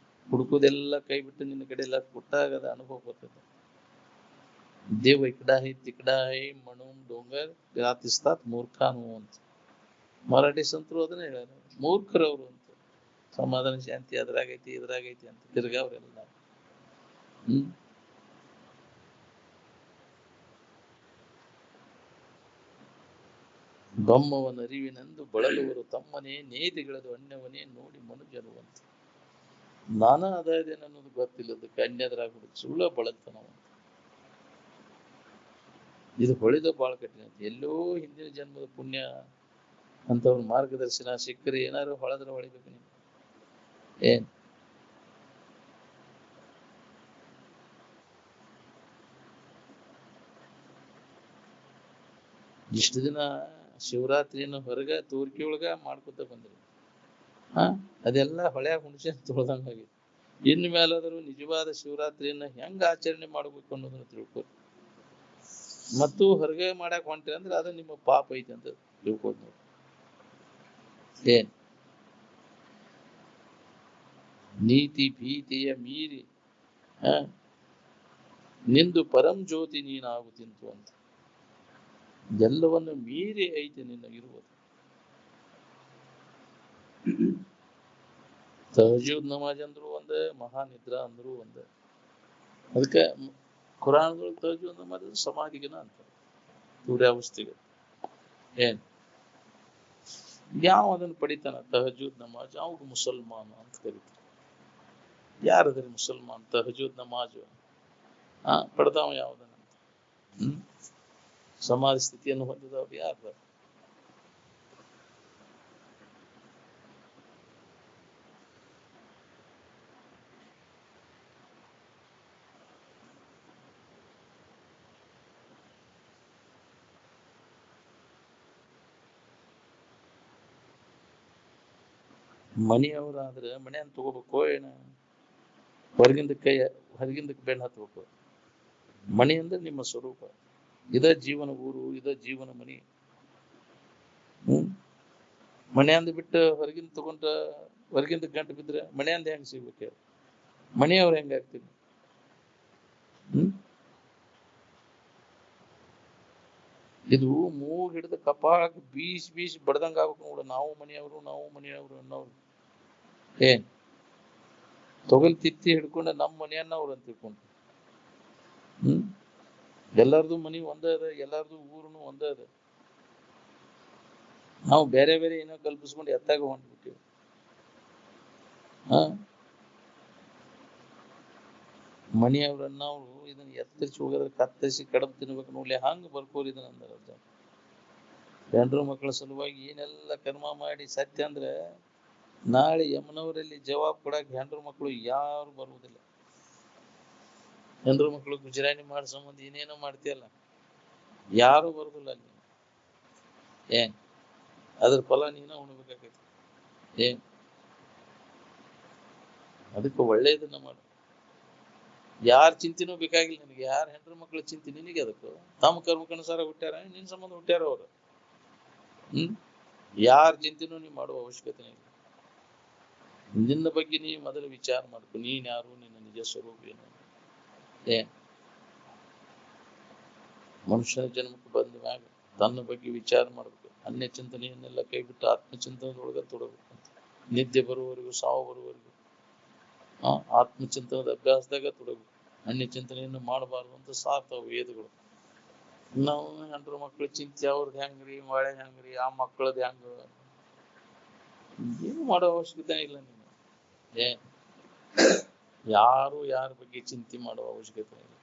ಹುಡುಕುದೆಲ್ಲ ಕೈ ಬಿಟ್ಟು ನಿನ್ನ ಕಡೆ ಎಲ್ಲ ಕೊಟ್ಟಾಗ ಅದ ಅನುಭವ ಬರ್ತದೆ. ದೇವ ಇಕಡಾ ಹೈ ತಿಕಡಾ ಹೈ ಮಣುಂ ಡೋಂಗರ್ ಗ್ರಾತಿಸ್ತಾತ್ ಮೂರ್ಖಾನು ಅಂತ ಮರಾಠಿ ಸಂತರು ಅದನ್ನ ಹೇಳ. ಮೂರ್ಖರವ್ರು ಅಂತ. ಸಮಾಧಾನ ಶಾಂತಿ ಅದ್ರಾಗೈತಿ ಇದ್ರಾಗೈತಿ ಅಂತ ತಿರ್ಗಾವ್ರೆಲ್ಲ. ಬೊಮ್ಮವನ ಅರಿವಿನೆಂದು ಬಳಲುವರು ತಮ್ಮನೇ ನೇದಿಗಳದು ಅಣ್ಣವನೇ ನೋಡಿ ಮನುಜರು ಅಂತ. ನಾನಾ ಅದೇನು ಅನ್ನೋದು ಗೊತ್ತಿಲ್ಲದಕ್ಕೆ ಅನ್ಯದ್ರಾಗ ಸುಳ್ಳ ಬಳಲ್ತನವ. ಇದು ಹೊಳಿದ ಬಾಳ ಕಠಿಣ. ಎಲ್ಲೋ ಹಿಂದಿನ ಜನ್ಮದ ಪುಣ್ಯ ಅಂತವ್ರ ಮಾರ್ಗದರ್ಶನ ಸಿಕ್ಕರೆ ಏನಾದ್ರು ಹೊಳೆದ್ರೆ ಹೊಳಿಬೇಕು ನೀವು. ಏನ್ ಇಷ್ಟು ದಿನ ಶಿವರಾತ್ರಿಯನ್ನು ಹೊರಗ ತೂರ್ಕಿ ಒಳಗ ಮಾಡ್ಕೊತ ಬಂದ್ರಿ. ಅದೆಲ್ಲ ಹೊಳ್ಯಾಗ ಹುಣಸೆ ತೊಳ್ದಂಗಾಗಿ. ಇನ್ ಮೇಲಾದರೂ ನಿಜವಾದ ಶಿವರಾತ್ರಿಯನ್ನ ಹೆಂಗ ಆಚರಣೆ ಮಾಡ್ಬೇಕು ಅನ್ನೋದನ್ನ ತಿಳ್ಕೊ. ಮತ್ತು ಹೊರಗೆ ಮಾಡಕ್ ಹೊಂಟ್ರಿ ಅಂದ್ರೆ ಅದು ನಿಮ್ಮ ಪಾಪ ಐತಿ ಅಂತ ತಿಳ್ಕೋದ್ ನೋಡಿ. ಏನ್ ನೀತಿ ಭೀತಿಯ ಮೀರಿ ನಿಂದು ಪರಂ ಜ್ಯೋತಿ ನೀನಾಗುತ್ತಿಂತು ಅಂತ. ಎಲ್ಲವನ್ನು ಮೀರಿ ಐತಿ ನಿನ್ನ ಇರುವುದು. ತಹಜುದ್ ನಮಾಜ್ ಅಂದ್ರು ಒಂದೇ, ಮಹಾನಿದ್ರಾ ಅಂದ್ರು ಒಂದೇ. ಅದಕ್ಕೆ ಕುರಾನ್ಗಳು ತಹಜುದ್ ನಮಾಜ್ ಸಮಾಧಿಗೆನ ಅಂತ ಸೂರ್ಯಾವಸ್ಥೆಗೆ. ಏನ್ ಯಾವ ಅದನ್ನು ಪಡಿತಾನ ತಹಜುದ್ ನಮಾಜ್ ಅವಾಗ ಮುಸಲ್ಮಾನ ಅಂತ ಕರೀತಾರೆ. ಯಾರದ್ರಿ ಮುಸಲ್ಮಾನ್ ತಹಜುದ್ ನಮಾಜ್ ಪಡೆದವ ಯಾವ್ದನ ಸಮಾಧಿ ಸ್ಥಿತಿಯನ್ನು ಹೊಂದಿದವ್ರು ಯಾರು? ಮನೆಯವರಾದ್ರೆ ಮನೆಯನ್ನು ತಗೋಬೇಕು, ಏನ ಹೊರಗಿಂದಕ್ಕೆ ಬೆನ್ನು ಹತ್ಬೇಕು. ಮನೆ ಅಂದ್ರೆ ನಿಮ್ಮ ಸ್ವರೂಪ, ಇದ ಜೀವನ ಊರು, ಇದ ಜೀವನ ಮನಿ. ಮನೆ ಅಂದ್ ಬಿಟ್ಟು ಹೊರಗಿಂದ ತಗೊಂಡ ಹೊರಗಿಂದ ಗಂಟು ಬಿದ್ರೆ ಮನೆ ಅಂದ ಹೆಂಗ್ ಸಿಗ್ಬೇಕು? ಮನೆಯವ್ರ ಹೆಂಗಾಗ್ತೀವಿ? ಇದು ಮೂಗ್ ಹಿಡಿದ ಕಪಾಳಕ್ಕೆ ಬೀಸಿ ಬಡ್ದಂಗ ಆಗ್ಬೇಕು ನೋಡು. ನಾವು ಮನೆಯವರು ಅನ್ನೋರು ಏನ್ ತೊಗಲ್ ತಿತ್ತಿ ಹಿಡ್ಕೊಂಡ ನಮ್ಮ ಮನೆಯನ್ನವ್ರು ಅಂತ ತಿಳ್ಕೊಂಡು. ಎಲ್ಲಾರ್ದು ಮನಿ ಒಂದೇ ಅದ, ಎಲ್ಲಾರ್ದು ಊರುನು ಒಂದೇ ಅದ. ನಾವು ಬೇರೆ ಬೇರೆ ಏನೋ ಕಲ್ಪಿಸ್ಕೊಂಡು ಎತ್ತಾಗ ಹೊಂಟ್ಬಿಟ್ಟಿವಿ. ಮನೆಯವ್ರನ್ನವ್ರು ಇದನ್ನ ಎತ್ತರಿಸಿ ಹೋಗೋದ್ರ ಕತ್ತರಿಸಿ ಕಡಬ್ ತಿನ್ಬೇಕು ನೋಡ್ಲಿ, ಹಂಗ ಬರ್ಕೋರಿ ಇದನ್ನ ಅಂದ. ಹೆಂಡ್ರು ಮಕ್ಕಳ ಸಲುವಾಗಿ ಏನೆಲ್ಲ ಕರ್ಮ ಮಾಡಿ ಸತ್ಯ ಅಂದ್ರೆ ನಾಳೆ ಯಮನವರಲ್ಲಿ ಜವಾಬ್ ಕೊಡಕ್ ಹೆಂಡ್ರು ಮಕ್ಕಳು ಯಾರು ಬರುವುದಿಲ್ಲ. ಹೆಂಡ್ರು ಮಕ್ಕಳು ಗುಜರಾಣಿ ಮಾಡೋ ಸಂಬಂಧ ಏನೇನೋ ಮಾಡ್ತೀಯಲ್ಲ, ಯಾರು ಬರುದಿಲ್ಲ ಅಲ್ಲಿ. ಏನ್ ಅದ್ರ ಫಲ ನೀನ ಉಣ್ಬೇಕಾಗೈತಿ. ಏನ್ ಅದಕ್ಕೆ ಒಳ್ಳೇದನ್ನ ಮಾಡು. ಯಾರ ಚಿಂತಿನೂ ಬೇಕಾಗಿಲ್ಲ ನಿನಗೆ. ಯಾರ ಹೆಂಡ್ರು ಮಕ್ಕಳ ಚಿಂತೆ ನಿನಗೆ ಅದಕ್ಕೂ? ತಮ್ಮ ಕರ್ಮಕ್ಕನುಸಾರ ಹುಟ್ಟ್ಯಾರ, ನಿನ್ ಸಂಬಂಧ ಹುಟ್ಟ್ಯಾರ ಅವ್ರು. ಯಾರ ಚಿಂತೆನೂ ನೀ ಮಾಡುವ ಅವಶ್ಯಕತೆ ಇಲ್ಲ. ನಿನ್ನ ಬಗ್ಗೆ ನೀ ಮೊದಲು ವಿಚಾರ ಮಾಡ್ಕೊ. ನೀನ್ ಯಾರು, ನಿನ್ನ ನಿಜ ಸ್ವರೂಪ ಏನು? ಮನುಷ್ಯನ ಜನ್ಮಕ್ಕೆ ಬಂದ ಮ್ಯಾಗ ತನ್ನ ಬಗ್ಗೆ ವಿಚಾರ ಮಾಡ್ಬೇಕು. ಅನ್ಯ ಚಿಂತನೆಯನ್ನೆಲ್ಲ ಕೈಬಿಟ್ಟು ಆತ್ಮಚಿಂತನದೊಳಗ ತೊಡಬೇಕು. ನಿದ್ದೆ ಬರುವವರೆಗೂ, ಸಾವು ಬರುವವರೆಗೂ ಆತ್ಮಚಿಂತನದ ಅಭ್ಯಾಸದಾಗ ತೊಡಬೇಕು. ಅನ್ಯ ಚಿಂತನೆಯನ್ನು ಮಾಡಬಾರ್ದು ಅಂತ ಸಾರ್ತಾವ ವೇದಗಳು. ನಾವು ಹೆಂಡ್ರು ಮಕ್ಳ ಚಿಂತೆ ಅವ್ರದ್ದು ಹೆಂಗ್ರಿ, ಮಳೆ ಹೆಂಗ್ರಿ, ಆ ಮಕ್ಕಳದ್ ಹೆಂಗ, ಏನು ಮಾಡೋ ಅವಶ್ಯಕತೆ ಇಲ್ಲ ನೀನು. ಯಾರು ಯಾರ ಬಗ್ಗೆ ಚಿಂತೆ ಮಾಡುವ ಅವಶ್ಯಕತೆ ಇಲ್ಲ.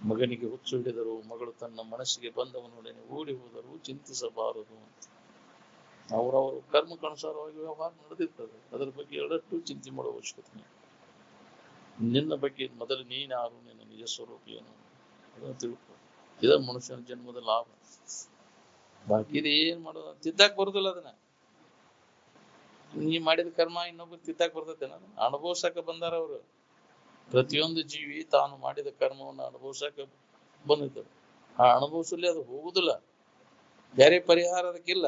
ಮಗನಿಗೆ ಹುಚ್ಚು ಹಿಡಿದರು, ಮಗಳು ತನ್ನ ಮನಸ್ಸಿಗೆ ಬಂದವನೊಡನೆ ಓಡಿ ಹೋದರು, ಚಿಂತಿಸಬಾರದು ಅಂತ. ಅವರವರು ಕರ್ಮಕ್ಕನುಸಾರವಾಗಿ ವ್ಯವಹಾರ ನಡೆದಿರ್ತದೆ. ಅದರ ಬಗ್ಗೆ ಎರಡಷ್ಟು ಚಿಂತೆ ಮಾಡುವ ಅವಶ್ಯಕತೆ. ನಿನ್ನ ಬಗ್ಗೆ ಮೊದಲು ನೀನ್ ಯಾರು, ನಿನ್ನ ನಿಜ ಸ್ವರೂಪ ಏನು ಅದನ್ನು ತಿಳ್ಕೊ. ಇದ ಮನುಷ್ಯನ ಜನ್ಮದ ಲಾಭ. ಬಾಕಿದ ಏನ್ ಮಾಡೋದು? ತಿದ್ದಾಕ್ ಬರುದಿಲ್ಲ ಅದನ್ನ. ನೀ ಮಾಡಿದ ಕರ್ಮ ಇನ್ನೊಬ್ರು ತಿದ್ದಾಕ್ ಬರ್ತೈತೆನ? ಅನುಭವಿಸಕ ಬಂದಾರ ಅವರು. ಪ್ರತಿಯೊಂದು ಜೀವಿ ತಾನು ಮಾಡಿದ ಕರ್ಮವನ್ನು ಅನುಭವಿಸಕ ಬಂದಿದ್ದಾರೆ. ಆ ಅನುಭವಿಸಲಿ ಅದು ಹೋಗುದಿಲ್ಲ. ಬೇರೆ ಪರಿಹಾರ ಅದಕ್ಕಿಲ್ಲ.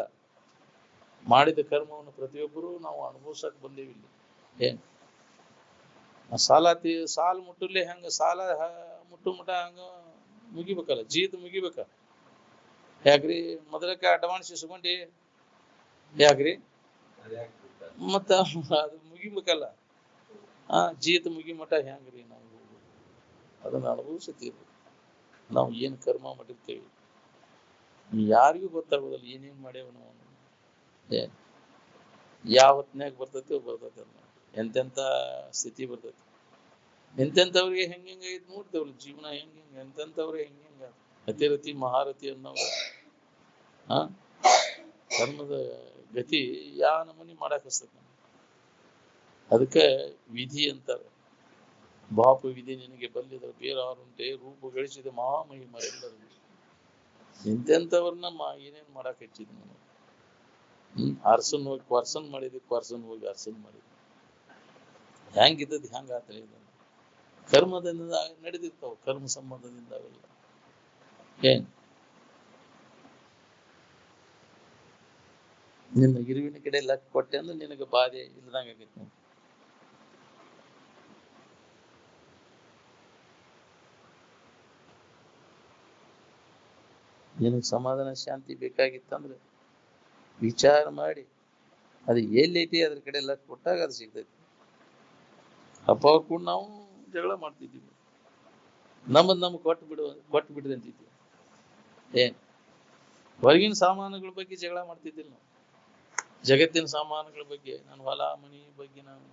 ಮಾಡಿದ ಕರ್ಮವನ್ನು ಪ್ರತಿಯೊಬ್ಬರು ನಾವು ಅನುಭವಿಸಕ್ ಬಂದೇವಿ. ಏನ್ ಸಾಲ ಮುಟ್ಟಲಿ ಹೆಂಗ, ಸಾಲ ಮುಟ್ಟು ಮುಟ ಹಂಗ ಮುಗಿಬೇಕಲ್ಲ, ಜೀತ್ ಮುಗಿಬೇಕ. ಯಾಕ್ರಿ ಮೊದಲಕ್ಕೆ ಅಡ್ವಾನ್ಸ್ ಇಸ್ಕೊಂಡಿ ಯಾಕ್ರಿ? ಮತ್ತ ಅದು ಮುಗಿಬೇಕಲ್ಲ. ಜೀತ್ ಮುಗಿ ಮಠ ಹೆಂಗ್ರಿ ನಾವು ಅದನ್ನ ಅನುಭವಿಸುತ್ತೀವಿ. ನಾವು ಏನ್ ಕರ್ಮ ಮಾಡಿರ್ತೇವಿ ಯಾರಿಗೂ ಗೊತ್ತಾಗೋದಿಲ್ಲ. ಏನೇನ್ ಮಾಡ್ಯಾವ ನಾವು ಯಾವ ಹೊತ್ನ್ಯಾಗ ಬರ್ತೈತಿ ಎಂತೆಂತ ಸ್ಥಿತಿ ಬರ್ತೈತಿ. ಎಂತೆಂಥವ್ರಿಗೆ ಹೆಂಗೈತಿ ನೋಡ್ತೇವಲ್ಲ ಜೀವನ. ಹೆಂಗ ಎಂತೆಂಥವ್ರಿಗೆ ಹೆಂಗ ಅತಿರತಿ ಮಹಾರತಿ ಅನ್ನೋ ಕರ್ಮದ ಗತಿ ಯಾ ನಮೂನಿ ಮಾಡಾಕ್ ಹಸ್ತದ. ಅದಕ್ಕೆ ವಿಧಿ ಅಂತಾರೆ. ಬಾಪು ವಿಧಿ ನಿನಗೆ ಬಲ್ಲಿದ ಬೇರಾರುಂಟೆ, ರೂಪು ಗಳಿಸಿದ ಮಹಾಮಹಿಮರೆಲ್ಲರೂ. ಎಂತೆಂಥವ್ರನ್ನ ಏನೇನ್ ಮಾಡಾಕ್ ಹಚ್ಚಿದ್ ನಾನು. ಅರ್ಸನ್ ಹೋಗಿ ಕ್ವರ್ಸನ್ ಮಾಡಿದ್ವಿ, ಕ್ವರ್ಸನ್ ಹೋಗಿ ಅರ್ಸನ್ ಮಾಡಿದ್ವಿ. ಹೆಂಗಿದ್ದದ್ ಹೆಂಗ ಆತ ಇಲ್ಲ. ಕರ್ಮದಿಂದ ನಡೆದಿರ್ತಾವ, ಕರ್ಮ ಸಂಬಂಧದಿಂದ ಅವೆಲ್ಲ. ಏನ್ ನಿನ್ನ ಇರುವಿನ ಕಡೆ ಲಕ್ ಕೊಟ್ಟೆ ಅಂದ್ರೆ ನಿನಗೆ ಬಾಧೆ ಇಲ್ದಂಗ ಆಗೈತಿ ನೋಡಿ. ನಿನಗೆ ಸಮಾಧಾನ ಶಾಂತಿ ಬೇಕಾಗಿತ್ತಂದ್ರೆ ವಿಚಾರ ಮಾಡಿ ಅದು ಎಲ್ಲೈತಿ ಅದ್ರ ಕಡೆ ಎಲ್ಲ ಕೊಟ್ಟಾಗ ಅದು ಸಿಗ್ತೈತಿ. ಅಪ್ಪ ಅವ್ರು ಕೂಡ ನಾವು ಜಗಳ ಮಾಡ್ತಿದ್ದೀವಿ. ನಮ್ಗೆ ಕೊಟ್ಟು ಬಿಡ್ರಿ ಅಂತಿದ್ವಿ. ಏನ್ ಹೊರಗಿನ ಸಾಮಾನುಗಳ ಬಗ್ಗೆ ಜಗಳ ಮಾಡ್ತಿದ್ದಿಲ್ಲ ನಾವು. ಜಗತ್ತಿನ ಸಾಮಾನುಗಳ ಬಗ್ಗೆ, ನಾನು ಹೊಲ ಮನಿ ಬಗ್ಗೆ ನಾವು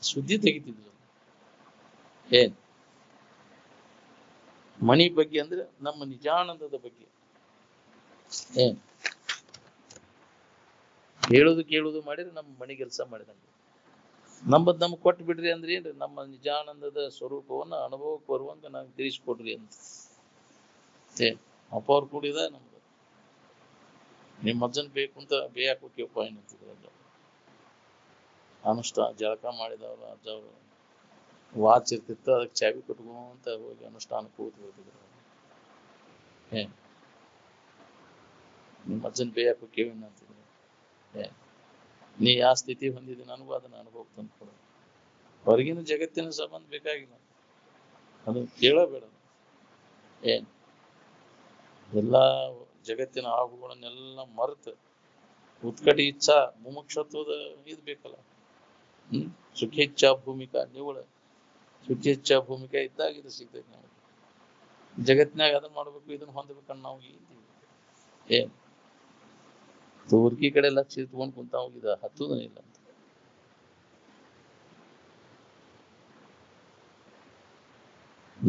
ಸುದ್ದಿ ತೆಗಿತಿದ್ವಿ. ಏನ್ ಮನಿ ಬಗ್ಗೆ ಅಂದ್ರೆ ನಮ್ಮ ನಿಜಾನಂದದ ಬಗ್ಗೆ. ಏನ್ ಕೇಳುದು ಮಾಡಿದ್ರೆ ನಮ್ಮ ಮನೆ ಕೆಲಸ ಮಾಡಿದಂಗೆ. ನಮ್ಗೆ ಕೊಟ್ಟು ಬಿಡ್ರಿ ಅಂದ್ರೆ ಏನ್ರಿ, ನಮ್ಮ ನಿಜಾನಂದದ ಸ್ವರೂಪವನ್ನ ಅನುಭವಕ್ಕೆ ಬರುವಂಗ ನಾವು ತಿಳಿಸ್ಕೊಡ್ರಿ ಅಂತ. ಅಪ್ಪ ಅವ್ರು ಕೂಡಿದ ನಮ್ದು ನಿಮ್ಮ ಅಜ್ಜನ್ ಬೇಕು ಅಂತ ಬೇಯಕ್ಕೆ ಹೋಗ್ಯಪ್ಪ ಏನಂತಿದ್ರಲ್ಲ. ಅನುಷ್ಠಾನ ಜಳಕ ಮಾಡಿದವ್ರು ಅಜ್ಜವ್ರು ವಾಚ್ ಇರ್ತಿತ್ತು, ಅದಕ್ಕೆ ಚಾವಿ ಕಟ್ಕೊಂತ ಹೋಗಿ ಅನುಷ್ಠಾನಕ್ಕೆ ಕೂತ್ ಬರ್ತಿದ್ರು. ನಿಮ್ಮ ಅಜ್ಜನ್ ಬೇಯಕ್ಕೆ ಹೋಗ್ಯವೇನು ಅಂತಿದ್ರು. ನೀ ಯಾವ ಸ್ಥಿತಿ ಹೊಂದಿದೆ ನನಗೂ ಅದನ್ನ ಅನುಭವ ತಂದು ಕೊಡು. ಹೊರಗಿನ ಜಗತ್ತಿನ ಸಂಬಂಧ ಬೇಕಾಗಿಲ್ಲ, ಅದು ಕೇಳಬೇಡ. ಎಲ್ಲಾ ಜಗತ್ತಿನ ಆಗುಗಳನ್ನೆಲ್ಲ ಮರೆತು ಉತ್ಕಟಿ ಇಚ್ಛಾ ಮುಮುಕ್ಷತ್ವದ ಇದು ಬೇಕಲ್ಲ. ಸುಖೇಚ್ಛಾ ಭೂಮಿಕಾ ನಿವಳ ಸುಖೇಚ್ಛಾ ಭೂಮಿಕಾ ಇದ್ದಾಗ ಇದು ಸಿಗ್ತೈತಿ ನಮಗೆ. ಜಗತ್ತಿನಾಗ ಅದನ್ನ ಮಾಡ್ಬೇಕು ಇದನ್ನ ಹೊಂದ್ಬೇಕನ್ನ ನಾವು ತುರ್ಕಿ ಕಡೆ ಲಕ್ಷ ಇಟ್ಕೊಂಡ್ ಕುಂತ ಹೋಗಿದ ಹತ್ತುದ ಇಲ್ಲ ಅಂತ.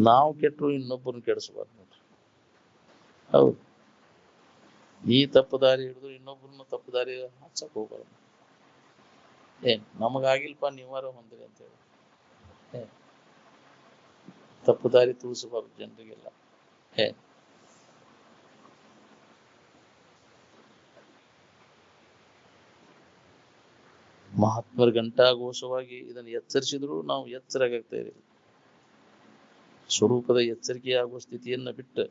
ನಾವು ಕೆಟ್ಟರು ಇನ್ನೊಬ್ಬರನ್ನ ಕೆಡಿಸಬಾರ್ದು ನೋಡ್ರಿ. ಹೌದು, ಈ ತಪ್ಪು ದಾರಿ ಹಿಡಿದು ಇನ್ನೊಬ್ಬರನ್ನ ತಪ್ಪು ದಾರಿ ಹಚ್ಚಕ್ ಹೋಗ್ಬಾರ್ದು. ನಮಗಾಗಿಲ್ಪ ನೀವಾರ ಹೊಂದ್ರಿ ಅಂತ ಹೇಳಿ ತಪ್ಪು ದಾರಿ ತಿಳಿಸಬಾರ್ದು ಜನರಿಗೆಲ್ಲ. ಮಹಾತ್ಮರ ಘಂಟಾಘೋಷವಾಗಿ ಇದನ್ನು ಎಚ್ಚರಿಸಿದ್ರು ನಾವು ಎಚ್ಚರಾಗ್ತಾ ಇರಲಿಲ್ಲ. ಸ್ವರೂಪದ ಎಚ್ಚರಿಕೆಯಾಗುವ ಸ್ಥಿತಿಯನ್ನ ಬಿಟ್ಟು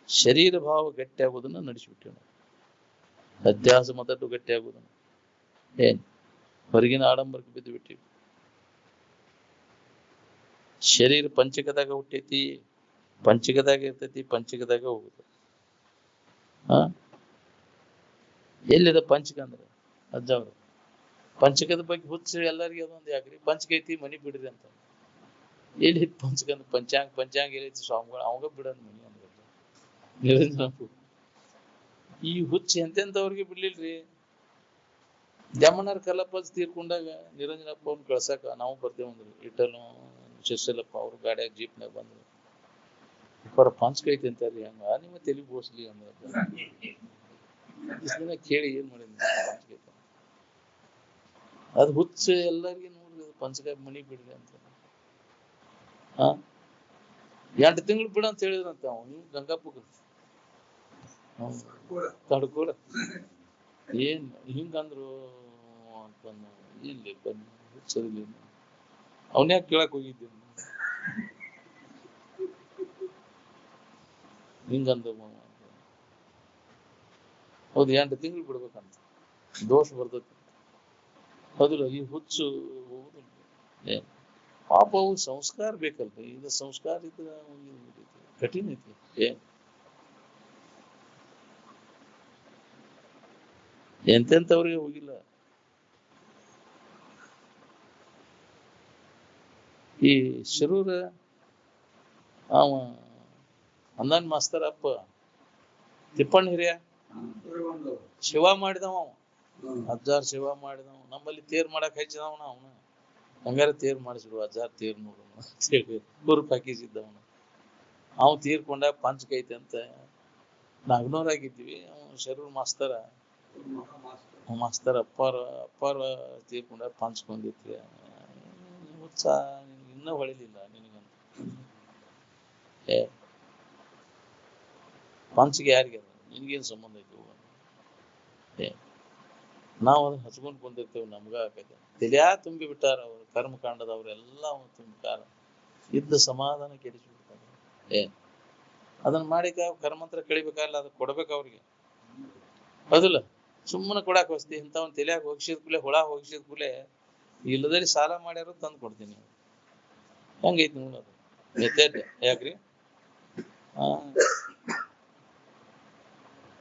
ಶರೀರ ಭಾವ ಗಟ್ಟಿಯಾಗುವುದನ್ನ ನಡೆಸಿಬಿಟ್ಟೇವೆ ನಾವು. ಅಧ್ಯಾಸ ಮೊದಲು ಗಟ್ಟಿಯಾಗುವುದನ್ನು ಹೊರಗಿನ ಆಡಂಬರಕ್ಕೆ ಬಿದ್ದು ಬಿಟ್ಟಿವಿ. ಶರೀರ ಪಂಚಕದಾಗ ಹುಟ್ಟೈತಿ, ಪಂಚಕದಾಗ ಇರ್ತೈತಿ, ಪಂಚಕದಾಗ ಹೋಗುದು. ಎಲ್ಲಿದ ಪಂಚಕ ಅಂದ್ರೆ ಅಜ್ಜವ್ರು ಪಂಚಕದ ಬಗ್ಗೆ ಹುಚ್ಚ ಎಲ್ಲರಿಗೂ ಅದೊಂದು ಯಾಕ್ರಿ ಪಂಚಕ ಐತಿ ಮನಿ ಬಿಡ್ರಿ ಅಂತ. ಎಲ್ಲಿ ಪಂಚಕ ಅಂದ್ರೆ ಪಂಚಾಂಗ ಏನೈತಿ ಸ್ವಾಮಿಗಳು ಅವಾಗ ಬಿಡೋದು ಮನಿ ಅಂದ್ರೆ ನಿರಂಜನ. ಈ ಹುಚ್ಚ ಎಂತೆಂತವ್ರಿಗೆ ಬಿಡ್ಲಿಲ್ರಿ. ದ್ಯಾಮಣ್ಣರ ಕಲ್ಲಪ್ಪ ತೀರ್ಕೊಂಡಾಗ ನಿರಂಜನಪ್ಪ ಅವ್ನ ಕಳ್ಸಾಕ ನಾವು ಬರ್ತೇವಂದ್ರಿ. ಇಟ್ಟನು ಶಿಷ್ಯಲಪ್ಪ ಅವ್ರು ಗಾಡಿಯಾಗ ಜೀಪ್ನಾಗ ಬಂದ್ರು. ಪಂಚಕ ಐತಿ ಅಂತಾರ್ರಿ. ಹಂಗ ನಿಮ್ಮ ತಲೆ ಬೋಸ್ಲಿ ಅಂದ್ರೆ ಇಷ್ಟ ದಿನ ಕೇಳಿ ಏನ್ ಮಾಡಿದ್ರಿ ಪಂಚಕ ಐತಿ. ಅದು ಹುಚ್ಚ ಎಲ್ಲರಿಗೂ ನೋಡ್ರಿ ಪಂಚಕ ಮನಿ ಬಿಡ್ರಿ ಅಂತ. 8 ತಿಂಗಳು ಬಿಡ ಅಂತ ಹೇಳಿದ್ರಂತ ಅವ್ನು ಗಂಗಾಪುಗ ತಡ್ಕೊಳ ಏನ್ ಹಿಂಗಂದ್ರು ಅಂತಂದ. ಇಲ್ಲಿ ಬನ್ನಿ ಹುಚ್ಚದಿಲ್ಲ, ಅವನ್ಯಾಕೆ ಕೇಳಕ್ ಹೋಗಿದ್ದೆ ಹಿಂಗಂದ. ಹೌದು 8 ತಿಂಗಳು ಬಿಡ್ಬೇಕಂತ, ದೋಷ ಬರ್ತೈತಿ. ಹೌದಿಲ್ಲ, ಈ ಹುಚ್ಚು ಪಾಪ ಅವು ಸಂಸ್ಕಾರ ಬೇಕಲ್ರಿ. ಇದು ಸಂಸ್ಕಾರ ಇದ್ರೆ ಕಠಿಣ ಐತಿ. ಎಂತೆಂತವ್ರಿಗೆ ಹೋಗಿಲ್ಲ. ಈ ಶಿರೂರ ಅವ ಅಂದನ್ ಮಾಸ್ತರ್ ಅಪ್ಪ ತಿಪ್ಪಣ್ಣ ಹಿರಿಯ ಶಿವ ಮಾಡಿದವ. ಅಜ್ಜಾರ್ ಶಿವ ಮಾಡಿದವ. ನಮ್ಮಲ್ಲಿ ತೇರ್ ಮಾಡಕ್ ಹಚ್ಚಿದವನ ಅವನ. ಹಂಗಾರ ತೇರ್ ಮಾಡಿಸಿದ್ರು ಅಜ್ಜಾರ್ ತೇರ್ ನೋಡು ಗುರು ಹಾಕಿಸಿದ್ದವನ. ಅವ್ ತೀರ್ಕೊಂಡ ಪಂಚಕ ಐತಿ ಅಂತ ನಾಗ್ನೂರಾಗಿದ್ವಿ. ಶರೂರ್ ಮಾಸ್ತರ ಅಪ್ಪಾರ ತೀರ್ಕೊಂಡ ಪಂಚ್ಕೊಂಡಿತ್ರಿ. ಉತ್ಸಾಹ ಇನ್ನೂ ಹೊಳಿಲಿಲ್ಲ ನಿನಗಂತ. ಪಂಚಗೆ ಯಾರಿಗೆ ನಿನ್ಗೇನ್ ಸಂಬಂಧ ಐತಿ? ನಾವು ಅದನ್ನ ಹಚ್ಕೊಂಡ್ ಬಂದಿರ್ತೇವೆ. ನಮ್ಗ ಆಕೈತೆ ತಿಳಿಯಾ ತುಂಬಿ ಬಿಟ್ಟಾರ ಅವ್ರು. ಕರ್ಮಕಾಂಡದವ್ರೆಲ್ಲ ತುಂಬಿಟ್ಟಾರ. ಇದ್ದ ಸಮಾಧಾನ ಕೆಡಿಸ್ಬಿಡ್ತಾರೆ. ಅದನ್ನ ಮಾಡಿಕ ಕರ್ಮಂತ್ರ ಕಳಿಬೇಕಾಗಲ್ಲ, ಅದು ಕೊಡ್ಬೇಕು ಅವ್ರಿಗೆ. ಹೌದಿಲ್ಲ, ಸುಮ್ಮನೆ ಕೊಡಾಕ್ ವಸ್ತಿ ಇಂಥವನ್ ತಲೆಯಾಗ ಹೋಗಿಸಿದ ಕೂಲೆ ಹುಳ ಹೋಗಿಸಿದ ಕೂಲೆ ಇಲ್ಲದಲ್ಲಿ ಸಾಲ ಮಾಡ್ಯಾರ ತಂದು ಕೊಡ್ತೀನಿ. ಹಂಗೈತಿ ನೋಡೋದು ಮೆಥಡ್. ಯಾಕ್ರಿ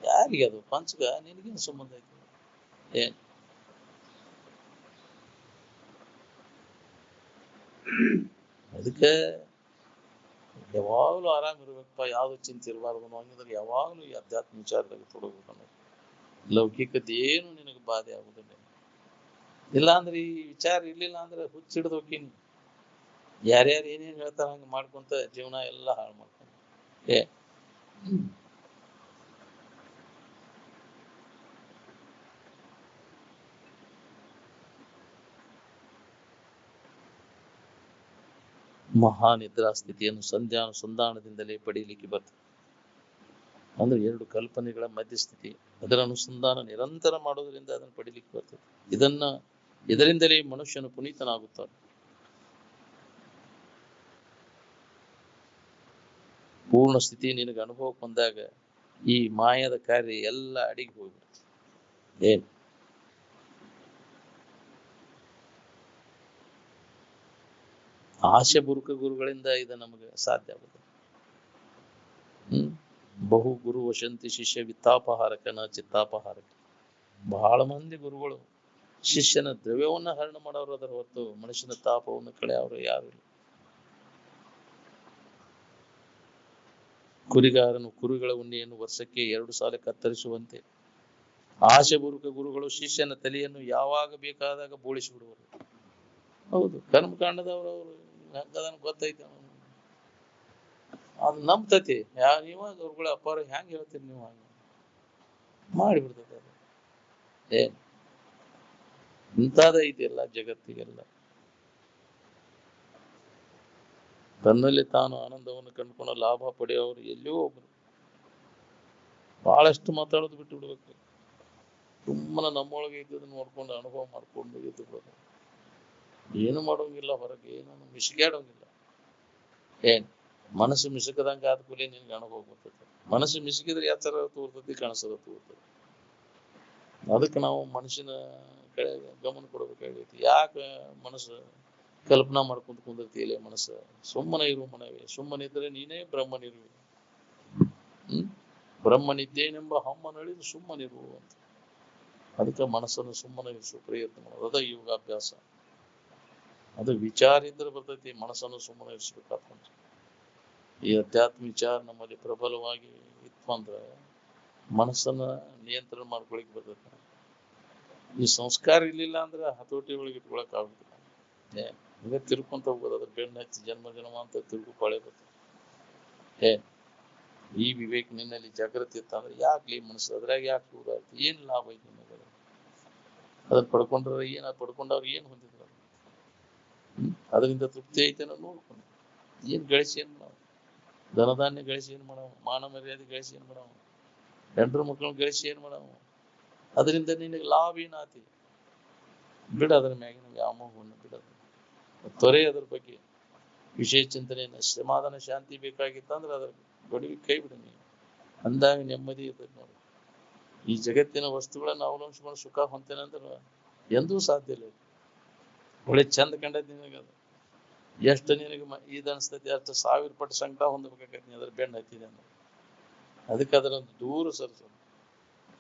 ಯಾರಿಗೆ ಅದು ಪಂಚಕ ನಿನಗೇನು ಸಂಬಂಧ ಐತಿ? ಅದಕ್ಕೆ ಯಾವಾಗಲೂ ಆರಾಮ್ ಇರ್ಬೇಕಪ್ಪ, ಯಾವ್ದು ಚಿಂತೆ ಇರಬಾರ್ದು ಹಂಗಿದ್ರೆ ಯಾವಾಗಲೂ ಈ ಅಧ್ಯಾತ್ಮ ವಿಚಾರದಾಗ ತೊಡಗಬೇಕು ಅನ್ನೋದು. ಲೌಕಿಕದೇನು ನಿನಗೆ ಬಾಧೆ ಆಗುದಿಲ್ಲ. ಇಲ್ಲಾಂದ್ರೆ ಈ ವಿಚಾರ ಇರ್ಲಿಲ್ಲ ಅಂದ್ರೆ ಹುಚ್ಚಿಡ್ದು ಹೋಗ್ತೀನಿ. ಯಾರ್ಯಾರು ಏನೇನ್ ಹೇಳ್ತಾರ ಹಂಗ ಮಾಡ್ಕೊಂತ ಜೀವನ ಎಲ್ಲ ಹಾಳು ಮಾಡ್ಕೊಂಡು ಮಹಾನಿದ್ರಾ ಸ್ಥಿತಿಯನ್ನು ಸಂಧಾನದಿಂದಲೇ ಪಡೀಲಿಕ್ಕೆ ಬರ್ತದೆ. ಅಂದ್ರೆ ಎರಡು ಕಲ್ಪನೆಗಳ ಮಧ್ಯಸ್ಥಿತಿ, ಅದರ ಅನುಸಂಧಾನ ನಿರಂತರ ಮಾಡೋದ್ರಿಂದ ಅದನ್ನು ಪಡೀಲಿಕ್ಕೆ ಬರ್ತದೆ. ಇದರಿಂದಲೇ ಮನುಷ್ಯನು ಪುನೀತನಾಗುತ್ತಾನೆ. ಪೂರ್ಣ ಸ್ಥಿತಿ ನಿನಗೆ ಅನುಭವಕ್ಕೆ ಬಂದಾಗ ಈ ಮಾಯದ ಕಾರ್ಯ ಎಲ್ಲ ಅಡಿಗೆ ಹೋಗ್ಬಿಡ್ತದೆ. ಏನು ಆಶೆ ಬುರುಕ ಗುರುಗಳಿಂದ ಇದು ನಮಗೆ ಸಾಧ್ಯ ಆಗುತ್ತೆ. ಬಹು ಗುರು ವಶಂತಿ ಶಿಷ್ಯ ವಿತ್ತಾಪಹಾರಕನ ಚಿತ್ತಾಪಹಾರಕ. ಬಹಳ ಮಂದಿ ಗುರುಗಳು ಶಿಷ್ಯನ ದ್ರವ್ಯವನ್ನ ಹರಣ ಮಾಡೋರು ಅದರ ಹೊರತು ಮನುಷ್ಯನ ತಾಪವನ್ನು ಕಳೆಯವರು ಯಾರು ಇಲ್ಲ. ಕುರಿಗಾರನು ಕುರಿಗಳ ಉಣ್ಣೆಯನ್ನು ವರ್ಷಕ್ಕೆ 2 ಸಾಲ ಕತ್ತರಿಸುವಂತೆ ಆಶೆ ಬುರುಕ ಗುರುಗಳು ಶಿಷ್ಯನ ತಲೆಯನ್ನು ಯಾವಾಗ ಬೇಕಾದಾಗ ಬೋಳಿಸಿಬಿಡುವರು. ಹೌದು, ಕರ್ಮಕಾಂಡದವರು ಹೆಂಗದನ್ ಗೊತ್ತೈತೆ, ಅದು ನಂಬ್ತತಿ. ನೀವ ಅವ್ರುಗಳ ಅಪ್ಪಾರ ಹೆಂಗ್ ಹೇಳ್ತೀರಿ ನೀವು, ಹಾಗೆ ಮಾಡಿಬಿಡ್ತದೆ ಅದು. ಏನ್ ಇಂಥದ ಇದೆಯಲ್ಲ ಜಗತ್ತಿಗೆಲ್ಲ. ತನ್ನಲ್ಲಿ ತಾನು ಆನಂದವನ್ನು ಕಂಡುಕೊಂಡ ಲಾಭ ಪಡೆಯೋರು ಎಲ್ಲಿಯೋ ಒಬ್ರು. ಬಹಳಷ್ಟು ಮಾತಾಡೋದು ಬಿಟ್ಟು ಬಿಡ್ಬೇಕು. ಸುಮ್ಮನೆ ನಮ್ಮೊಳಗೆ ಇದ್ದದನ್ನ ನೋಡ್ಕೊಂಡು ಅನುಭವ ಮಾಡ್ಕೊಂಡು ಇದ್ದು ಬಿಡೋದು. ಏನು ಮಾಡೋಂಗಿಲ್ಲ, ಹೊರಗೆ ಏನನ್ನು ಮಿಸಿಗಾಡೋಂಗಿಲ್ಲ. ಏನ್ ಮನಸ್ಸು ಮಿಸುಕದಂಗ ಆದ ಕೂಲಿ ನಿನ್ಗೆ ಅನುಭವ ಬರ್ತದೆ. ಮನಸ್ಸು ಮಿಸುಕಿದ್ರೆ ಎಚ್ಚರ ತೋರ್ತತಿ, ಕಾಣಿಸದ ತೋರ್ತದೆ. ಅದಕ್ಕೆ ನಾವು ಮನಸ್ಸಿನ ಕಡೆ ಗಮನ ಕೊಡಬೇಕಾಗೈತಿ. ಯಾಕೆ ಮನಸ್ಸು ಕಲ್ಪನಾ ಮಾಡ್ಕೊಂತ ಕುಂದಿರ್ತೀಯಲ್ಲ ಮನಸ್ಸು? ಸುಮ್ಮನೆ ಇರು ಮನವೇ, ಸುಮ್ಮನಿದ್ರೆ ನೀನೇ ಬ್ರಹ್ಮನಿರುವೆ. ಬ್ರಹ್ಮನಿದ್ದೇನೆಂಬ ಹಮ್ಮನಳಿದು ಸುಮ್ಮನಿರು ಅಂತ. ಅದಕ್ಕೆ ಮನಸ್ಸನ್ನು ಸುಮ್ಮನೆ ಇರಿಸುವ ಪ್ರಯತ್ನ ಮಾಡೋದು, ಅದ ಯೋಗಾಭ್ಯಾಸ. ಅದು ವಿಚಾರ ಇದ್ರೆ ಬರ್ತೈತಿ, ಮನಸ್ಸನ್ನು ಸುಮ್ಮನೆ ಇರಿಸ್ಬೇಕಾಗ್ತಂತ. ಈ ಅಧ್ಯಾತ್ಮ ವಿಚಾರ ನಮ್ಮಲ್ಲಿ ಪ್ರಬಲವಾಗಿ ಇತ್ತು ಅಂದ್ರೆ ಮನಸ್ಸನ್ನ ನಿಯಂತ್ರಣ ಮಾಡ್ಕೊಳಿಕ್ ಬರ್ತೈತಿ. ಈ ಸಂಸ್ಕಾರ ಇರ್ಲಿಲ್ಲ ಅಂದ್ರೆ ಹತೋಟಿ ಒಳಗೆ ಇಟ್ಕೊಳಕ್ ಆಗುದಿಲ್ಲ. ಈಗ ತಿರ್ಕೊಂತ ಹೋಗೋದು, ಅದ್ರ ಬೆನ್ನ ಹಚ್ಚಿ ಜನ್ಮ ಅಂತ ತಿರುಗುಪಾಳೆ ಬರ್ತದೆ. ಈ ವಿವೇಕ ನಿನ್ನಲ್ಲಿ ಜಾಗೃತಿ ಇತ್ತಂದ್ರೆ ಯಾಕೆ ಮನಸ್ಸು ಅದ್ರಾಗ ಯಾಕೆ ಹೋದಾಯ್ತು? ಏನ್ ಲಾಭ ಐತಿ ನಿಮಗೆ? ಅದನ್ನ ಪಡ್ಕೊಂಡ್ರೆ ಪಡ್ಕೊಂಡವ್ರು ಏನ್ ಹೊಂದಿದ್ರು? ಅದರಿಂದ ತೃಪ್ತಿ ಐತೆನೋ ನೋಡ್ಕೊಂಡು ಏನ್ ಗಳಿಸಿ ಏನ್ ಮಾಡವ? ಧನಧಾನ್ಯ ಗಳಿಸಿ ಏನ್ ಮಾಡವ? ಮಾನ ಮರ್ಯಾದೆ ಗಳಿಸಿ ಏನ್ ಮಾಡವ? ಹೆಂಡ್ರು ಮಕ್ಕಳನ್ನ ಗಳಿಸಿ ಏನ್ ಮಾಡವ? ಅದರಿಂದ ನಿನಗೆ ಲಾಭ ಏನಾತಿ? ಬಿಡ ಅದ್ರ ಮ್ಯಾಗಿನ ವ್ಯಾಮೋಹವನ್ನು ಬಿಡೋದು, ತೊರೆ ಅದ್ರ ಬಗ್ಗೆ ವಿಷಯ ಚಿಂತನೆಯನ್ನ. ಸಮಾಧಾನ ಶಾಂತಿ ಬೇಕಾಗಿತ್ತಂದ್ರೆ ಅದ್ರ ಬಡವಿ ಕೈ ಬಿಡ ನೀವು, ಅಂದಾಗ ನೆಮ್ಮದಿ ಇರ್ತದೆ ನೋಡಿ. ಈ ಜಗತ್ತಿನ ವಸ್ತುಗಳನ್ನ ಅವಲಂಬಿಸ್ಕೊಂಡು ಸುಖ ಹೊಂತೇನೆ ಅಂದ್ರೆ ಎಂದೂ ಸಾಧ್ಯ ಇಲ್ಲ. ಒಳ್ಳೆ ಚಂದ ಕಂಡದ್ ನಿನಗದು, ಎಷ್ಟು ನಿನಗೆ ಇದು ಅನಿಸ್ತೈತಿ ಅಷ್ಟು 1000 ಪಟ್ಟು ಸಂಕಟ ಹೊಂದಬೇಕಾಗತ್ತೆ ನೀ ಅದ್ರ ಬೆಣ್ಣ ಹತ್ತಿದೆ ಅಂದ್ರೆ. ಅದಕ್ಕೆ ಅದರೊಂದು ದೂರ ಸರಿಸೋದು.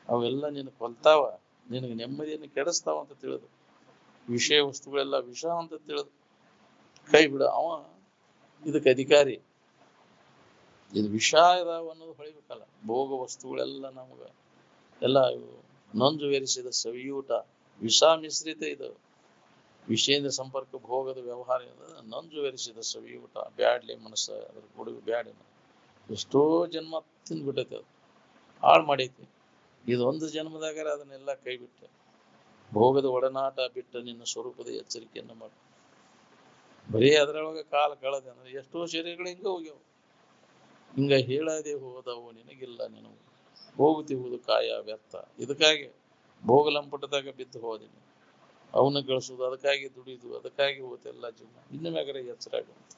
ಅವೆಲ್ಲ ನಿನಗೆ ಕೊಲ್ತಾವ, ನಿನಗೆ ನೆಮ್ಮದಿಯನ್ನು ಕೆಡಿಸ್ತಾವ ಅಂತ ತಿಳಿದು, ವಿಷಯ ವಸ್ತುಗಳೆಲ್ಲ ವಿಷ ಅಂತ ತಿಳಿದು ಕೈ ಬಿಡ. ಅವ ಇದಕ್ಕೆ ಅಧಿಕಾರಿ. ಇದು ವಿಷ ಇದಾವ ಅನ್ನೋದು ಹೊಳಿಬೇಕಲ್ಲ. ಭೋಗ ವಸ್ತುಗಳೆಲ್ಲ ನಮಗ ಎಲ್ಲ ನಂಜುವೇರಿಸಿದ ಸವಿಯೂಟ, ವಿಷ ಮಿಶ್ರಿತ. ಇದು ವಿಷಯದ ಸಂಪರ್ಕ, ಭೋಗದ ವ್ಯವಹಾರ ನಂಜುವೇರಿಸಿದ ಸವಿಯೂಟ. ಬ್ಯಾಡ್ಲಿ ಮನಸ್ಸ, ಅದ್ರ ಹುಡುಗ ಬ್ಯಾಡಿ. ಎಷ್ಟೋ ಜನ್ಮ ತಿಂದ್ಬಿಟ್ಟೈತೆ, ಅದು ಹಾಳು ಮಾಡೈತಿ. ಇದೊಂದು ಜನ್ಮದಾಗಾರ ಅದನ್ನೆಲ್ಲ ಕೈ ಬಿಟ್ಟೆ. ಭೋಗದ ಒಡನಾಟ ಬಿಟ್ಟ ನಿನ್ನ ಸ್ವರೂಪದ ಎಚ್ಚರಿಕೆಯನ್ನು ಮಾಡು. ಬರೀ ಅದರೊಳಗೆ ಕಾಲ ಕಳೆದ ಅಂದ್ರೆ ಎಷ್ಟೋ ಶರೀರಗಳು ಹಿಂಗ ಹೋಗ್ಯಾವ. ಹಿಂಗ ಹೇಳದೆ ಹೋದವು ನಿನಗಿಲ್ಲ ನಿನಗೆ, ಹೋಗುತ್ತಿರುವುದು ಕಾಯ ವ್ಯರ್ಥ. ಇದಕ್ಕಾಗಿ ಭೋಗಲಂಪಟದಾಗ ಬಿದ್ದು ಹೋದಿನಿ, ಅವನ್ನ ಗಳಿಸುದು, ಅದಕ್ಕಾಗಿ ದುಡಿದು, ಅದಕ್ಕಾಗಿ ಹೋತೆಲ್ಲ ಜೀವನ. ಇನ್ನು ಮ್ಯಾಗರ ಎಚ್ಚರ ಆಗುವಂತ.